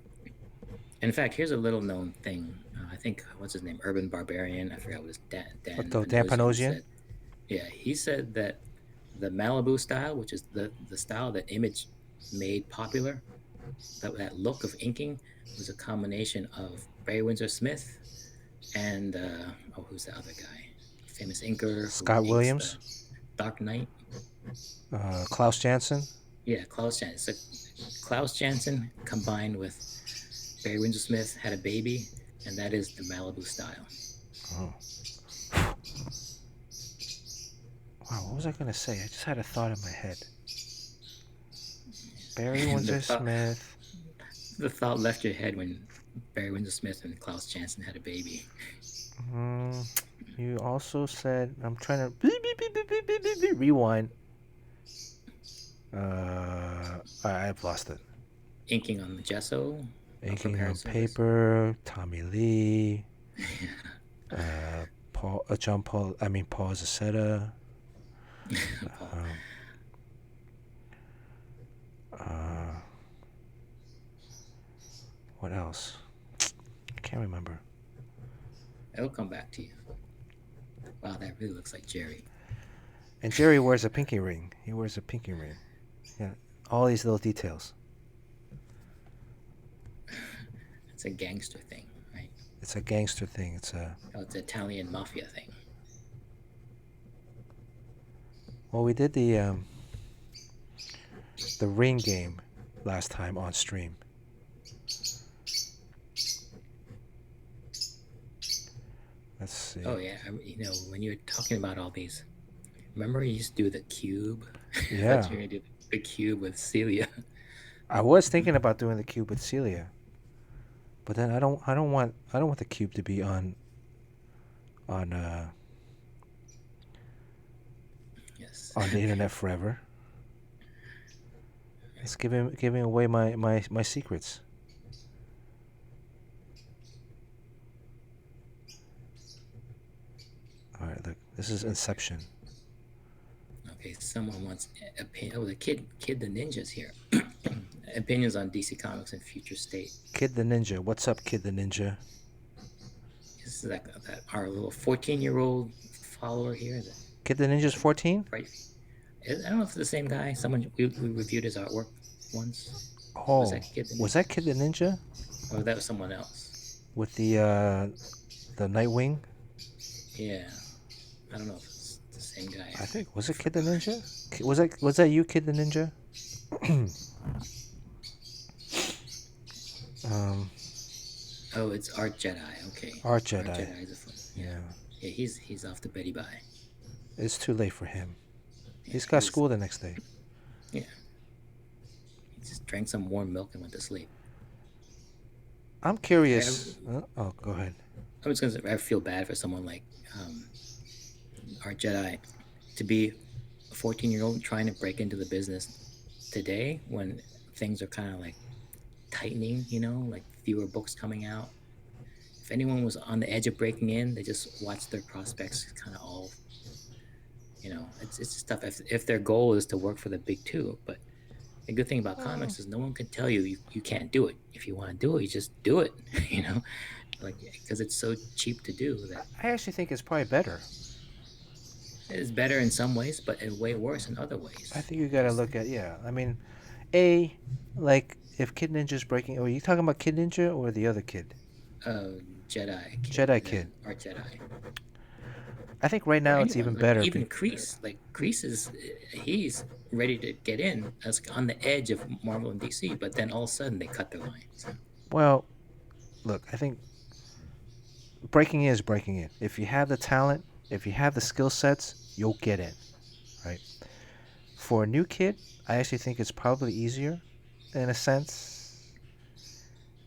And in fact, here's a little known thing. I think what's his name, Urban Barbarian. I forgot what his Dan Panosian. Yeah, he said that the Malibu style, which is the style that Image made popular, that look of inking was a combination of Barry Windsor Smith and who's the other guy? Famous inker. Scott Williams. Dark Knight. Klaus Janson. Yeah, Klaus Janson. So Klaus Janson combined with Barry Windsor Smith had a baby, and that is the Malibu style. Oh. Wow, what was I going to say? I just had a thought in my head. Barry Windsor Smith. The thought left your head when Barry Windsor Smith and Klaus Janson had a baby. You also said, I'm trying to rewind. I've lost it. Inking on the gesso. Inking on paper. Tommy Lee. Paul Azaceta. What else? I can't remember. It'll come back to you. Wow, that really looks like Jerry. And Jerry wears a pinky ring. He wears a pinky ring. Yeah, all these little details. It's a gangster thing, right? It's a gangster thing. It's a. Oh, it's an Italian mafia thing. Well, we did the ring game last time on stream. Let's see. Oh yeah, when you were talking about all these, remember you used to do the cube? Yeah. I thought you were gonna do the cube with Celia. I was thinking about doing the cube with Celia, but then I don't want the cube to be on Yes. on the internet forever. It's giving away my secrets. All right, look. This is Inception. Okay, someone wants opinion. Oh, the kid the ninja's here. Opinions on DC Comics and future state. Kid the Ninja. What's up, Kid the Ninja? This is like that our little 14-year-old follower here. Kid the Ninja's 14? Right. I don't know if it's the same guy. Someone we reviewed his artwork once. Oh, Was that Kid the was that Kid the Ninja Or that was someone else. with the Nightwing? Yeah. I don't know if it's the same guy. I think was it Kid the Ninja? Was that you, Kid the Ninja? Oh, it's Art Jedi. Okay. Art Jedi. Art Jedi is a fun. Yeah, Yeah, he's off to Betty Bye. it's too late for him. He's Yeah, got school the next day. Yeah. He just drank some warm milk and went to sleep. I'm curious. Oh, go ahead. I was gonna say I feel bad for someone like Art Jedi to be a 14-year-old trying to break into the business today when things are kind of like tightening, like fewer books coming out. If anyone was on the edge of breaking in, they just watched their prospects kind of all, it's just tough if their goal is to work for the big two. But the good thing about comics is no one can tell you can't do it. If you want to do it, you just do it, like because it's so cheap to do that. I actually think it's probably better. It's better in some ways, but it's way worse in other ways. I think you gotta look at I mean, like if Kid Ninja's breaking. Are you talking about Kid Ninja or the other kid? Jedi Kid. Jedi Kid. Art Jedi. I think right now it's even better. Even Kreese, he's ready to get in as on the edge of Marvel and DC, but then all of a sudden they cut their lines. Well, look, I think breaking in is breaking in. If you have the talent, if you have the skill sets, you'll get in, right? For a new kid, I actually think it's probably easier, in a sense,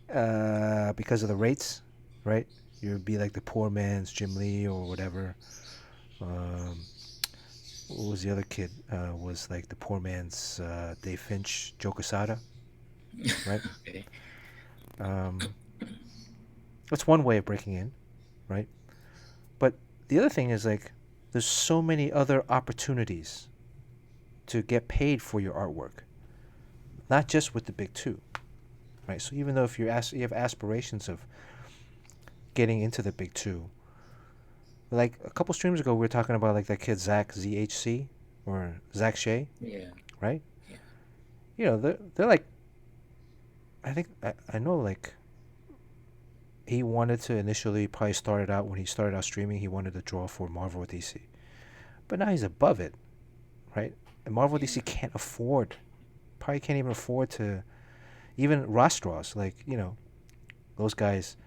because of the rates, right? You'd be like the poor man's Jim Lee or whatever. What was the other kid? Was like the poor man's Dave Finch, Joe Quesada, right? Okay. That's one way of breaking in, right? But the other thing is like there's so many other opportunities to get paid for your artwork, not just with the big two, right? So even though if you have aspirations of getting into the big two, like a couple streams ago we were talking about like that kid Zach ZHC or Zach Shea, Yeah. right? Yeah. They're like, I think I know like he wanted to initially probably started out when he started out streaming, he wanted to draw for Marvel or DC. But now he's above it, right? And Marvel DC probably can't even afford to, even Ross draws, like, those guys,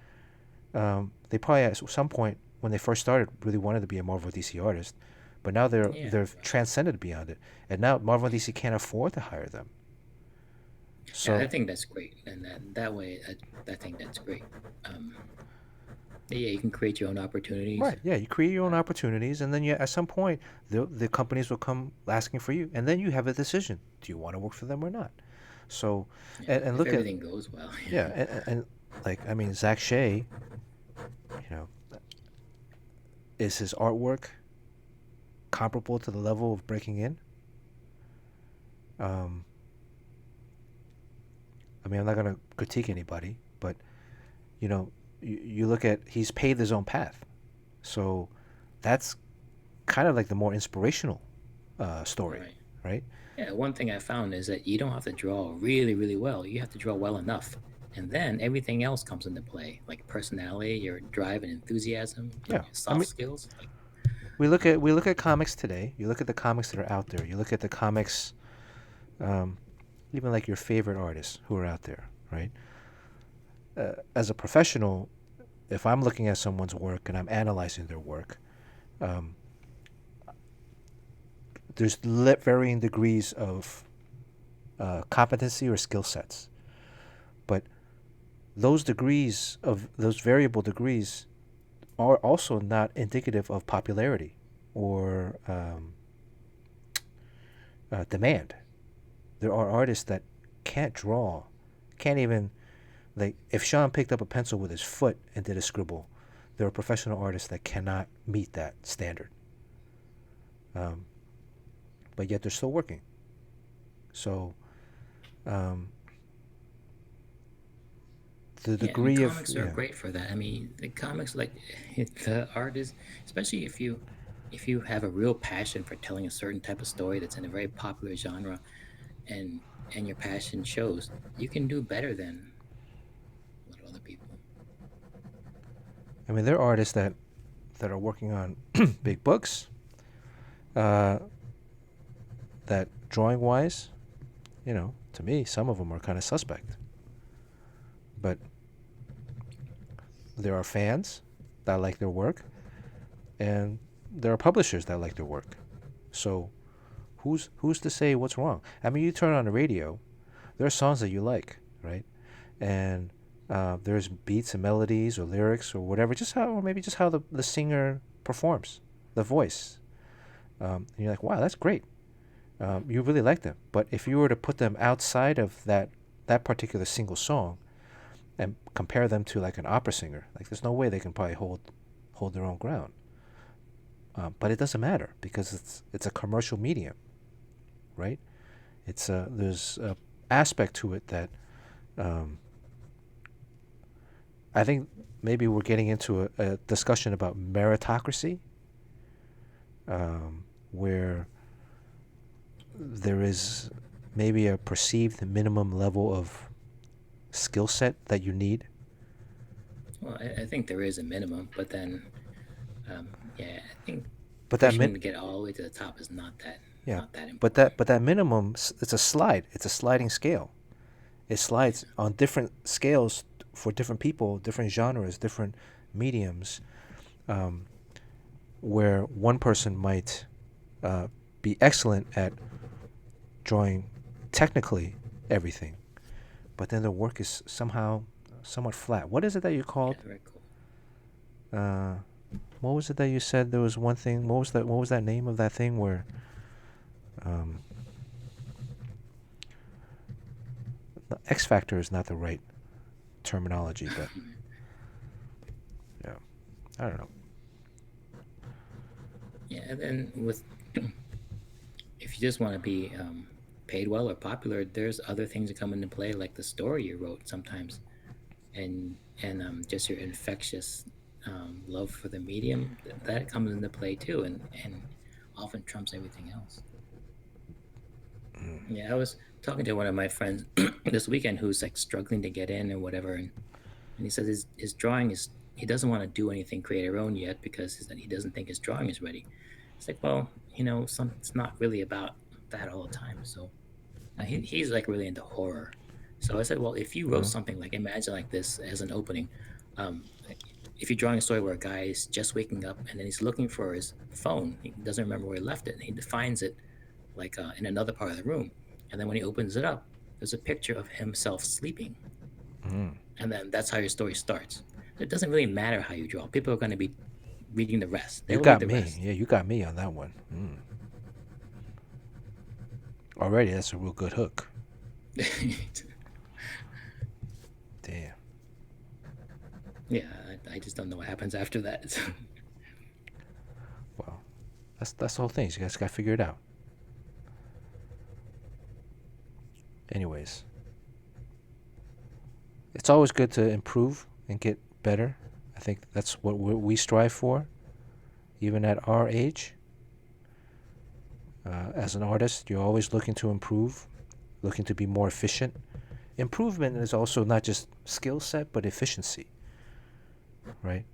they probably at some point when they first started really wanted to be a Marvel DC artist, but now they're transcended beyond it. And now Marvel and DC can't afford to hire them. So I think that's great, and that way, I think that's great. You can create your own opportunities. right, yeah, you create your own opportunities, and then at some point the companies will come asking for you, and then you have a decision: do you want to work for them or not? So, and if look at everything goes well. and like I mean Zach Shea, is his artwork comparable to the level of breaking in? I mean, I'm not gonna critique anybody, but you look at he's paved his own path, so that's kind of like the more inspirational story, Right. right? Yeah, one thing I found is that you don't have to draw really, really well. You have to draw well enough. And then everything else comes into play, like personality, your drive and enthusiasm, Yeah. your I soft mean, skills. Like, we look at comics today. You look at the comics that are out there. You look at the comics, um, even like your favorite artists who are out there, right? As a professional, if I'm looking at someone's work and I'm analyzing their work, um, there's varying degrees of competency or skill sets, but those variable degrees are also not indicative of popularity or demand. There are artists that can't draw, can't even, like, if Sean picked up a pencil with his foot and did a scribble, there are professional artists that cannot meet that standard. Um, but yet they're still working. So um, the yeah, and degree of, comics are yeah, great for that. I mean, the comics, like the art is, especially if you have a real passion for telling a certain type of story that's in a very popular genre, and your passion shows, you can do better than a lot of other people. I mean, there are artists that are working on big books, uh, that drawing wise, to me, some of them are kind of suspect. But there are fans that like their work, and there are publishers that like their work. So who's to say what's wrong? I mean, you turn on the radio, there are songs that you like, right? And there's beats and melodies or lyrics or whatever, or maybe just how the singer performs, the voice. And you're like, wow, that's great. You really like them. But if you were to put them outside of that particular single song and compare them to like an opera singer, like there's no way they can probably hold their own ground. But it doesn't matter because it's a commercial medium, right? There's a aspect to it that I think maybe we're getting into a discussion about meritocracy, where there is maybe a perceived minimum level of skill set that you need. Well, I think there is a minimum, but then, yeah, I think But that pushing to get all the way to the top is yeah, not that but important. that minimum, it's a slide. It's a sliding scale. It slides on different scales for different people, different genres, different mediums, where one person might be excellent at drawing technically everything, but then the work is somewhat flat. What is it that you Yeah, called? very cool. What was it that you said? There was one thing. What was that name of that thing where? Um, X factor is not the right terminology, but yeah, I don't know. Yeah, and then with if you just want to be paid well or popular, there's other things that come into play, like the story you wrote sometimes, and just your infectious love for the medium that comes into play too, and often trumps everything else. Yeah, I was talking to one of my friends this weekend who's like struggling to get in or whatever, and he says his drawing is, he doesn't want to do anything creator own yet because he doesn't think his drawing is ready. It's like, well, it's not really about that all the time. So he's like really into horror. So I said, well, if you wrote something like, imagine like this as an opening, like, if you're drawing a story where a guy is just waking up and then he's looking for his phone, he doesn't remember where he left it, and he finds it like in another part of the room, and then when he opens it up, there's a picture of himself sleeping, and then that's how your story starts. It doesn't really matter how you draw. People are going to be reading the rest. You They'll read got the me. rest. Yeah, you got me on that one. Already, that's a real good hook. Damn. Yeah, I just don't know what happens after that. Well, that's the whole thing. You guys got to figure it out. Anyways, it's always good to improve and get better. I think that's what we strive for, even at our age. As an artist, you're always looking to improve, looking to be more efficient. Improvement is also not just skill set, but efficiency, right?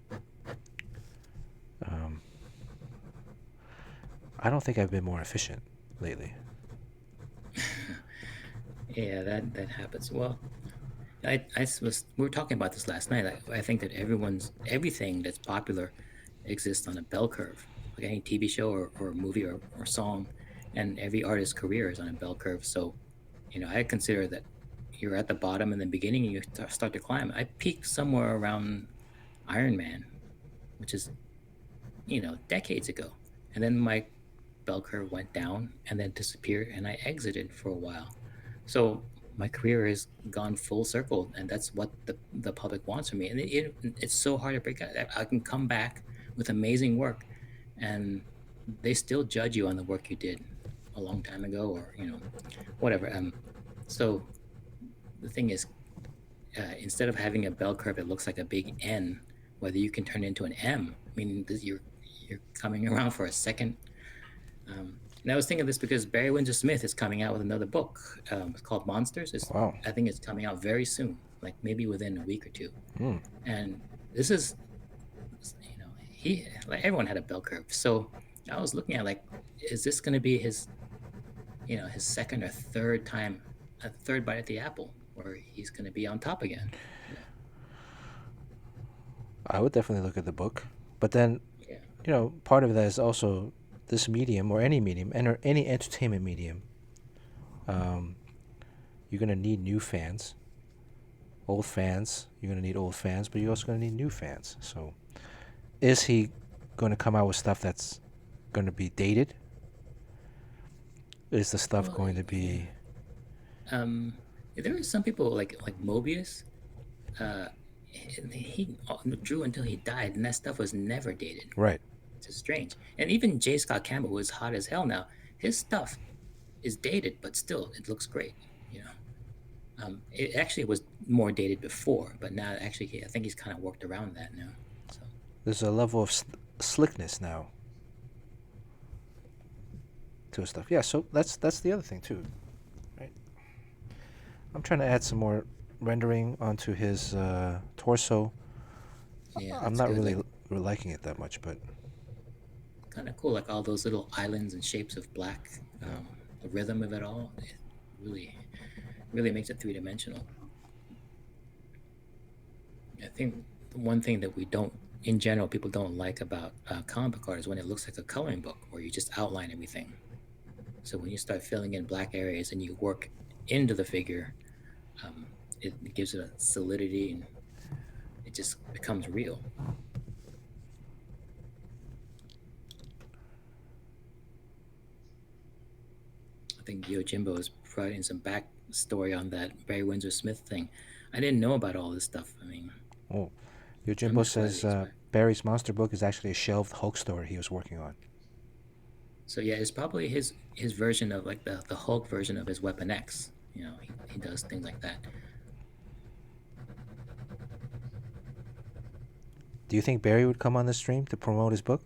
I don't think I've been more efficient lately. Yeah, that happens. Well, we were talking about this last night. I think that everything that's popular exists on a bell curve, like any TV show or movie or song, and every artist's career is on a bell curve. So, I consider that you're at the bottom in the beginning and you start to climb. I peaked somewhere around Iron Man, which is, decades ago. And then my bell curve went down and then disappeared and I exited for a while. So my career has gone full circle, and that's what the public wants from me. And it's so hard to break out. I can come back with amazing work, and they still judge you on the work you did a long time ago, or whatever. So the thing is, instead of having a bell curve that looks like a big N, whether you can turn it into an M, meaning that you're coming around for a second. And I was thinking of this because Barry Windsor Smith is coming out with another book. It's called Monsters. Wow. I think it's coming out very soon, like maybe within a week or two. Mm. And this is, he, like, everyone had a bell curve. So I was looking at, like, is this going to be his second or third time, a third bite at the apple, where he's going to be on top again? I would definitely look at the book, but then, Yeah. part of that is also this medium, or any medium, or any entertainment medium. You're gonna need new fans, old fans. You're gonna need old fans, but you're also gonna need new fans. So, is he going to come out with stuff that's going to be dated? Is the stuff Well, going to be? There are some people like Mobius. He drew until he died, and that stuff was never dated. Right. It's just strange. And even J. Scott Campbell, who is hot as hell now, his stuff is dated, but still, it looks great. It actually was more dated before, but now actually, I think he's kind of worked around that now. So There's a level of slickness now to his stuff. Yeah. So that's the other thing too, right? I'm trying to add some more rendering onto his torso. yeah, I'm that's not good. really Like, liking it that much, but kind of cool, like all those little islands and shapes of black. The rhythm of it all, it really makes it three-dimensional. I think one thing that in general, people don't like about comic book art is when it looks like a coloring book where you just outline everything. So when you start filling in black areas and you work into the figure, it gives it a solidity and it just becomes real. I think Yojimbo is providing some backstory on that Barry Windsor Smith thing. I didn't know about all this stuff. I mean, oh, I'm Yojimbo just glad says he's back. Barry's monster book is actually a shelved Hulk story he was working on. So yeah, it's probably his version of, like, the Hulk version of his Weapon X. He does things like that. Do you think Barry would come on the stream to promote his book?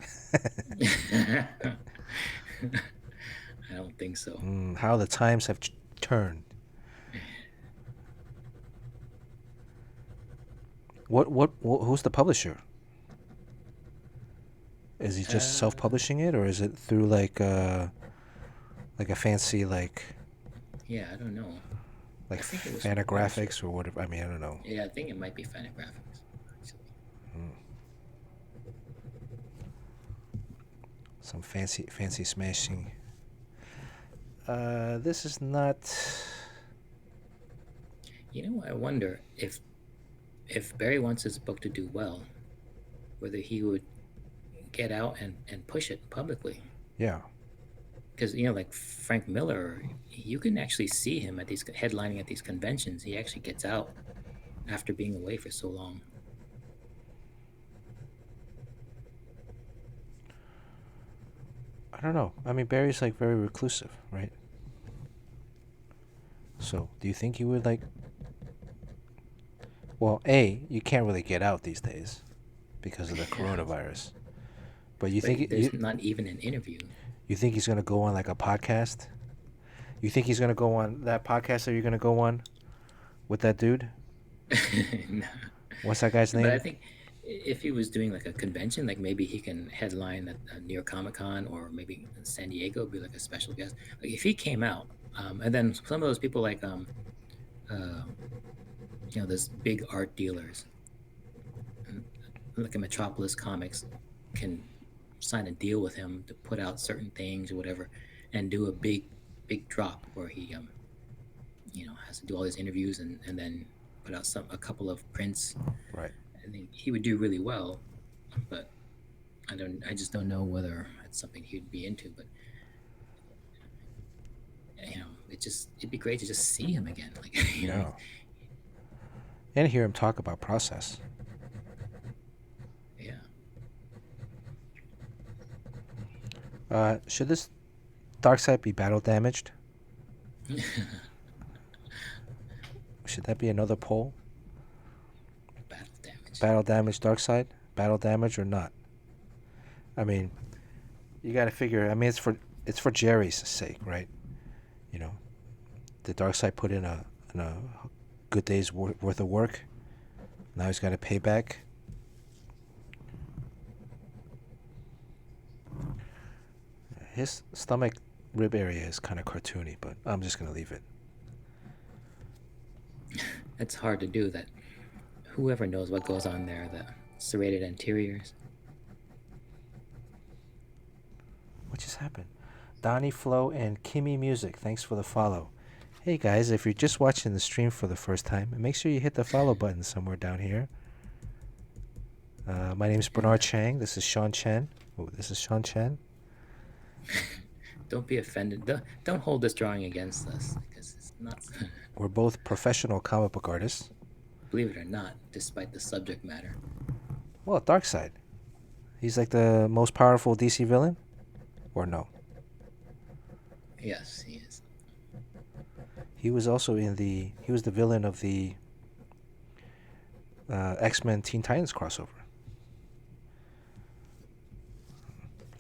I don't think so. How the times have turned. Who's the publisher? Is he just self-publishing it, or is it through like a fancy Yeah, I don't know. I think it was from Fantagraphics or whatever? I mean, I don't know. Yeah, I think it might be Fantagraphics, actually. Some fancy smashing. This is not. I wonder if Barry wants his book to do well, whether he would get out and push it publicly. Yeah. Because like Frank Miller, you can actually see him at these headlining at these conventions. He actually gets out after being away for so long. I don't know. I mean, Barry's very reclusive, right? So, do you think he would Well, you can't really get out these days because of the coronavirus. But you think there's not even an interview. You think he's gonna go on like a podcast? You think he's gonna go on that podcast that you're gonna go on with that dude? No. What's that guy's But I name? think if he was doing like a convention, like maybe he can headline at New York Comic Con or maybe in San Diego, be like a special guest. Like if he came out, and then some of those people like uh, those big art dealers, like a Metropolis Comics, can sign a deal with him to put out certain things or whatever, and do a big drop where he has to do all these interviews and then put out a couple of prints. Right. I think he would do really well, but I just don't know whether it's something he'd be into. But it'd be great to just see him again, like Yeah. And hear him talk about process. yeah. Should this DARKSEID be battle damaged? Should that be another poll? Battle damage. Battle damage DARKSEID? Battle damage or not? I mean, you got to figure. I mean, it's for Jerry's sake, right? You know, the DARKSEID put in a good day's worth of work. Now he's got to pay back. His stomach rib area is kind of cartoony, but I'm just gonna leave it. It's hard to do that. Whoever knows what goes on there, the serrated anteriors. What just happened? Donnie Flo and Kimmy Music, thanks for the follow. Hey guys, if you're just watching the stream for the first time, make sure you hit the follow button somewhere down here. My name is Bernard Chang. This is Sean Chen. Oh, this is Sean Chen. Don't be offended. Don't hold this drawing against us because it's not. We're both professional comic book artists. Believe it or not, despite the subject matter. Well, DARKSEID. He's like the most powerful DC villain? Or no? Yes, he is. He was also he was the villain of the X-Men Teen Titans crossover.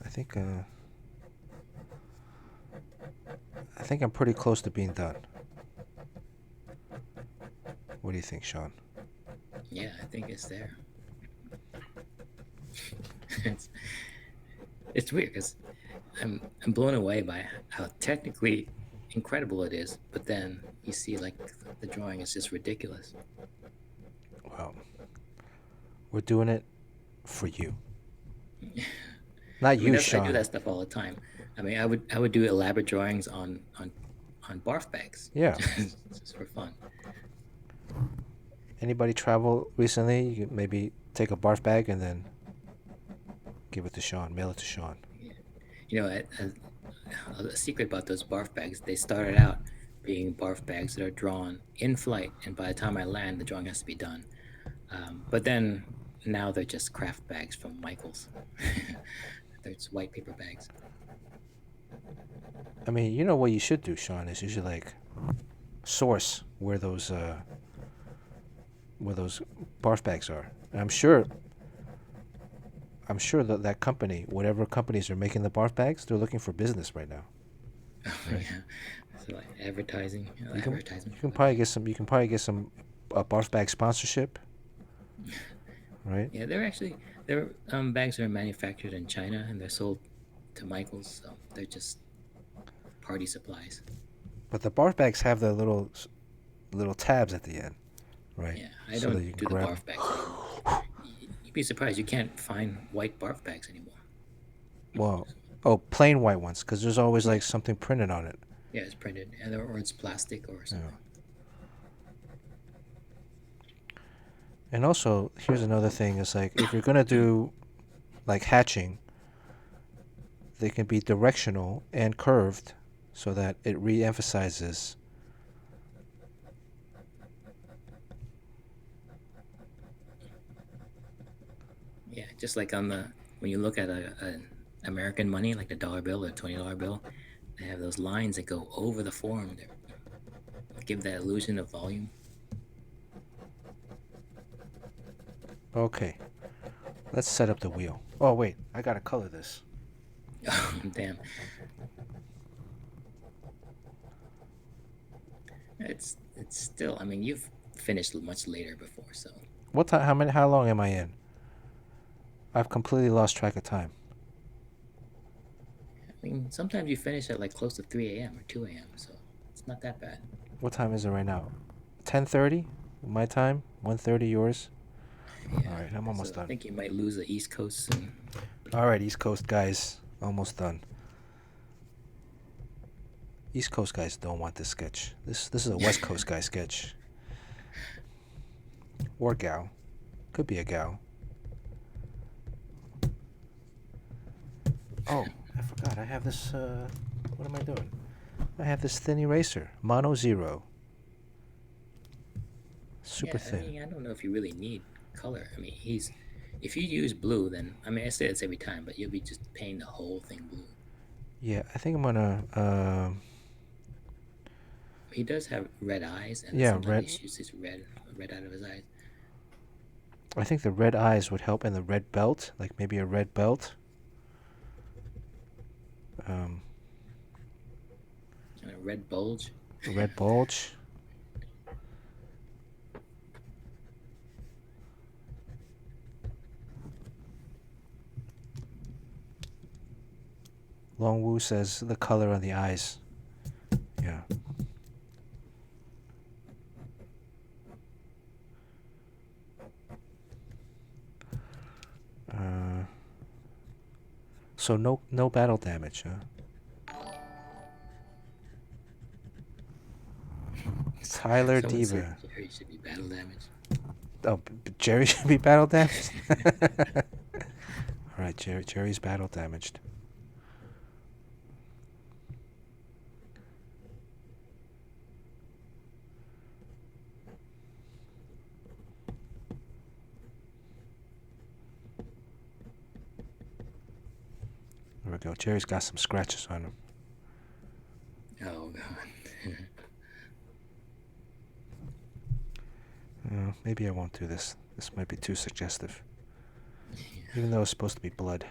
I think I'm pretty close to being done. What do you think, Sean? Yeah, I think it's there. it's weird because I'm blown away by how technically incredible it is, but then you see like the drawing is just ridiculous. Well, we're doing it for you. Not you, Sean. I do that stuff all the time. I mean, I would do elaborate drawings on barf bags. Yeah. Just for fun. Anybody travel recently? You could maybe take a barf bag and then give it to Sean, mail it to Sean. Yeah. A secret about those barf bags, they started out being barf bags that are drawn in flight, and by the time I land, the drawing has to be done. But then now they're just craft bags from Michael's. They're just white paper bags. I mean, you know what you should do, Sean, is you should like source where those barf bags are. And I'm sure that company, whatever companies are making the barf bags, they're looking for business right now. Right? Yeah. So like advertising. You can probably get some barf bag sponsorship. Right? Yeah, their bags are manufactured in China and they're sold to Michael's, so they're just party supplies. But the barf bags have the little tabs at the end, right? Yeah, I don't do the barf bags anymore. You'd be surprised, you can't find white barf bags anymore. Well, plain white ones, because there's always like something printed on it. Yeah, it's printed, or it's plastic or something. Yeah. And also, here's another thing: is like if you're gonna do like hatching, they can be directional and curved, so that it re-emphasizes. Yeah, just like when you look at an American money, like the dollar bill or $20 bill, they have those lines that go over the form there, give that illusion of volume. Okay, let's set up the wheel. Oh wait, I gotta color this. Oh damn! It's still. I mean, you've finished much later before, so What time? How many? How long am I in? I've completely lost track of time. I mean, sometimes you finish at like close to 3 a.m. or 2 a.m., so it's not that bad. What time is it right now? 10:30, my time. 1:30 yours. Yeah. All right, I'm almost So I done. think you might lose the East Coast soon. All right, East Coast guys, almost done. East Coast guys don't want this sketch. This is a West Coast guy sketch. Or gal. Could be a gal. Oh, I forgot. I have this. What am I doing? I have this thin eraser, Mono Zero. Super Yeah, thin. I mean, I don't know if you really need color. I mean, if you use blue, then I mean, I say this every time, but you'll be just painting the whole thing blue. Yeah, I think I'm gonna. He does have red eyes, and Yeah, sometimes red. he shoots his red out of his eyes. I think the red eyes would help, and the red belt, like maybe a red belt. Um, And a red bulge. a red bulge. Long Wu says the color on the eyes. Yeah. So no battle damage, huh? Tyler Someone said Diva. Jerry should be battle damaged. Oh, Jerry should be battle damaged. All right, Jerry's battle damaged. There we go. Jerry's got some scratches on him. Oh god. Maybe I won't do this. This might be too suggestive. Even though it's supposed to be blood.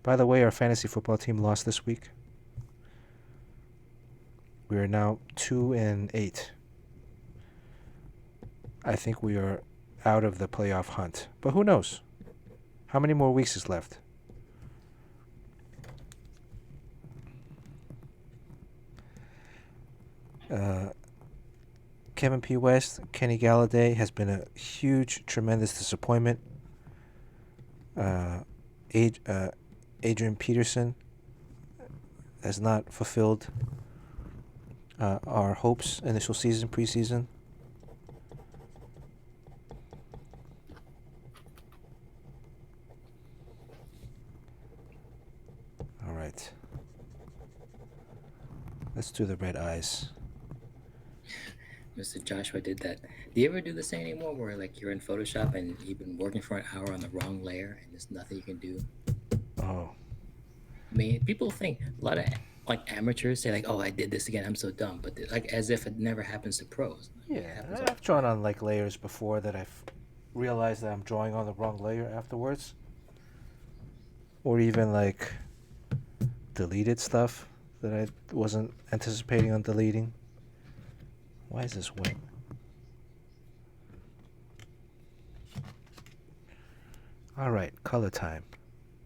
By the way, our fantasy football team lost this week. We are now 2-8. I think we are out of the playoff hunt. But who knows? How many more weeks is left? Kevin P. West, Kenny Galladay has been a huge, tremendous disappointment. Adrian Peterson has not fulfilled our hopes initial season, preseason. All right. Let's do the red eyes. Mr. Joshua did that. Do you ever do this anymore where like you're in Photoshop and you've been working for an hour on the wrong layer and there's nothing you can do? Oh. I mean, people think a lot of like amateurs say like, "Oh, I did this again. I'm so dumb," but like as if it never happens to pros. It Yeah, happens all I've the drawn time. on like layers before that I've realized that I'm drawing on the wrong layer afterwards. Or even like deleted stuff that I wasn't anticipating on deleting. Why is this wet? All right, color time.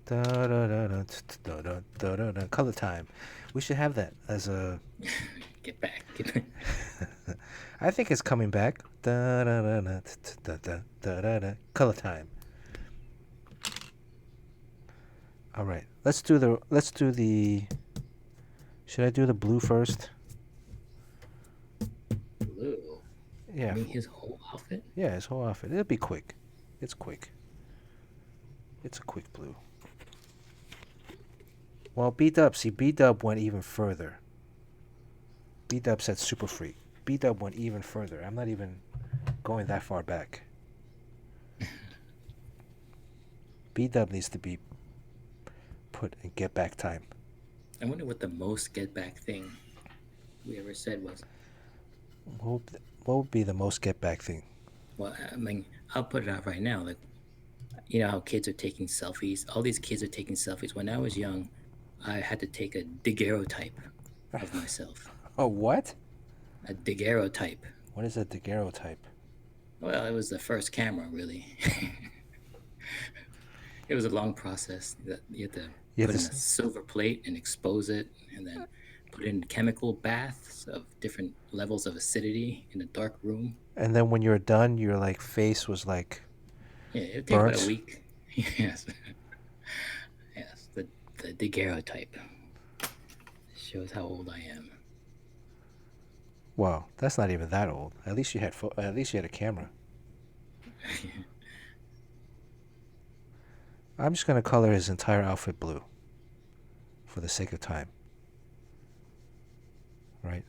Da da da da da da da da da. Color time. We should have that as a. Get back. Get back. I think it's coming back. Da da da da da da da da da. Color time. All right, let's do the. Should I do the blue first? Blue. Yeah. I mean, his whole outfit. Yeah, his whole outfit. It'll be quick. It's quick. It's a quick blue. Well, B-Dub, see, B-Dub went even further. B-Dub said Super Freak. B-Dub went even further. I'm not even going that far back. B-Dub needs to be put in get back time. I wonder what the most get back thing we ever said was. What would be the most get back thing? Well, I mean, I'll put it out right now. Like, you know how kids are taking selfies? All these kids are taking selfies. When I was young, I had to take a daguerreotype of myself. Oh, what? A daguerreotype. What is a daguerreotype? Well, it was the first camera, really. It was a long process. That you had to You have put in a this, silver plate and expose it, and then put in chemical baths of different levels of acidity in a dark room. and then when you're done, your like face was like Yeah, it would take about a burnt. week. Yes, yes. The daguerreotype shows how old I am. Wow, that's not even that old. At least you had at least you had a camera. I'm just gonna color his entire outfit blue, for the sake of time. Right.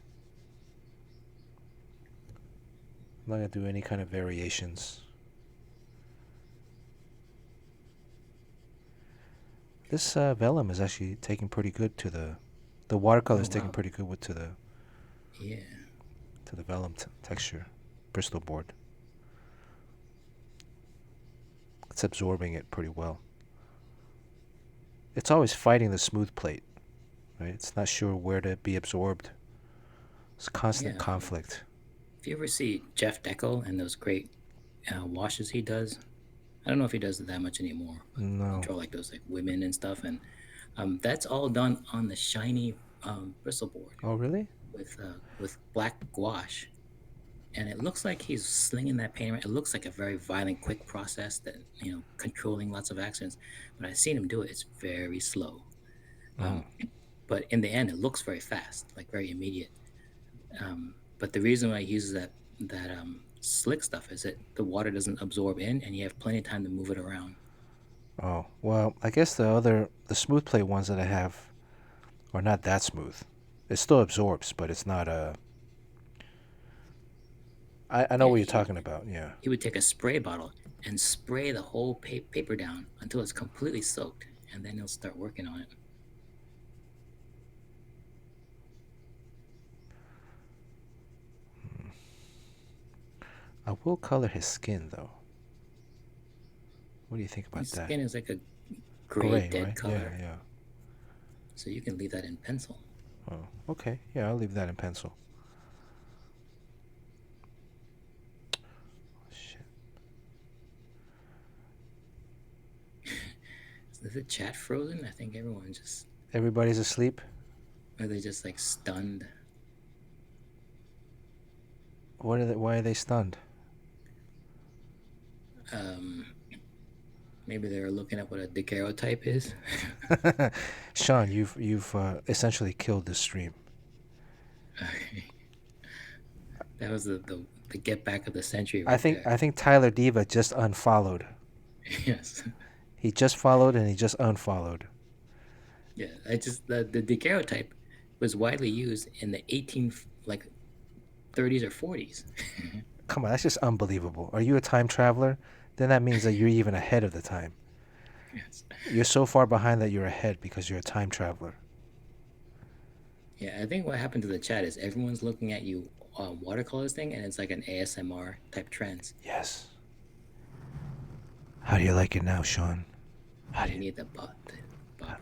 I'm not gonna do any kind of variations. This vellum is actually taking pretty good to the watercolor is Oh, taking wow. pretty good with to the Yeah. vellum texture, Bristol board. It's absorbing it pretty well. It's always fighting the smooth plate, right? It's not sure where to be absorbed. It's constant Yeah. conflict. If you ever see Jeff Deckel and those great washes he does, I don't know if he does it that much anymore. But he'll No. draw like those like women and stuff, and that's all done on the shiny bristle board Oh, really? with black gouache, and it looks like he's slinging that paint around. It looks like a very violent, quick process that controlling lots of actions. But I've seen him do it. It's very slow, but in the end, it looks very fast, like very immediate. But the reason why he uses that slick stuff is that the water doesn't absorb in, and you have plenty of time to move it around. Oh, well, I guess the smooth plate ones that I have are not that smooth. It still absorbs, but it's not I know Yeah, what you're talking about, yeah. he would take a spray bottle and spray the whole paper down until it's completely soaked, and then he'll start working on it. I will color his skin, though. What do you think about His that? skin is like a gray, dead right? color, Yeah, yeah. so you can leave that in pencil. Oh, okay. Yeah, I'll leave that in pencil. Shit. Is the chat frozen? I think everyone just, Everybody's asleep? are they just like stunned? Why are they stunned? Maybe they're looking at what a daguerreotype is. Sean, you've essentially killed this stream. That was the get back of the century I think there. Tyler Diva just unfollowed. Yes. He just followed and he just unfollowed. Yeah, the daguerreotype was widely used in the 30s or 40s. Come on, that's just unbelievable. Are you a time traveler? Then that means that you're even ahead of the time. Yes. You're so far behind that you're ahead because you're a time traveler. Yeah, I think what happened to the chat is everyone's looking at you watercolors thing, and it's like an ASMR type trance. Yes. How do you like it now, Sean? You need the Bob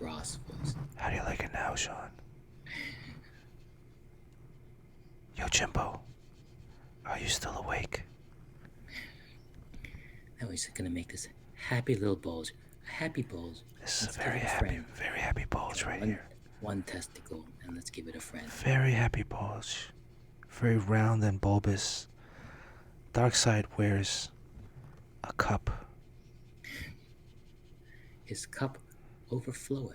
Ross voice. How do you like it now, Sean? Yo, Jimbo, are you still awake? Now he's gonna make this happy little bulge. A happy bulge. This is Let's a give it very happy bulge right here. One testicle, and let's give it a friend. Very happy bulge. Very round and bulbous. DARKSEID wears a cup. His cup overfloweth.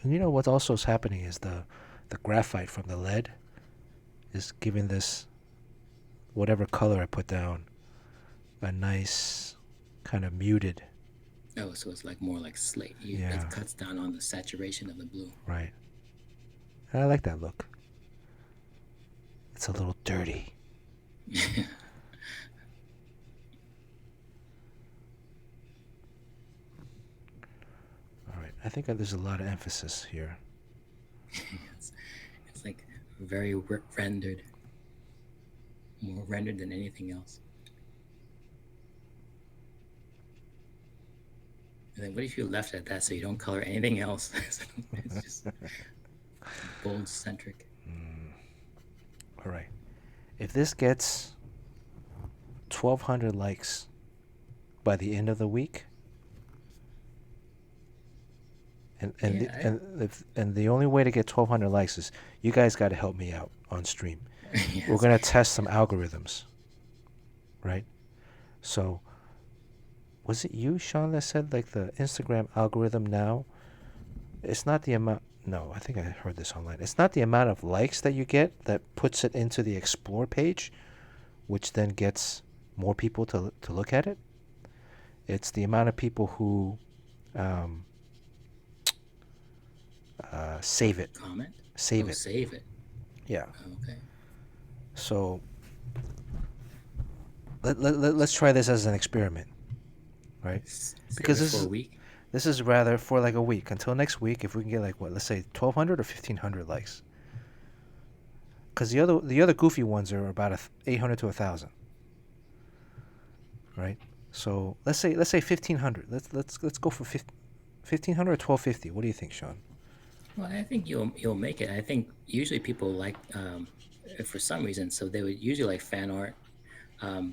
And you know what also is happening is the graphite from the lead is giving this, whatever color I put down, a nice kind of muted. Oh, so it's like more like slate. Yeah. It cuts down on the saturation of the blue. Right. And I like that look. It's a little dirty. All right. I think there's a lot of emphasis here. It's like very rendered. More rendered than anything else. And then what if you left at that so you don't color anything else? So it's just bold centric. All right. If this gets 1,200 likes by the end of the week, and the only way to get 1,200 likes is you guys got to help me out on stream. Yes. We're gonna test some algorithms, right? So, was it you, Sean, that said like the Instagram algorithm now? It's not the amount. No, I think I heard this online. It's not the amount of likes that you get that puts it into the explore page, which then gets more people to look at it. It's the amount of people who save it. Comment? Save it. Save it. Yeah. Okay. So let's try this as an experiment, right? Because Save it this for is a week. this is rather for like a week until next week. If we can get like what, let's say 1,200 or 1,500 likes. Because the other goofy ones are about 800 to 1,000, right? So let's say 1,500. Let's go for 1,500 or 1,250. What do you think, Sean? Well, I think you'll make it. I think usually people like for some reason, so they would usually like fan art,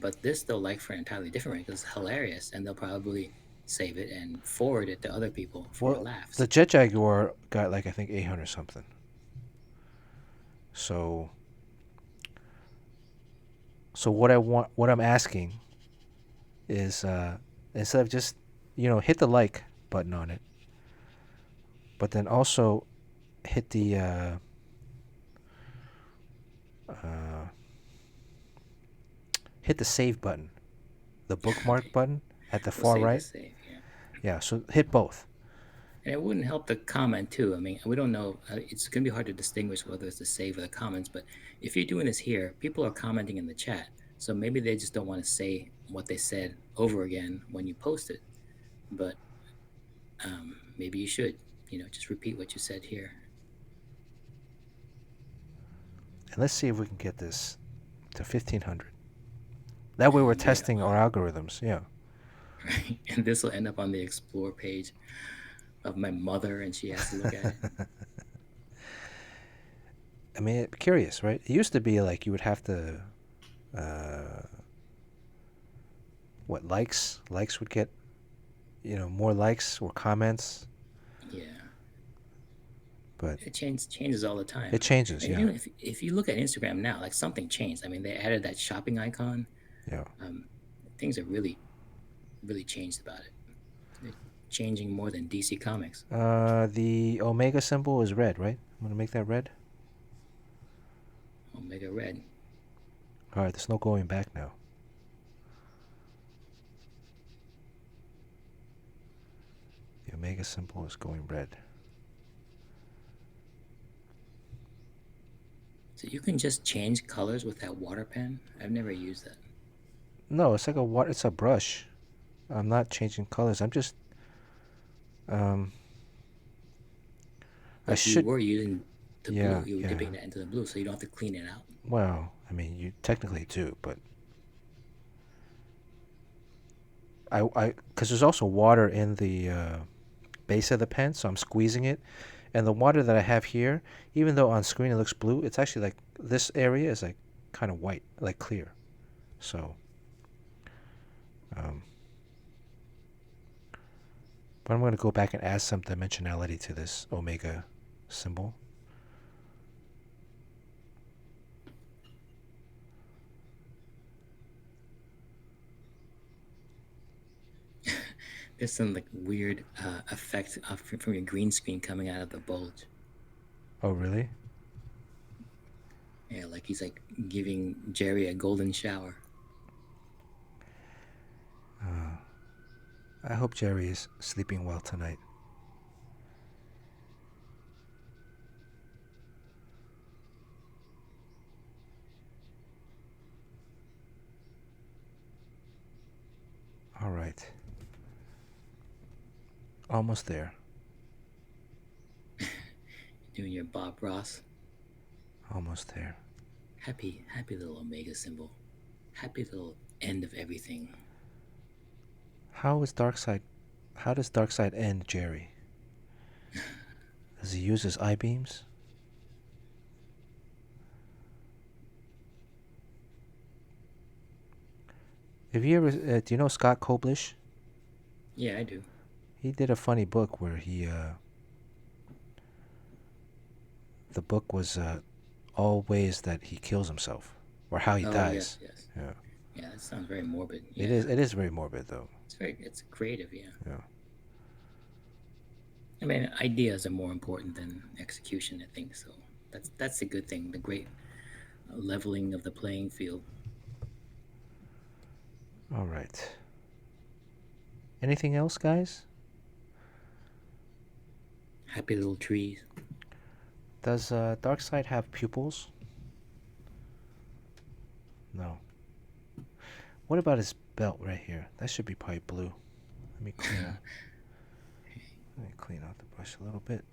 but this they'll like for an entirely different reason because it's hilarious, and they'll probably save it and forward it to other people for laughs. The Jet Jaguar got like I think 800 something. So what I'm asking is instead of just hit the like button on it, but then also hit the save button, the bookmark button at the far right. Save, yeah, so hit both. And it wouldn't help the comment too. I mean, we don't know. It's going to be hard to distinguish whether it's the save or the comments. But if you're doing this here, people are commenting in the chat. So maybe they just don't want to say what they said over again when you post it. But maybe you should, just repeat what you said here. And let's see if we can get this to 1,500. That way we're testing our algorithms. Yeah. Right. And this will end up on the explore page of my mother, and she has to look at it. I mean, curious, right? It used to be like you would have to, likes would get, more likes or comments. Yeah. But it changes all the time. It changes, and, yeah. If you look at Instagram now, like something changed. I mean, they added that shopping icon. Yeah. Things are really, really changed about it. They're changing more than DC Comics. The Omega symbol is red, right? I'm gonna make that red. Omega red. All right, there's no going back now. The Omega symbol is going red. So you can just change colors with that water pen? I've never used that. No, it's like it's a brush. I'm not changing colors. I'm just You were using the Yeah, blue. You were yeah. dipping that into the blue, so you don't have to clean it out. Well, I mean, you technically do, but because there's also water in the base of the pen, so I'm squeezing it, and the water that I have here, even though on screen it looks blue, it's actually like this area is like kind of white, like clear. So, but I'm going to go back and add some dimensionality to this Omega symbol. There's some like weird effect from your green screen coming out of the bulge. Oh, really? Yeah, like he's like giving Jerry a golden shower. I hope Jerry is sleeping well tonight. All right. Almost there. Doing your Bob Ross. Almost there. Happy little Omega symbol. Happy little end of everything. How is DARKSEID? How does Darkseid end Jerry? Does he use his I-beams? Have you ever... do you know Scott Koblish? Yeah, I do. He did a funny book where he... the book was all ways that he kills himself. Or how he dies. Yes. Yeah. Yeah, that sounds very morbid. Yeah. It is very morbid, though. It's creative, yeah. Yeah. I mean, ideas are more important than execution, I think. So that's a good thing. The great leveling of the playing field. All right. Anything else, guys? Happy little trees. Does Darkseid have pupils? No. What about his belt right here? That should be probably blue. Let me clean out. Let me clean out the brush a little bit.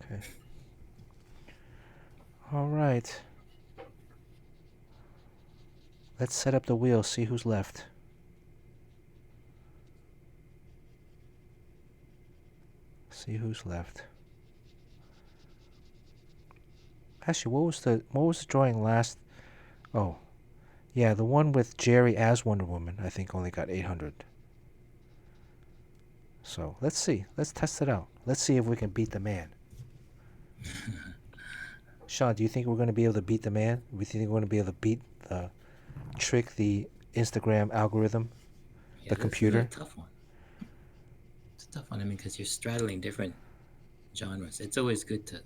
Okay. All right. Let's set up the wheel, see who's left. See who's left. Actually, what was the drawing last? Oh, yeah, the one with Jerry as Wonder Woman, I think only got 800. So let's see. Let's test it out. Let's see if we can beat the man. Sean, do you think we're going to be able to beat the man? Do you think we're going to be able to trick the Instagram algorithm, Yeah, the computer? It's a tough one. It's a tough one. I mean, because you're straddling different genres. It's always good to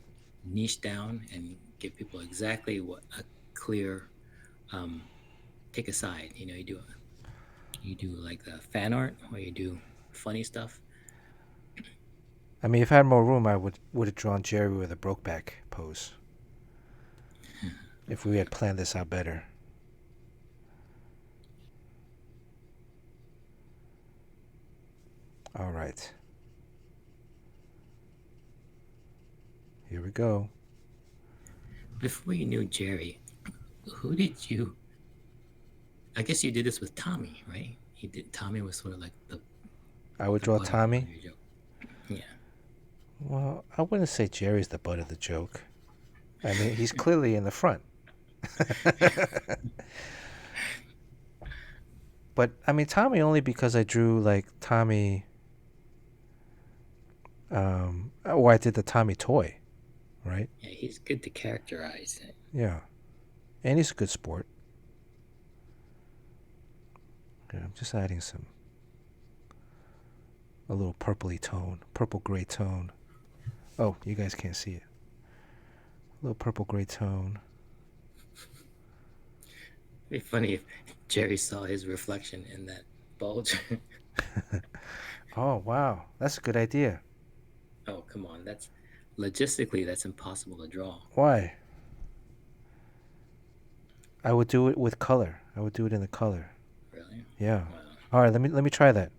niche down and give people exactly what a clear pick a side. You know, you do like the fan art, or you do funny stuff. I mean, if I had more room, I would have drawn Jerry with a Brokeback pose. If we had planned this out better. All right. Here we go. Before you knew Jerry, who did you? I guess you did this with Tommy, right? Tommy was sort of like the. I would draw butt of Tommy. your joke. Yeah. Well, I wouldn't say Jerry's the butt of the joke. I mean, he's clearly in the front. But, I mean, Tommy only because I drew, like, Tommy... or I did the Tommy toy, right? Yeah, he's good to characterize. Yeah. And he's a good sport. Yeah, I'm just adding a little purpley tone, purple-gray tone. Oh, you guys can't see it. A little purple-gray tone. It'd be funny if Jerry saw his reflection in that bulge. Oh, wow. That's a good idea. Oh, come on. That's logistically that's impossible to draw. Why? I would do it with color. I would do it in the color. Really? Yeah. Wow. All right, let me try that.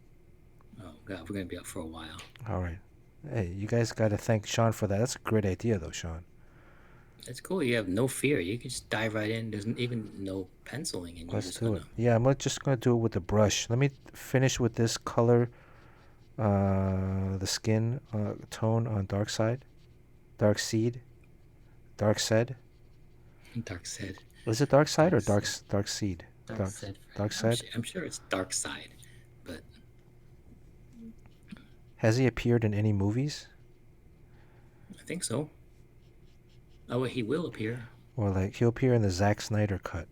Oh god, we're gonna be up for a while. All right. Hey, you guys got to thank Sean for that. That's a great idea, though, Sean. It's cool. You have no fear. You can just dive right in. There's even no penciling, and you're Let's just do gonna. it. Yeah, I'm just going to do it with the brush. Let me finish with this color, the skin tone on Darkseid. DARKSEID. DARKSEID. DARKSEID. Was it Darkseid or DARKSEID. DARKSEID? DARKSEID. DARKSEID? I'm sure it's DARKSEID, but Has he appeared in any movies? I think so. Oh, well, he will appear. Or like he'll appear in the Zack Snyder cut.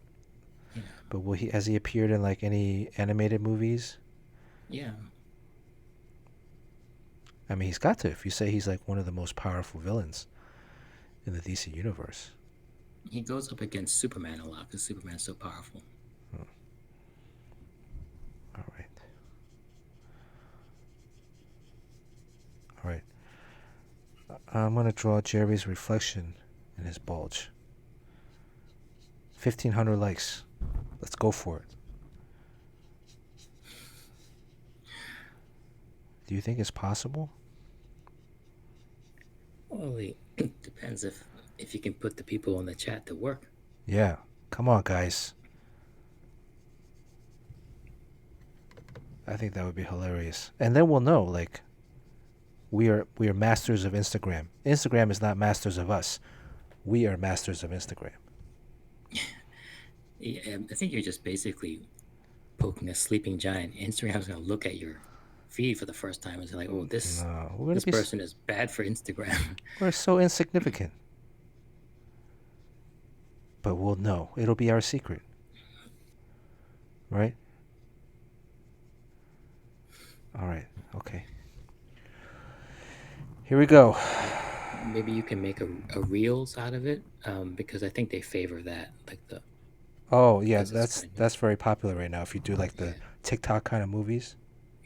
Yeah. But has he appeared in like any animated movies? Yeah. I mean, he's got to. If you say he's like one of the most powerful villains in the DC universe. He goes up against Superman a lot because Superman's so powerful. All right. All right. I'm going to draw Jerry's reflection in his bulge. 1,500 likes. Let's go for it. Do you think it's possible? Well, it depends if you can put the people in the chat to work. Yeah. Come on, guys. I think that would be hilarious. And then we'll know, like, we are masters of Instagram. Instagram is not masters of us. We are masters of Instagram. Yeah, I think you're just basically poking a sleeping giant. Instagram's gonna look at your feed for the first time and say like, "Oh, this No, we're gonna this be. person is bad for Instagram." We're so insignificant. But we'll know. It'll be our secret. Right? All right. Okay. Here we go. Maybe you can make a reels out of it, because I think they favor that, like the. Oh yeah, Because it's kinda- that's very popular right now. If you do like the Yeah. TikTok kind of movies.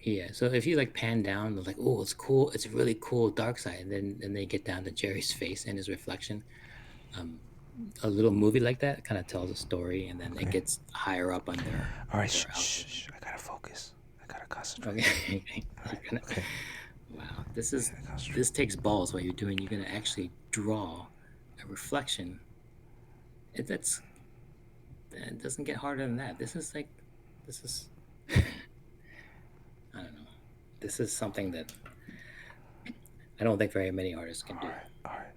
Yeah, so if you like pan down, they're like, "Oh, it's cool. It's really cool, dark side," and then they get down to Jerry's face and his reflection. A little movie like that kind of tells a story, and then Okay. it gets higher up on their. All right, their shh. I gotta focus. I gotta concentrate. Okay. All right, You're gonna- okay. Wow, Concentrate. this takes balls. What you're doing, you're gonna actually draw a reflection. It doesn't get harder than that. This is I don't know. This is something that I don't think very many artists can do. All right.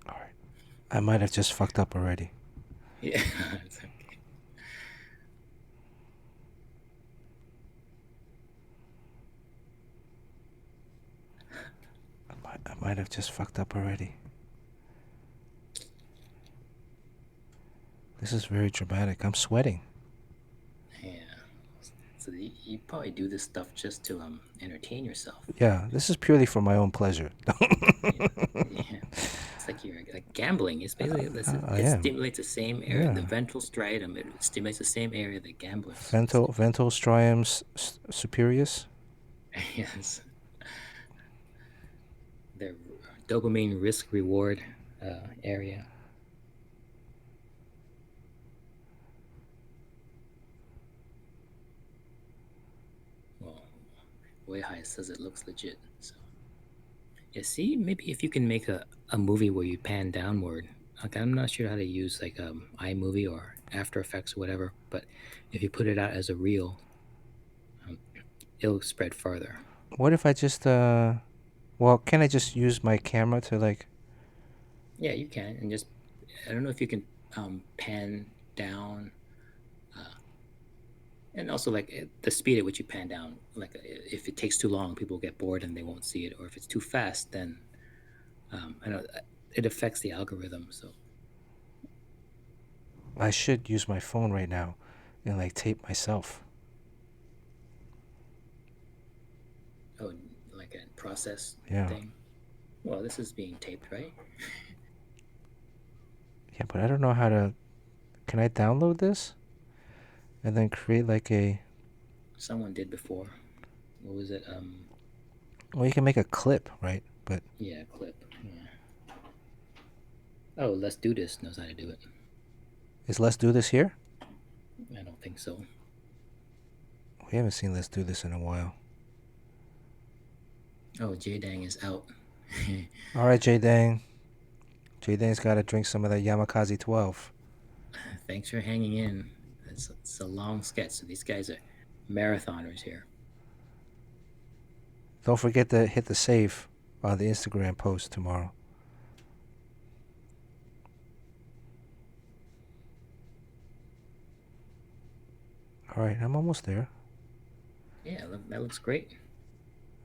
All right. I might have just fucked up already. Yeah, it's okay. I might have just fucked up already. This is very dramatic. I'm sweating. Yeah. So you probably do this stuff just to entertain yourself. Yeah, this is purely for my own pleasure. Yeah. It's like you're like gambling. It's basically I it am. stimulates the same area, Yeah. the ventral striatum. It stimulates the same area that gamblers. Ventral strium superius. Yes. Their dopamine risk reward area. Well, Weihai says it looks legit. So yeah, see, maybe if you can make a movie where you pan downward. Like I'm not sure how to use like iMovie or After Effects or whatever, but if you put it out as a reel, it'll spread farther. What if I just well, can I just use my camera to like? Yeah, you can, and just I don't know if you can pan down, and also like the speed at which you pan down. Like if it takes too long, people get bored and they won't see it, or if it's too fast, then I know it affects the algorithm. So I should use my phone right now, and like tape myself. oh, like a process Yeah. thing. Well, this is being taped, right? Yeah, but I don't know how to. Can I download this? And then create like a. Someone did before. What was it? Well, you can make a clip, right? But Yeah, clip. Yeah. Oh, Let's Do This knows how to do it. is Let's Do This here? I don't think so. We haven't seen Let's Do This in a while. Oh, J-Dang is out. All right, J-Dang. J-Dang's got to drink some of that Yamakaze 12. Thanks for hanging in. It's a long sketch, so these guys are marathoners here. Don't forget to hit the save on the Instagram post tomorrow. All right, I'm almost there. Yeah, that looks great.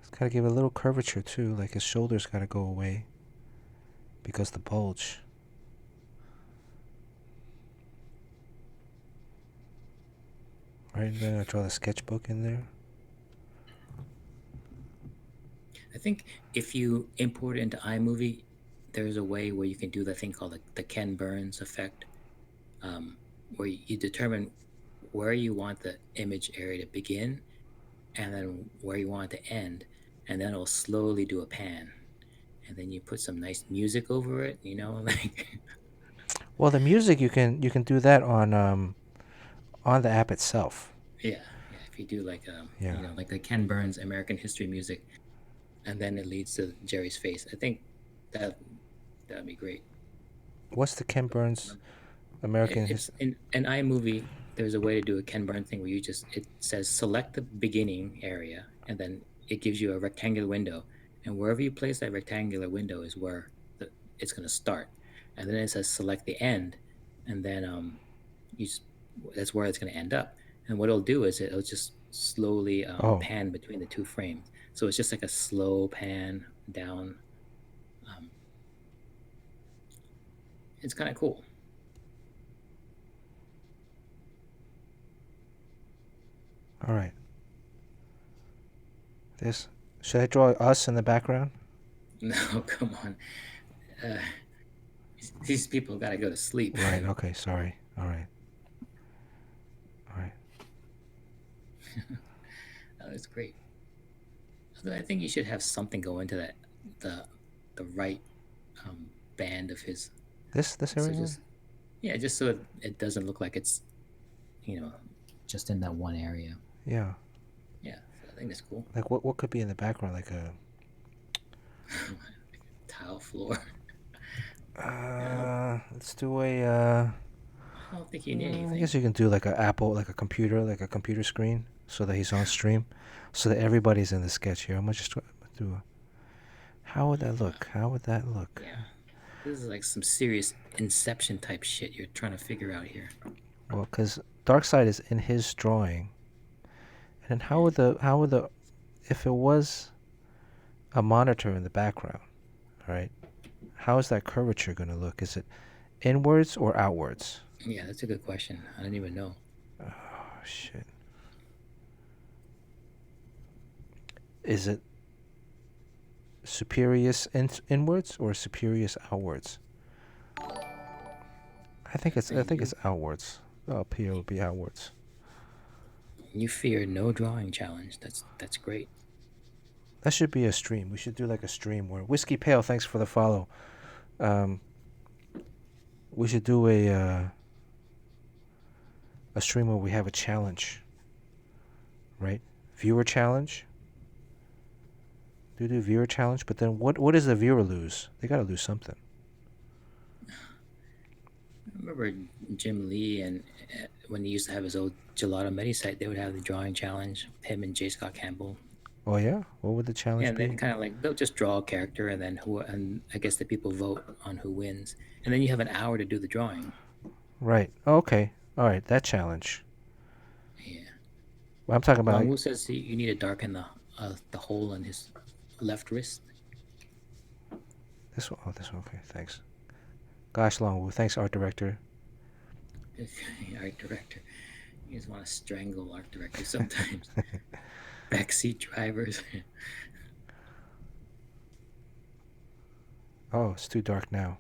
It's got to give it a little curvature too, like his shoulders got to go away because the bulge. Right, and then I draw the sketchbook in there. I think if you import it into iMovie, there's a way where you can do the thing called the Ken Burns effect, where you determine where you want the image area to begin and then where you want it to end, and then it'll slowly do a pan. And then you put some nice music over it, like Well, the music you can do that on the app itself. yeah. If you do like Yeah. like the Ken Burns American History music, and then it leads to Jerry's face. I think that'd be great. What's the Ken Burns American? It's in an iMovie. There's a way to do a Ken Burns thing where it says select the beginning area, and then it gives you a rectangular window, and wherever you place that rectangular window is where it's going to start, and then it says select the end, and then you just, that's where it's going to end up. And what it'll do is it'll just slowly Oh. pan between the two frames, so it's just like a slow pan down. It's kind of cool. All right. This, should I draw us in the background? No, come on. These people got to go to sleep. Right. Okay. Sorry. All right. All right. Oh, that's great. So I think you should have something go into that the right band of his. This So area. just just so it doesn't look like it's just in that one area. Yeah. Yeah, so I think that's cool. Like what could be in the background? Like a Tile floor. let's do a I don't think you need I anything. guess you can do like a Apple, like a computer screen, so that he's on stream, so that everybody's in the sketch here. I'm gonna just do a, how would that look? How would that look? Yeah, this is like some serious Inception type shit you're trying to figure out here. Well, because DARKSEID is in his drawing, and then how would the if it was a monitor in the background, right? How is that curvature going to look? Is it inwards or outwards? Yeah, that's a good question. I don't even know. Oh shit! Is it superius inwards or superius outwards? I think it's outwards. Up here would be outwards. You fear no drawing challenge. That's great. That should be a stream. We should do like a stream where Whiskey Pale. Thanks for the follow. We should do a stream where we have a challenge. Right? Viewer challenge. Do viewer challenge, but then what does the viewer lose? They gotta lose something. I remember Jim Lee, and when he used to have his old Gelato Medi site, they would have the drawing challenge. Him and J. Scott Campbell. Oh yeah? What would the challenge Yeah, and be? then kind of like they'll just draw a character, and then and I guess the people vote on who wins, and then you have an hour to do the drawing. Right. Oh, okay. All right. That challenge. Yeah. Well, I'm talking about. Longwu says you need to darken the hole in his left wrist. This one. Oh, this one. Okay. Thanks. Gosh, Longwu. Thanks, art director. Art director. You just want to strangle art directors sometimes. Backseat drivers. Oh, it's too dark now.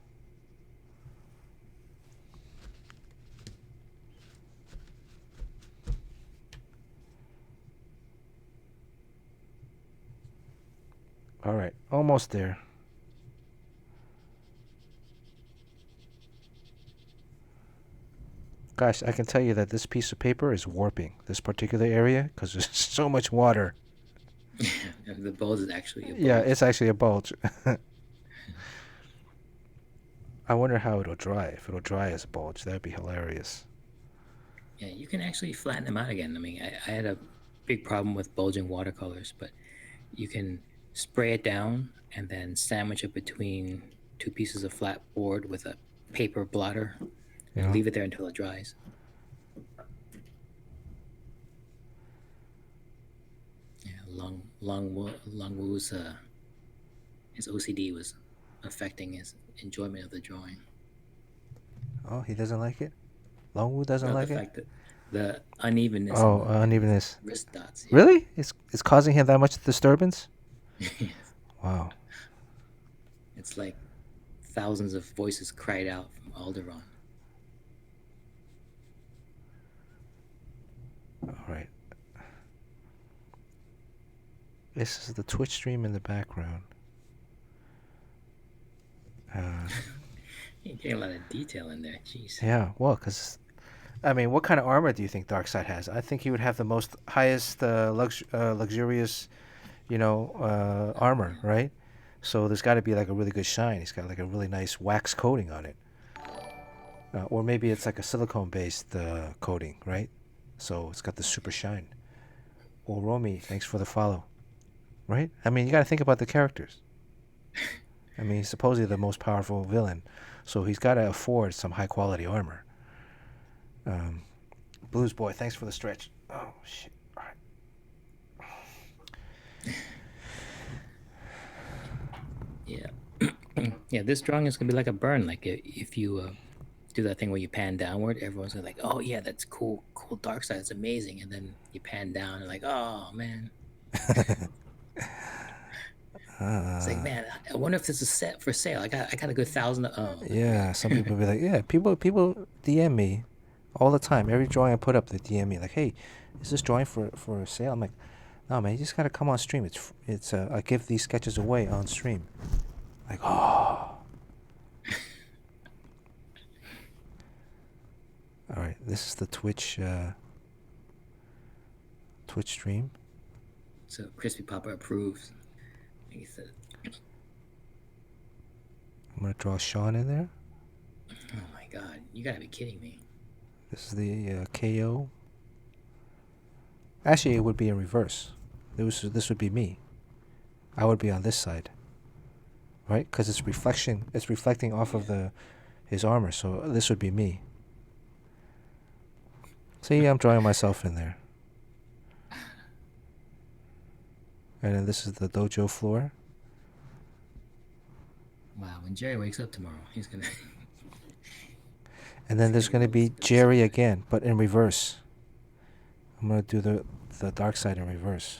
All right, almost there. Gosh, I can tell you that this piece of paper is warping, this particular area, because there's so much water. The bulge is actually a bulge. Yeah, it's actually a bulge. I wonder how it'll dry. If it'll dry as a bulge, that'd be hilarious. Yeah, you can actually flatten them out again. I mean, I had a big problem with bulging watercolors, but you can spray it down and then sandwich it between two pieces of flat board with a paper blotter. Yeah. And leave it there until it dries. Yeah, Longwu's his OCD was affecting his enjoyment of the drawing. Oh, he doesn't like it? Longwu doesn't Not like the it? fact that the unevenness. Oh, in the unevenness. wrist dots. Yeah. Really? It's causing him that much disturbance? Yes. Wow. It's like thousands of voices cried out from Alderaan. All right. This is the Twitch stream in the background. You get a lot of detail in there. Jeez. Yeah, well, because, I mean, what kind of armor do you think DARKSEID has? I think he would have the most highest luxurious, armor, right? So there's got to be like a really good shine. He's got like a really nice wax coating on it. Or maybe it's like a silicone-based coating, right? So it's got the super shine. Or Romy, thanks for the follow. Right? I mean, you got to think about the characters. I mean, he's supposedly the most powerful villain, so he's got to afford some high-quality armor. Blues Boy, thanks for the stretch. Oh, shit. All right. Yeah. Yeah, this drawing is going to be like a burn. Like if you do that thing where you pan downward, everyone's going to like, oh, yeah, that's cool. Cool dark side. It's amazing. And then you pan down and like, oh, man. It's like, man, I wonder if this is set for sale. I got a good 1,000. Oh, Yeah, some people be like, yeah, people DM me all the time. Every drawing I put up, they DM me like, hey, is this drawing for sale? I'm like, no, man, you just gotta come on stream. It's I give these sketches away on stream. Like, oh. All right, this is the Twitch stream. So Crispy Papa approves. Like he said. I'm gonna draw Sean in there. Oh my God, you gotta be kidding me. This is the KO. Actually, it would be in reverse. This would be me. I would be on this side. Right? Because it's reflection. It's reflecting off of his armor. So this would be me. See, I'm drawing myself in there. And then this is the dojo floor. Wow, when Jerry wakes up tomorrow, he's gonna. And then there's gonna be Jerry again, but in reverse. I'm gonna do the dark side in reverse.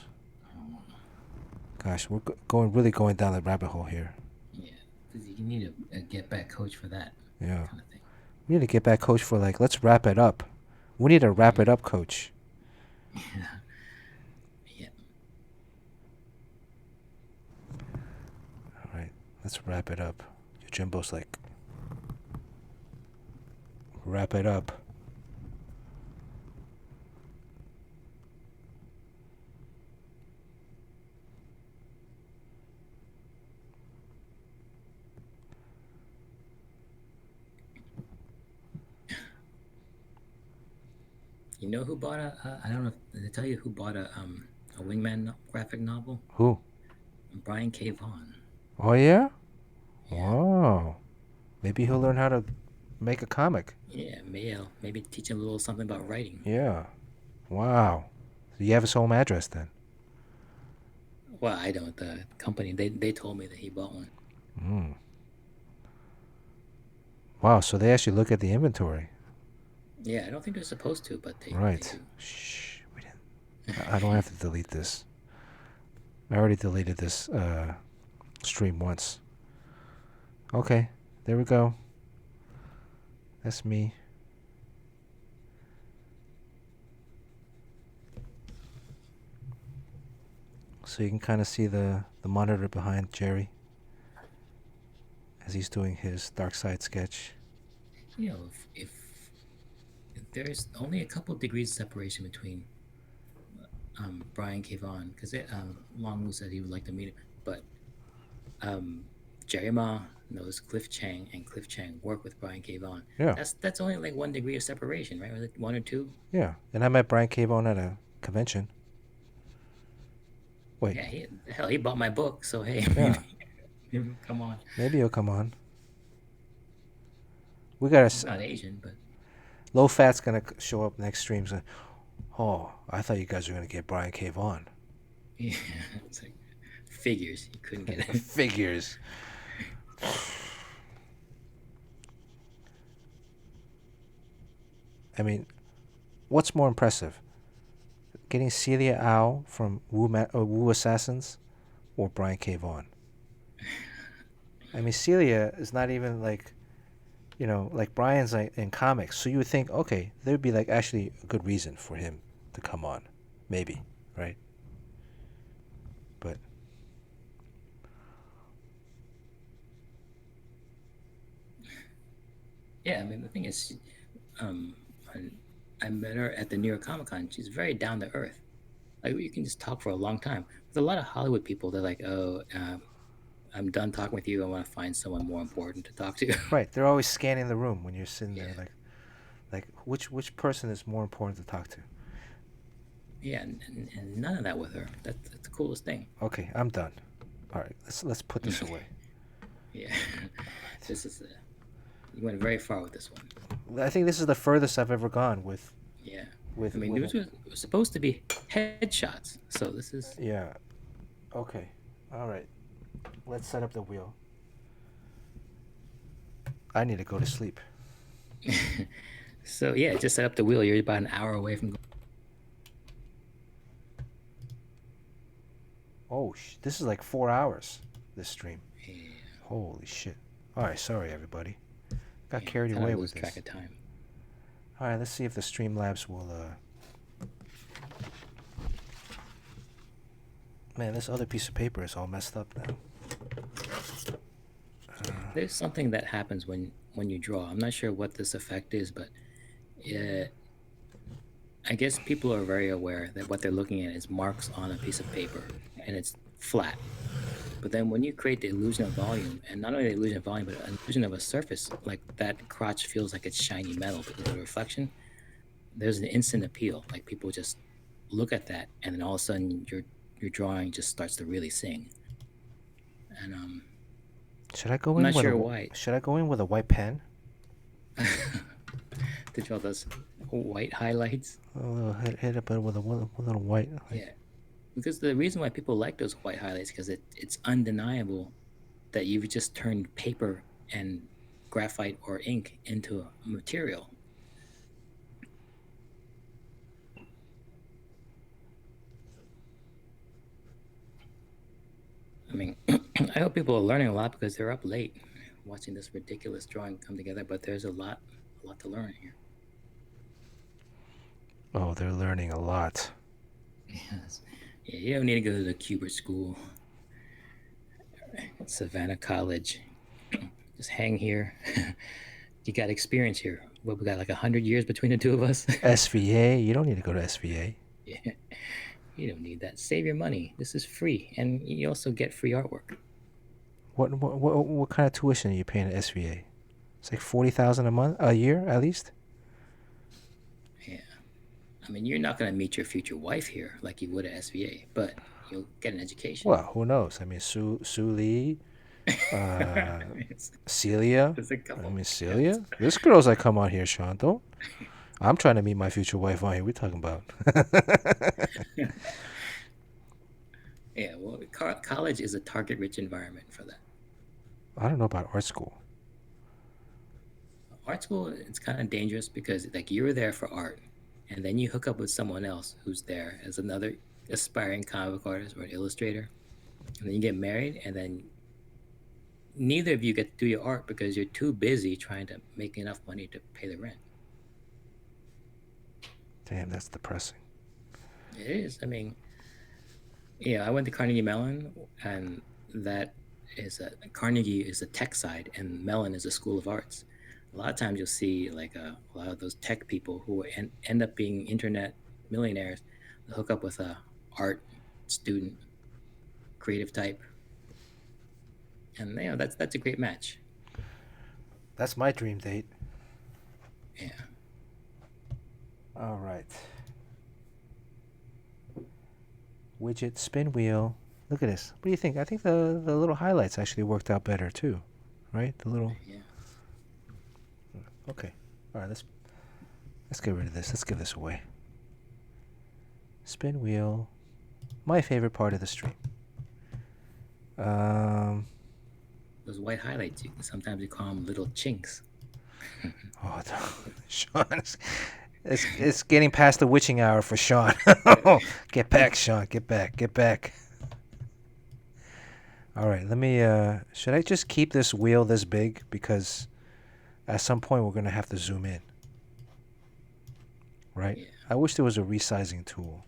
Gosh, we're really going down the rabbit hole here. Yeah, because you need a get back coach for that. Yeah. Kind of thing. We need a get back coach for like, let's wrap it up. We need a wrap it up coach. Yeah. Yeah. All right, let's wrap it up. Jimbo's like, wrap it up. You know who bought I don't know. Did I tell you who bought a Wingman graphic novel? Who? Brian K. Vaughan. Oh yeah? Wow. Maybe he'll learn how to make a comic. Yeah, maybe teach him a little something about writing. Yeah. Wow. So you have his home address then? Well, I don't. The company they told me that he bought one. Mm. Wow. So they actually look at the inventory. Yeah, I don't think they're supposed to, but they. Right. They do. Shh. We didn't. I don't have to delete this. I already deleted this stream once. Okay. There we go. That's me. So you can kind of see the monitor behind Jerry as he's doing his dark side sketch. You know, if there's only a couple degrees of separation between Brian K. Vaughan, because Long Wu said he would like to meet him, but Jerry Ma knows Cliff Chang, and Cliff Chang worked with Brian K. Vaughan. Yeah. That's only like 1 degree of separation, right? Or like 1 or 2. Yeah, and I met Brian K. Vaughan at a convention. Wait. Yeah, he bought my book, so hey, Yeah. come on. Maybe he'll come on. We got He's not Asian, but Low Fat's gonna show up next stream. So, oh, I thought you guys were gonna get Brian K. Vaughan. yeah, it's like figures. You couldn't get it. Figures. I mean, what's more impressive? Getting Celia Au from Wu Assassins or Brian K. Vaughan? I mean, Celia is not even like, you know, like Brian's like in comics. So you would think, okay, there would be like actually a good reason for him to come on. Maybe, right? But Yeah, I mean the thing is, I met her at the New York Comic Con. She's very down to earth. Like you can just talk for a long time. With a lot of Hollywood people, they're like, oh, I'm done talking with you. I want to find someone more important to talk to. Right. They're always scanning the room when you're sitting there, like which person is more important to talk to. Yeah, and none of that with her. That's the coolest thing. Okay, I'm done. All right, let's put this away. Yeah, this is you went very far with this one. I think this is the furthest I've ever gone with. Yeah, With. I mean, with these were supposed to be headshots, so this is. Yeah. Okay. All right. Let's set up the wheel. I need to go to sleep. So yeah, just set up the wheel. You're about an hour away from. Oh, this is like 4 hours. This stream. Yeah. Holy shit! All right, sorry everybody. Got Yeah, carried kinda away lose with track this. of time. All right, let's see if the Streamlabs will. Man, this other piece of paper is all messed up now. There's something that happens when you draw. I'm not sure what this effect is, but I guess people are very aware that what they're looking at is marks on a piece of paper, and it's flat. But then when you create the illusion of volume, and not only the illusion of volume, but an illusion of a surface, like that crotch feels like it's shiny metal because of the reflection, there's an instant appeal. Like people just look at that, and then all of a sudden your drawing just starts to really sing. And Should I go I'm in not with sure a, why. Should I go in with a white pen? To draw those white highlights. A little hit up with a little white. Yeah, because the reason why people like those white highlights because it's undeniable that you've just turned paper and graphite or ink into a material. I mean, I hope people are learning a lot because they're up late watching this ridiculous drawing come together, but there's a lot to learn here. Oh, they're learning a lot. Yes. Yeah, you don't need to go to the Kubert School, Savannah College. Just hang here. You got experience here. What, we got like 100 years between the two of us? SVA? You don't need to go to SVA. Yeah. You don't need that. Save your money. This is free, and you also get free artwork. What kind of tuition are you paying at SVA? It's like $40,000 a year at least. Yeah, I mean, you're not gonna meet your future wife here like you would at SVA, but you'll get an education. Well, who knows? I mean, Sue Lee, Celia. There's a couple. I mean, Celia. There's girls that come on here, Sean. Don't. I'm trying to meet my future wife on here. We're talking about. Yeah, well, college is a target-rich environment for that. I don't know about art school. Art school, it's kind of dangerous because like you're there for art, and then you hook up with someone else who's there as another aspiring comic book artist or an illustrator, and then you get married, and then neither of you get to do your art because you're too busy trying to make enough money to pay the rent. Damn, that's depressing. It is. I mean, yeah, I went to Carnegie Mellon, and that is Carnegie is the tech side, and Mellon is a school of arts. A lot of times you'll see like a lot of those tech people who end up being internet millionaires. They'll hook up with a art student, creative type, and you know that's a great match. That's my dream date. Yeah. All right. Widget, spin wheel. Look at this. What do you think? I think the little highlights actually worked out better too, right? The little. Yeah. Okay. All right. Let's get rid of this. Let's give this away. Spin wheel. My favorite part of the stream. Those white highlights, sometimes you call them little chinks. Oh, Sean, it's getting past the witching hour for Sean. Get back, Sean. Get back. All right, let me. Should I just keep this wheel this big because at some point we're gonna have to zoom in, right? Yeah. I wish there was a resizing tool.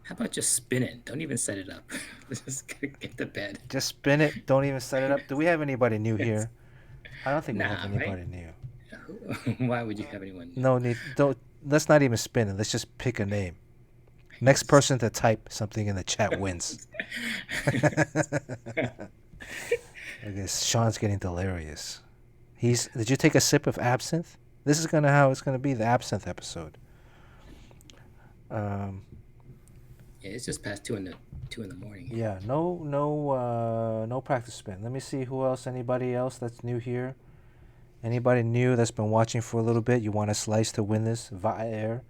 How about just spin it? Don't even set it up. Just get to bed. Just spin it. Don't even set it up. Do we have anybody new here? I don't think we have anybody right? new. Why would you have anyone? No need. Don't. Let's not even spin it. Let's just pick a name. Next person to type something in the chat wins. I guess Sean's getting delirious. Did you take a sip of absinthe? This is how it's gonna be, the absinthe episode. Yeah, it's just past 2 in the morning. Yeah, no practice spin. Let me see who else. Anybody else that's new here? Anybody new that's been watching for a little bit? You want a slice to win this? Air.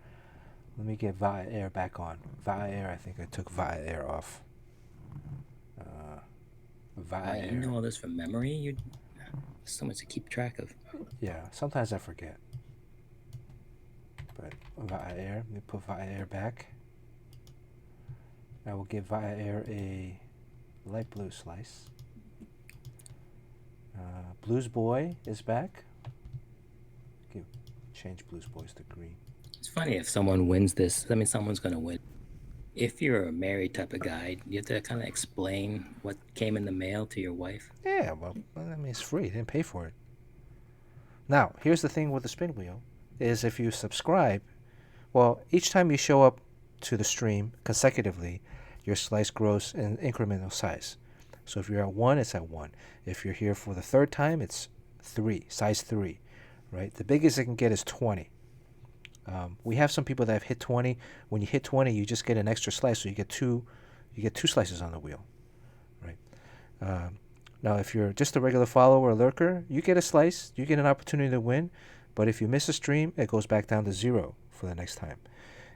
Let me get Air back on. Air. I think I took Air off. Wow, you know all this from memory? You so much to keep track of. Yeah, sometimes I forget. But Air. Let me put Air back. I will give Air a light blue slice. Blues Boy is back. Change Blues Boys to green. It's funny if someone wins this. I mean, someone's going to win. If you're a married type of guy, you have to kind of explain what came in the mail to your wife. Yeah, well, I mean, it's free. You didn't pay for it. Now, here's the thing with the spin wheel, is if you subscribe, well, each time you show up to the stream consecutively, your slice grows in incremental size. So if you're at 1, it's at 1. If you're here for the third time, it's 3, size 3, right? The biggest it can get is 20. We have some people that have hit 20. When you hit 20, you just get an extra slice, so you get two slices on the wheel, right? Now, if you're just a regular follower or lurker, you get a slice, you get an opportunity to win, but if you miss a stream, it goes back down to 0 for the next time.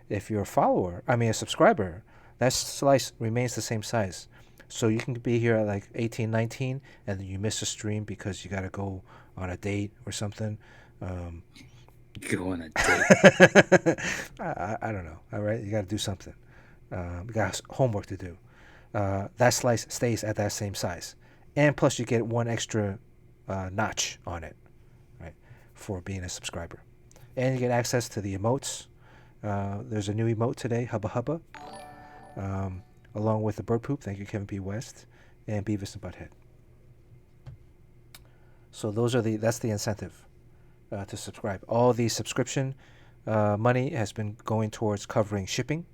If you're a subscriber, that slice remains the same size. So you can be here at like 18, 19, and then you miss a stream because you got to go on a date or something. Go on a date. I don't know. All right, you got to do something. You got homework to do. That slice stays at that same size, and plus you get 1 extra notch on it, right, for being a subscriber, and you get access to the emotes. There's a new emote today, Hubba Hubba, along with the bird poop. Thank you, Kevin P. West, and Beavis and Butthead. So that's the incentive to subscribe. All the subscription money has been going towards covering shipping.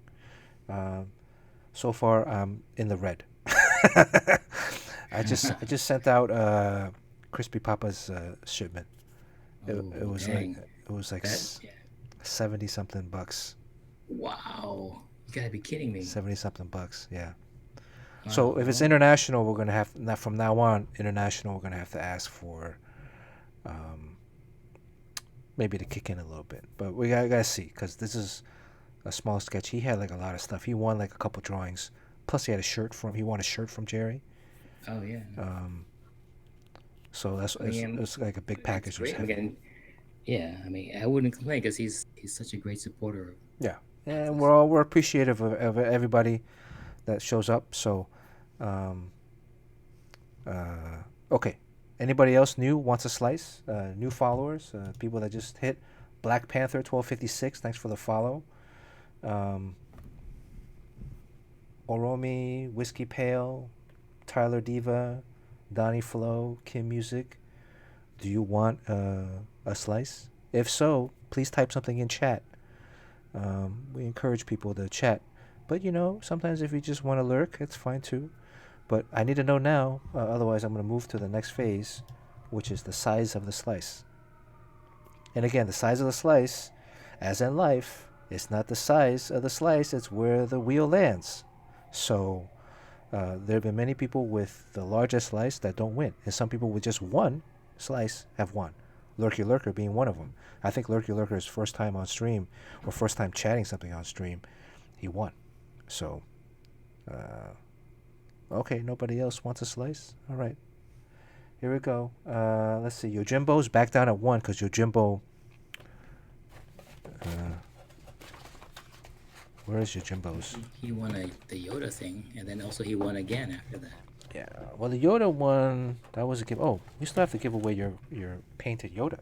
So far, I'm in the red. I just sent out Crispy Papa's shipment. It was like 70 something bucks. Wow, you gotta be kidding me. 70 something bucks, yeah. Wow. So if it's international, we're gonna have from now on. International, we're gonna have to ask for, maybe to kick in a little bit. But we gotta see, because this is a small sketch. He had like a lot of stuff. He won like a couple drawings. Plus, he won a shirt from Jerry. Oh yeah. So it's like a big package. Great. Yeah, I mean, I wouldn't complain because he's such a great supporter. Yeah, and we're appreciative of everybody that shows up. So, okay. Anybody else new wants a slice? New followers, people that just hit. Black Panther 1256. Thanks for the follow. Oromi, Whiskey Pale, Tyler Diva, Donnie Flo, Kim Music. Do you want a slice? If so, please type something in chat. We encourage people to chat. But, sometimes if you just want to lurk, it's fine too. But I need to know now, otherwise I'm going to move to the next phase, which is the size of the slice. And again, the size of the slice, as in life, it's not the size of the slice, it's where the wheel lands. So there have been many people with the largest slice that don't win. And some people with just 1 slice have won. Lurky Lurker being one of them. I think Lurky Lurker's first time on stream, or first time chatting something on stream, he won. So, okay, nobody else wants a slice? All right. Here we go. Let's see. Yojimbo's back down at 1 because Yojimbo... where is Yojimbo's? He won the Yoda thing, and then also he won again after that. Yeah. Well, the Yoda one, that was a give. Oh, you still have to give away your painted Yoda.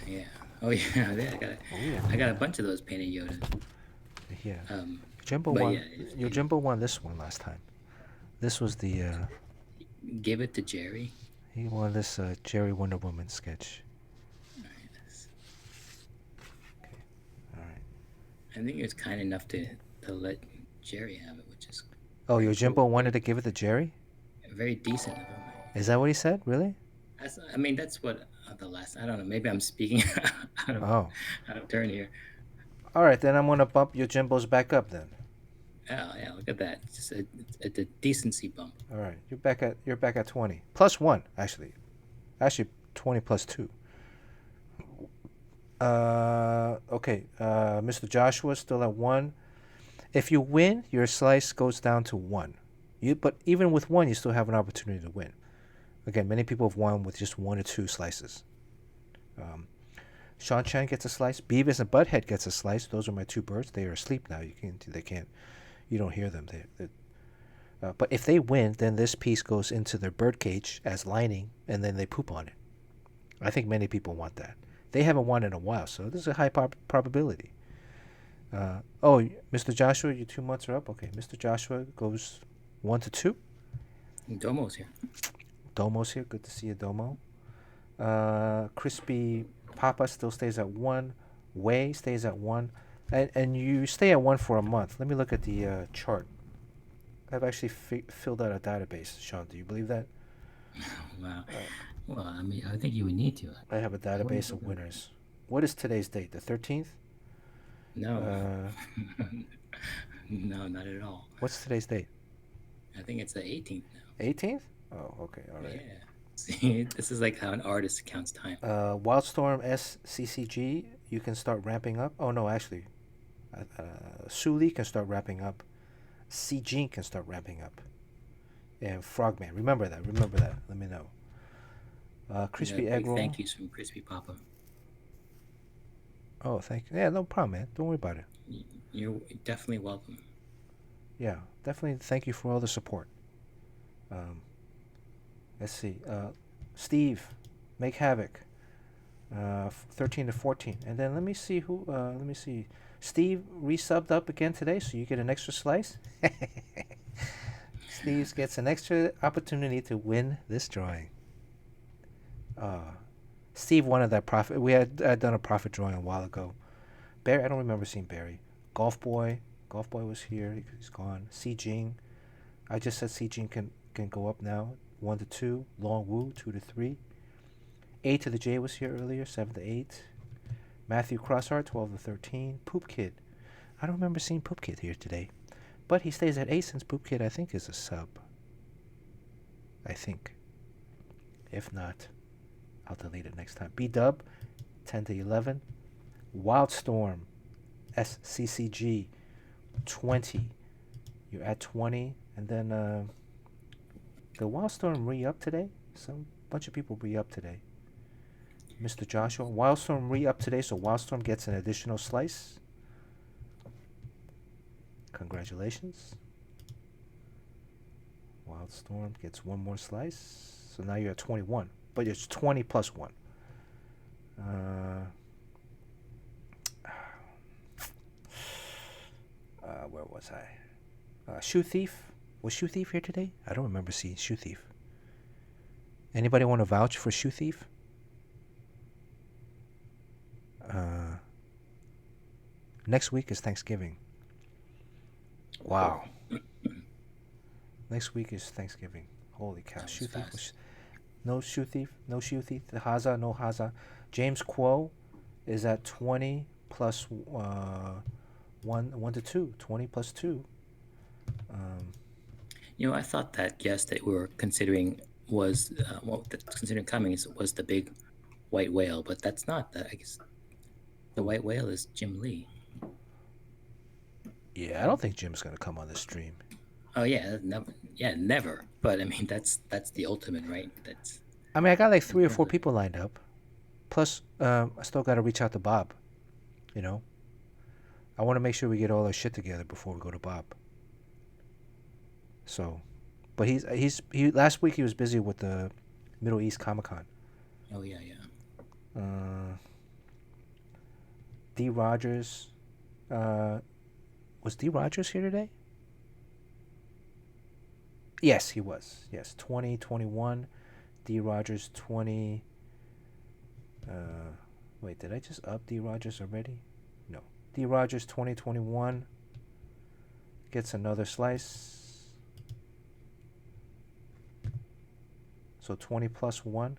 Yeah. Oh yeah. I got a bunch of those painted Yodas. Yeah. Yojimbo won. Yeah, Yojimbo won this one last time. This was the. Give it to Jerry. He won this Jerry Wonder Woman sketch. Nice. Okay. All right. I think it's kind enough to let Jerry have it, which is. Oh, Yojimbo wanted to give it to Jerry? Very decent of him. Is that what he said? Really? I mean, that's what the last. I don't know. Maybe I'm speaking out of Oh. out of turn here. All right, then I'm gonna bump your Jimbos back up then. Oh yeah, look at that. Just a decency bump. All right, you're back at 20 plus one actually. Actually 20 plus two. Okay. Mr. Joshua still at 1. If you win, your slice goes down to 1. But even with 1, you still have an opportunity to win. Again, many people have won with just 1 or 2 slices. Sean Chang gets a slice. Beavis and Butthead gets a slice. Those are my 2 birds. They are asleep now. You don't hear them. But if they win, then this piece goes into their bird cage as lining, and then they poop on it. I think many people want that. They haven't won in a while, so this is a high probability. Mr. Joshua, your 2 months are up. Okay, Mr. Joshua goes 1 to 2. Domo's here. Domo's here. Good to see you, Domo. Crispy Papa still stays at 1. Way stays at 1. And you stay at 1 for a month. Let me look at the chart. I've actually filled out a database. Sean, do you believe that? Wow. Well, I mean, I think you would need to. I have a database of winners. What is today's date? The 13th? No. No, not at all. What's today's date? I think it's the 18th now. 18th? Oh, okay. All right. Yeah. See, this is like how an artist counts time. Wildstorm SCCG, you can start ramping up. Oh, no, actually. Suli can start ramping up. CJing can start ramping up. And Frogman. Remember that. Let me know. Crispy Egg Roll. Thank yous from Crispy Papa. Oh, thank you. Yeah, no problem, man. Don't worry about it. You're definitely welcome. Yeah, definitely thank you for all the support. Let's see. Steve, Make Havoc. 13 to 14. And then let me see who. Let me see. Steve resubbed up again today, so you get an extra slice. Steve gets an extra opportunity to win this drawing. Steve wanted that profit. I'd done a profit drawing a while ago. Barry, I don't remember seeing Barry. Golf Boy was here. He's gone. CJing. I just said CJing can go up now. 1 to 2. Long Woo 2 to 3. A to the J was here earlier. 7 to 8. Matthew Crossheart 12 to 13. Poop Kid. I don't remember seeing Poop Kid here today, but he stays at 8 since Poop Kid I think is a sub. I think. If not, I'll delete it next time. B-Dub, 10 to 11. Wildstorm, SCCG, 20. You're at 20. And then, the Wildstorm re-up today? Some bunch of people re-up today. Mr. Joshua, Wildstorm re-up today, so Wildstorm gets an additional slice. Congratulations. Wildstorm gets 1 more slice. So now you're at 21. But it's 20 plus 1. Where was I? Shoe Thief. Was Shoe Thief here today? I don't remember seeing Shoe Thief. Anybody want to vouch for Shoe Thief? Next week is Thanksgiving. Wow. Next week is Thanksgiving. Holy cow. Shoe Thief was... No Shoe Thief. The Haza, no Haza. James Quo is at 20 plus 1 to 2. 20 plus 2. I thought that guest that we were considering was, considering coming was the big white whale, but that's not that. I guess the white whale is Jim Lee. Yeah, I don't think Jim's going to come on the stream. Oh yeah, never. But I mean, that's the ultimate, right? I mean, I got like 3 or 4 people lined up. Plus, I still got to reach out to Bob. I want to make sure we get all our shit together before we go to Bob. So, but he last week he was busy with the Middle East Comic-Con. Oh yeah. D. Rogers, was D. Rogers here today? Yes, he was. Yes, 2021. D. Rogers 20. Wait, did I just up D. Rogers already? No. D. Rogers 2021 gets another slice. So 20 plus 1.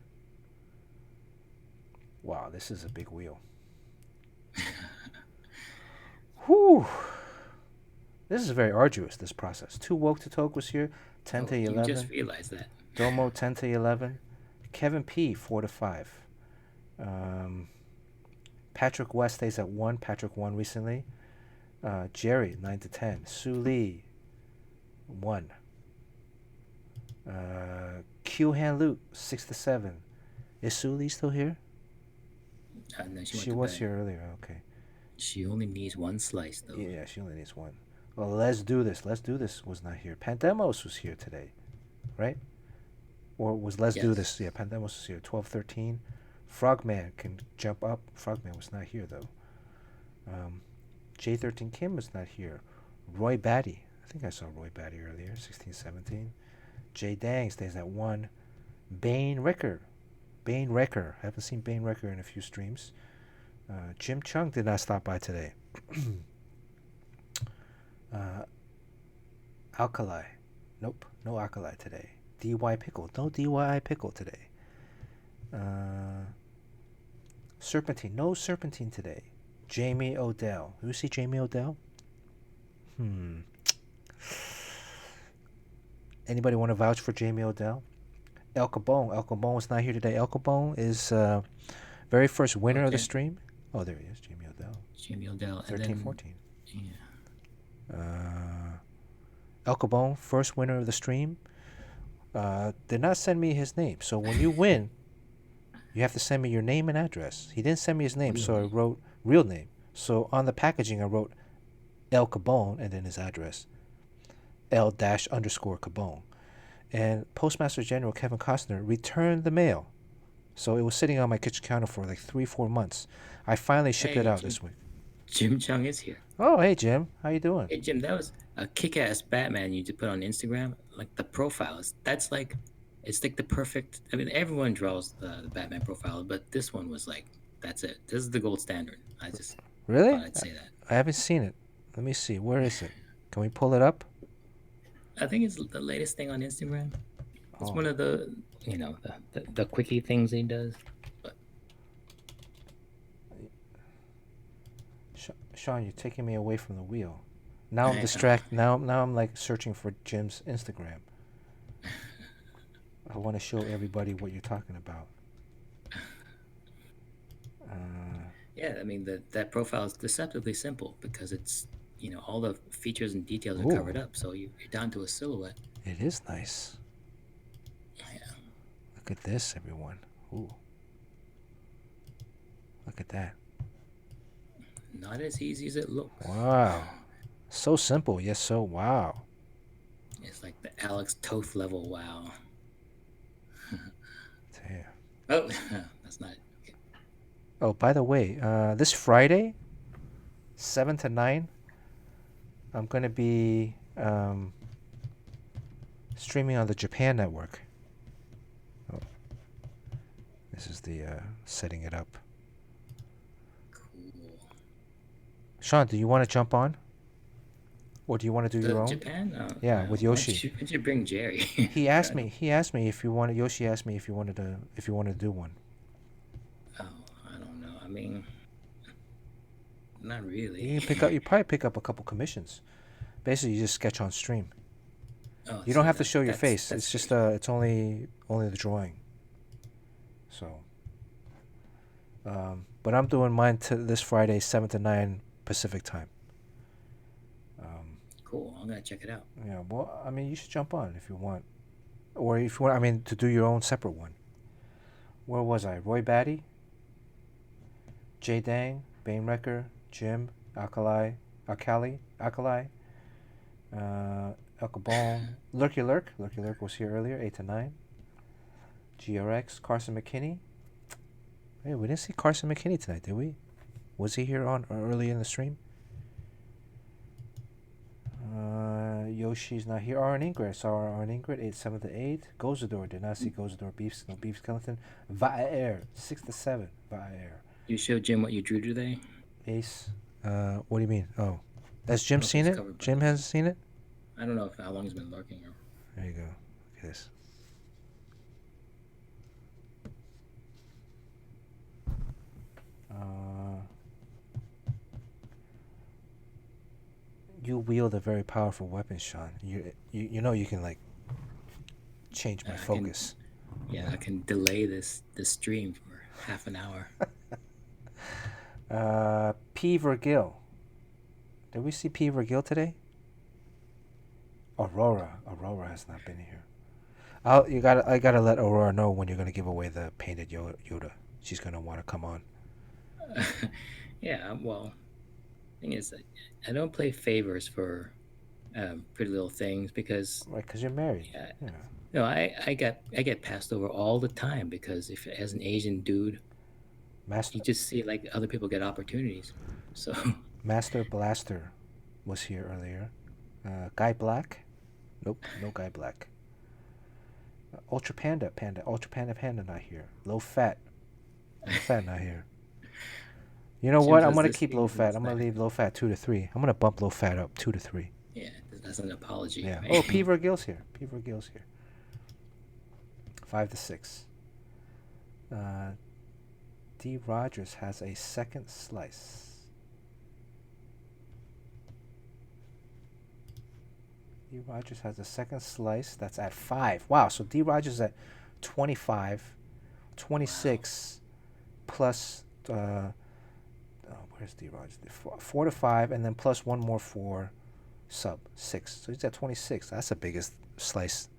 Wow, this is a big wheel. Whew. This is very arduous, this process. 2 woke to talk was here, 10 to 11. You just realized that. Domo 10 to 11. Kevin P 4 to 5. Patrick West stays at 1. Patrick won recently. Jerry 9 to 10. Sue Lee 1. Q Han Luke 6 to 7. Is Sue Lee still here? No, She was here earlier. Okay. She only needs 1 slice, though. Yeah, she only needs 1. Well, let's do this. Let's do this was not here. Pandemos was here today, right? Or was Let's Do This? Yeah, Pandemos was here. 12-13. Frogman can jump up. Frogman was not here, though. J13 Kim was not here. Roy Batty. I think I saw Roy Batty earlier. 16-17. J Dang stays at 1. Bane Ricker. Bane Wrecker. I haven't seen Bane Wrecker in a few streams. Jim Chung did not stop by today. Alkali. Nope. No Alkali today. DY Pickle. No DYI Pickle today. Serpentine. No Serpentine today. Jamie Odell. You see Jamie Odell? Anybody want to vouch for Jamie Odell? El Capone. El Capone was not here today. El Capone is very first winner of the stream. Oh, there he is. Jamie Odell. Jamie Odell. 13-14. Yeah. El Capone, first winner of the stream. Did not send me his name. So when you win, you have to send me your name and address. He didn't send me his name, so I wrote real name. So on the packaging, I wrote El Cabone and then his address. L_Cabone. And Postmaster General Kevin Costner returned the mail. So it was sitting on my kitchen counter for like 3-4 months. I finally shipped it out this week. Jim Chung is here. Oh, hey, Jim. How you doing? Hey, Jim, that was a kick-ass Batman you just put on Instagram. Like, the profiles. That's like, it's like the perfect... I mean, everyone draws the Batman profile, but this one was like, that's it. This is the gold standard. I just Really? thought I'd say that. I haven't seen it. Let me see. Where is it? Can we pull it up? I think it's the latest thing on Instagram. It's one of the, the quickie things he does. But Sean, you're taking me away from the wheel. Now I'm distracted. Now I'm like searching for Jim's Instagram. I want to show everybody what you're talking about. yeah, I mean, that profile is deceptively simple because it's, all the features and details are covered up. So you're down to a silhouette. It is nice. Yeah. Look at this, everyone. Ooh. Look at that. Not as easy as it looks. Wow. So simple, yes, so wow. It's like the Alex Toth level wow. Damn. Oh, that's not it. Okay. Oh, by the way, this Friday, 7 to 9, I'm going to be streaming on the Japan network. Oh. This is the setting it up. Cool. Sean, do you want to jump on? Or do you want to do your own? Japan? Yeah, with Yoshi. Why don't you bring Jerry? He asked me if you wanted. Yoshi asked me if you wanted to do one. Oh, I don't know. I mean, not really. You probably pick up a couple commissions. Basically, you just sketch on stream. Oh, You don't have to show your face. It's just it's only the drawing. So. But I'm doing mine this Friday, 7 to 9 Pacific time. Cool. I'm gonna check it out. Yeah. Well, I mean, you should jump on if you want, or if you want. I mean, to do your own separate one. Where was I? Roy Batty, J Dang, Bane Wrecker, Jim, Alkali, El Cabone, Lurky Lurk was here earlier, 8 to 9. GRX, Carson McKinney. Hey, we didn't see Carson McKinney tonight, did we? Was he here on early in the stream? Yoshi's not here. Aaron Ingrid. I saw Aaron Ingrid, 8-7 to 8. Gozador. Did not see Gozador. Beef Skeleton. Va'er, 6 to 7. Va'er. You showed Jim what you drew today? Ace. What do you mean? Oh. Has Jim seen it? Jim hasn't seen it? I don't know how long he's been lurking. There you go. Look at this. You wield a very powerful weapon, Sean. You know you can like change my I can, focus. yeah, I can delay this stream for half an hour. P. Vergil. Did we see P. Vergil today? Aurora has not been here. I gotta let Aurora know when you're gonna give away the painted Yoda. She's gonna want to come on. Yeah, well, thing is, I don't play favors for Pretty Little Things because Right, because you're married. yeah, Yeah. no, I get passed over all the time because if as an Asian dude, Master you just see like other people get opportunities. So Master Blaster was here earlier. Guy Black? Nope, no Guy Black. Ultra Panda not here. Low Fat not here. You know Jim what? I'm says gonna this keep game Low is Fat. I'm gonna insane. leave Low Fat 2 to 3. I'm gonna bump Low Fat up 2 to 3. Yeah, that's an apology. Yeah. Right? Oh, P. Vergil's here. 5 to 6. D. Rogers has a second slice. D. Rogers has a second slice. That's at 5. Wow. So D. Rogers at 25, 26 plus. Where's D. Rogers? 4 to 5, and then plus one more for sub 6. So he's at 26. That's the biggest slice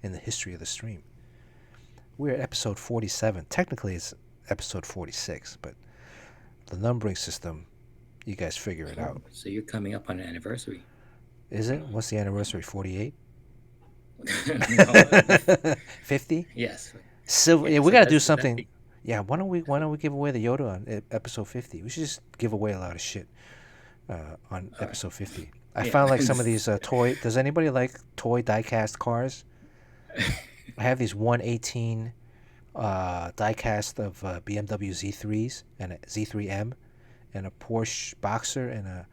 in the history of the stream. We're at episode 47. Technically, it's episode 46, but the numbering system, you guys figure it out. So you're coming up on an anniversary. Is it? What's the anniversary? 48? No, 50? yes. Silver. Yeah, Yeah, we so gotta do that's something. Yeah, why don't we give away the Yoda on episode 50? We should just give away a lot of shit on episode 50. I Yeah. found like some of these toy. Does anybody like toy diecast cars? I have these 118 diecast of BMW Z3s and a Z3M and a Porsche Boxer and a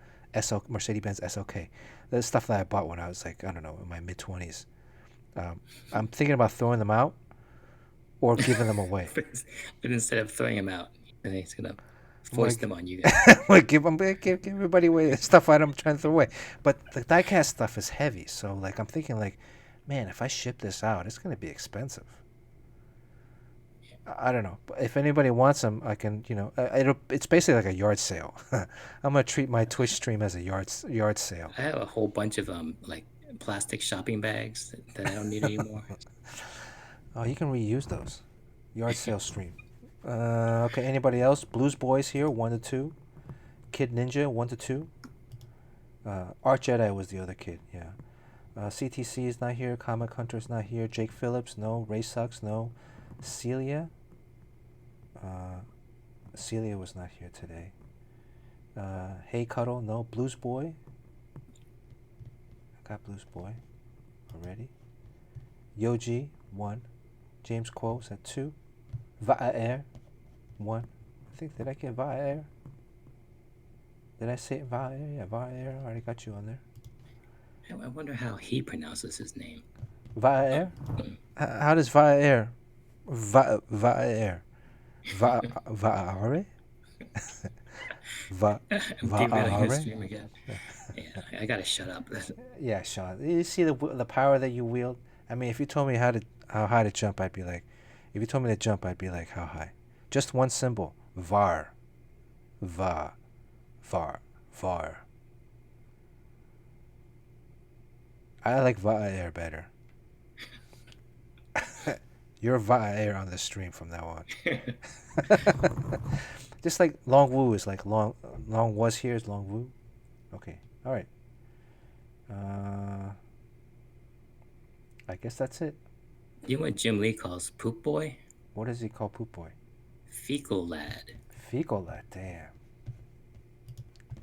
Mercedes-Benz SLK. That's stuff that I bought when I was like, I don't know, in my mid-20s. I'm thinking about throwing them out or giving them away. But instead of throwing them out, he's gonna foist them on you guys. Like give everybody away the stuff I'm trying to throw away. But the diecast stuff is heavy, so like I'm thinking like, man, if I ship this out, it's gonna be expensive. I don't know. But if anybody wants them, I can. It's basically like a yard sale. I'm gonna treat my Twitch stream as a yard sale. I have a whole bunch of like plastic shopping bags that I don't need anymore. Oh, you can reuse those. Yard sale stream. Okay, anybody else? Blues Boys here, 1 to 2. Kid Ninja, 1 to 2. Art Jedi was the other kid, yeah. CTC is not here. Comic Hunter's not here. Jake Phillips, no. Ray Sucks, no. Celia. Celia was not here today. Hey Cuddle, no. Blues Boy. I got Blues Boy already. Yoji, 1. James Quo's at 2. Va'air, 1. I think, did I get Va'air? Did I say Va'air? Yeah, Va'air. I already got you on there. I wonder how he pronounces his name. Va'air? How does Va'air? Va'air. Va'are? I'm derailing his Va'are? stream again. Yeah, I gotta shut up. Yeah, Sean. You see the power that you wield? I mean, if you told me how high to jump, I'd be like, if you told me to jump, I'd be like, how high? Just one symbol. Var. Va. Var. Var. I like Va'air better. You're Va'air on the stream from now on. Just like Long Wu is like Long was here is Long Wu. Okay. All right. I guess that's it. You know what Jim Lee calls Poop Boy? What does he call Poop Boy? Fecal Lad. Fecal Lad. Damn.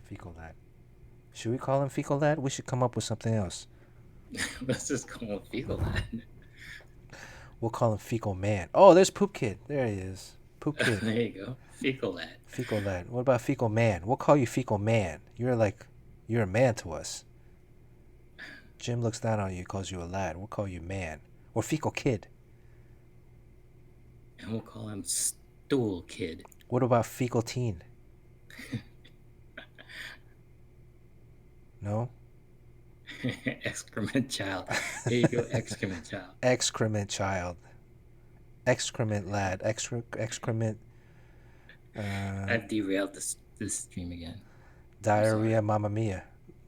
Fecal Lad. Should we call him Fecal Lad? We should come up with something else. Let's just call him Fecal Lad. We'll call him Fecal Man. Oh, there's Poop Kid. There he is. Poop Kid. There you go. Fecal Lad. Fecal Lad. What about Fecal Man? We'll call you Fecal Man. You're a man to us. Jim looks down on you, calls you a lad. We'll call you man. Or Fecal Kid. And we'll call him Stool Kid. What about Fecal Teen? No? Excrement child. There you go, excrement child. Excrement child. Excrement lad. Excrement. I've derailed this stream again. Diarrhea Mamma Mia.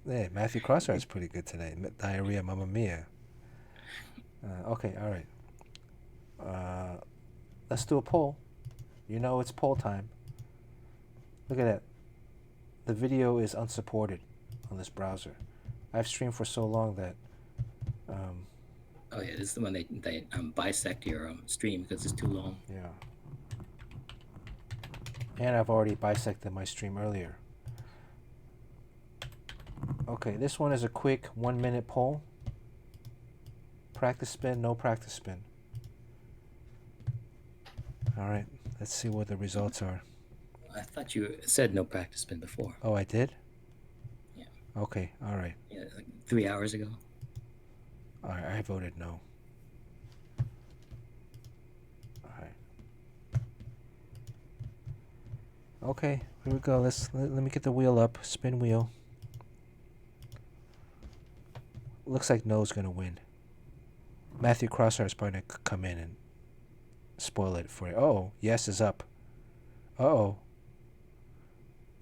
Hey, Matthew Crosshair's pretty good today. Diarrhea Mamma Mia. Okay, all right. Let's do a poll. You know it's poll time. Look at that. The video is unsupported on this browser. I've streamed for so long that Oh yeah, this is the one they bisect your stream because it's too long. yeah. And I've already bisected my stream earlier. Okay, this one is a quick 1-minute poll. Practice spin, no practice spin. All right, let's see what the results are. I thought you said no practice spin before. Oh, I did? Yeah. Okay, all right. Yeah, like 3 hours ago. All right, I voted no. All right. Okay, here we go. Let me get the wheel up. Spin wheel. Looks like no's gonna win. Matthew Crosshair is probably gonna come in and spoil it for you. Oh, yes is up. Uh-oh.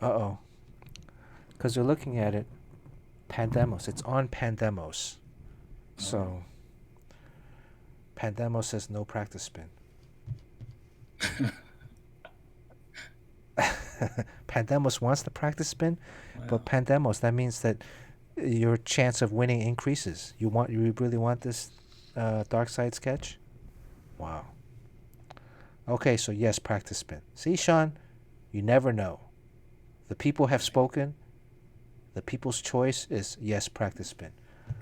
Uh-oh. Because they're looking at it. Pandemos. It's on Pandemos. So, Pandemos says no practice spin. Pandemos wants the practice spin, but Pandemos, that means that your chance of winning increases. You really want this DARKSEID sketch? Wow. Okay, so yes, practice spin. See, Sean, you never know. The people have spoken. The people's choice is yes, practice spin.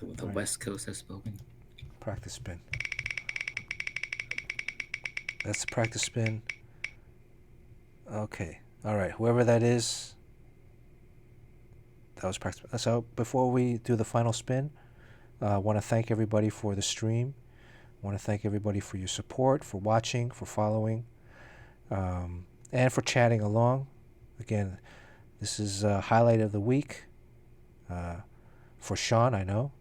The West Coast has spoken. Practice spin. That's the practice spin. Okay. All right. Whoever that is, that was practice. So before we do the final spin, I want to thank everybody for the stream. I want to thank everybody for your support, for watching, for following, and for chatting along. Again, this is a highlight of the week. For Sean, I know.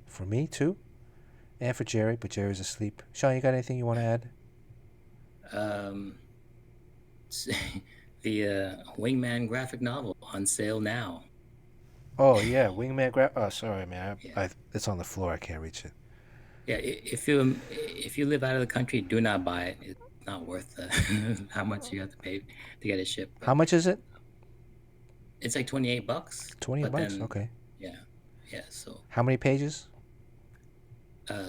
For me, too. And for Jerry, but Jerry's asleep. Sean, you got anything you want to add? The Wingman graphic novel on sale now. Oh, yeah, Wingman Oh, sorry, man. Yeah. It's on the floor. I can't reach it. Yeah, if you live out of the country, do not buy it. It's not worth how much you have to pay to get it shipped. How much is it? It's like $28. $28. Then, Okay. Yeah. So. How many pages?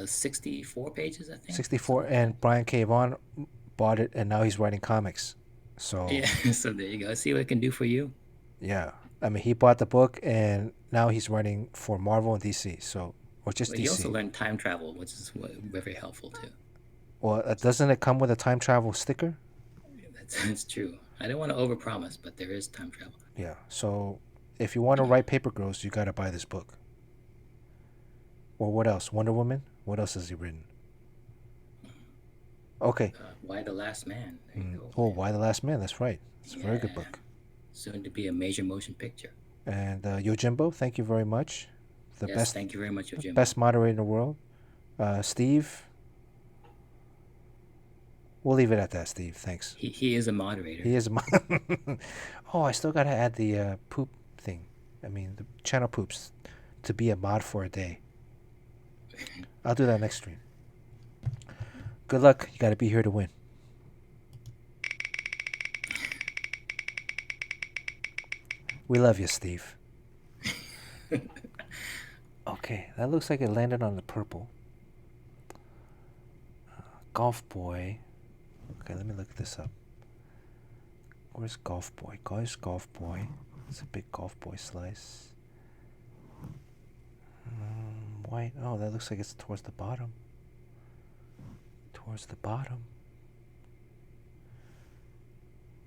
64 pages, I think. 64, and Brian K. Vaughan bought it, and now he's writing comics. So yeah, so there you go. See what it can do for you. Yeah, I mean, he bought the book, and now he's writing for Marvel and DC. So, or just DC. He also learned time travel, which is very helpful too. Well, doesn't it come with a time travel sticker? That's true. I don't want to overpromise, but there is time travel. Yeah. So, if you want to write Paper Girls, you got to buy this book. Or what else? Wonder Woman? What else has he written? Okay. Why the Last Man? There you go. Oh, Why the Last Man? That's right. It's a very good book. Soon to be a major motion picture. And Yojimbo, thank you very much. Yes, thank you very much, Yojimbo. Best moderator in the world. Steve. We'll leave it at that, Steve. Thanks. He is a moderator. He is a Oh, I still got to add the poop thing. I mean, the channel poops to be a mod for a day. I'll do that next stream. Good luck. You got to be here to win. We love you, Steve. Okay, that looks like it landed on the purple. Golf Boy. Okay, let me look this up. Where's Golf Boy? Where's Golf Boy? It's a big Golf Boy slice. White. Oh, that looks like it's towards the bottom. Towards the bottom.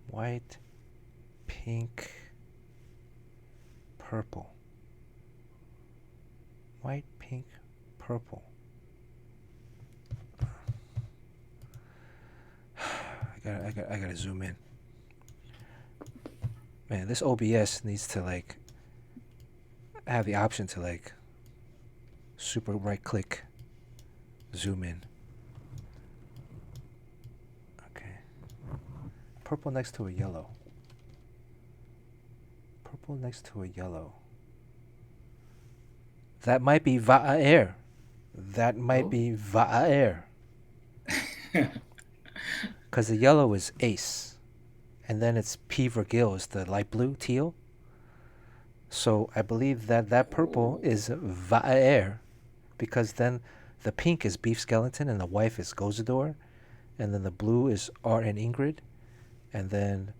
White, pink, purple. White, pink, purple. I gotta zoom in. Man, this OBS needs to like have the option to like super right click, zoom in. Okay. Purple next to a yellow. Purple next to a yellow. That might be va-air. That might be va-air. Because the yellow is ace. And then it's P Vergil is the light blue, teal. So I believe that purple is va-air. Because then the pink is Beef Skeleton and the wife is Gozador. And then the blue is Art and Ingrid. And then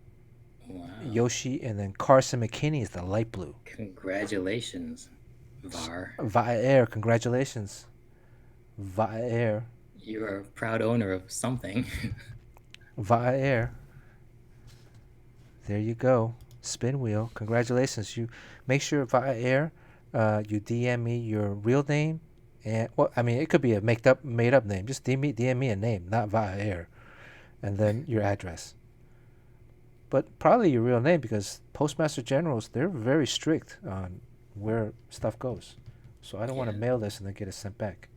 Yoshi. And then Carson McKinney is the light blue. Congratulations, Var. Va-air, congratulations. Va-air. You're a proud owner of something. Va-air. There you go. Spin wheel. Congratulations. You make sure Va-air, you DM me your real name. And well, I mean, it could be a made up name. Just DM me a name, not Va-air. And then your address. But probably your real name, because Postmaster Generals, they're very strict on where stuff goes. So I don't want to mail this and then get it sent back.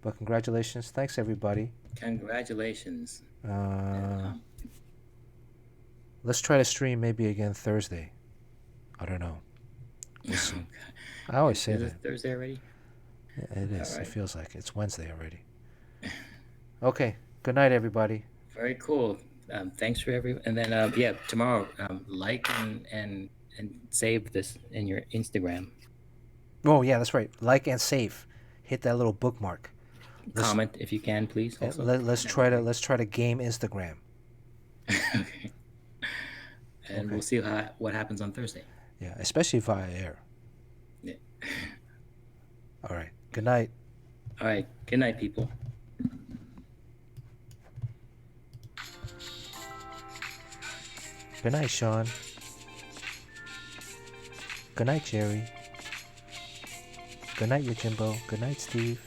But congratulations. Thanks, everybody. Congratulations. Let's try to stream maybe again Thursday. I don't know. We'll see. I always say Is that. it Thursday already? Yeah, it is. All right. It feels like it's Wednesday already. Okay. Good night, everybody. Very cool. Thanks for and then yeah, tomorrow like and save this in your Instagram. Oh yeah, that's right. Like and save. Hit that little bookmark. Comment if you can, please. Also. Let's try to game Instagram. Okay. And we'll see what happens on Thursday. Yeah, especially via air. Yeah. All right. Good night. All right. Good night, people. Good night, Sean. Good night, Jerry. Good night, Yojimbo. Good night, Steve.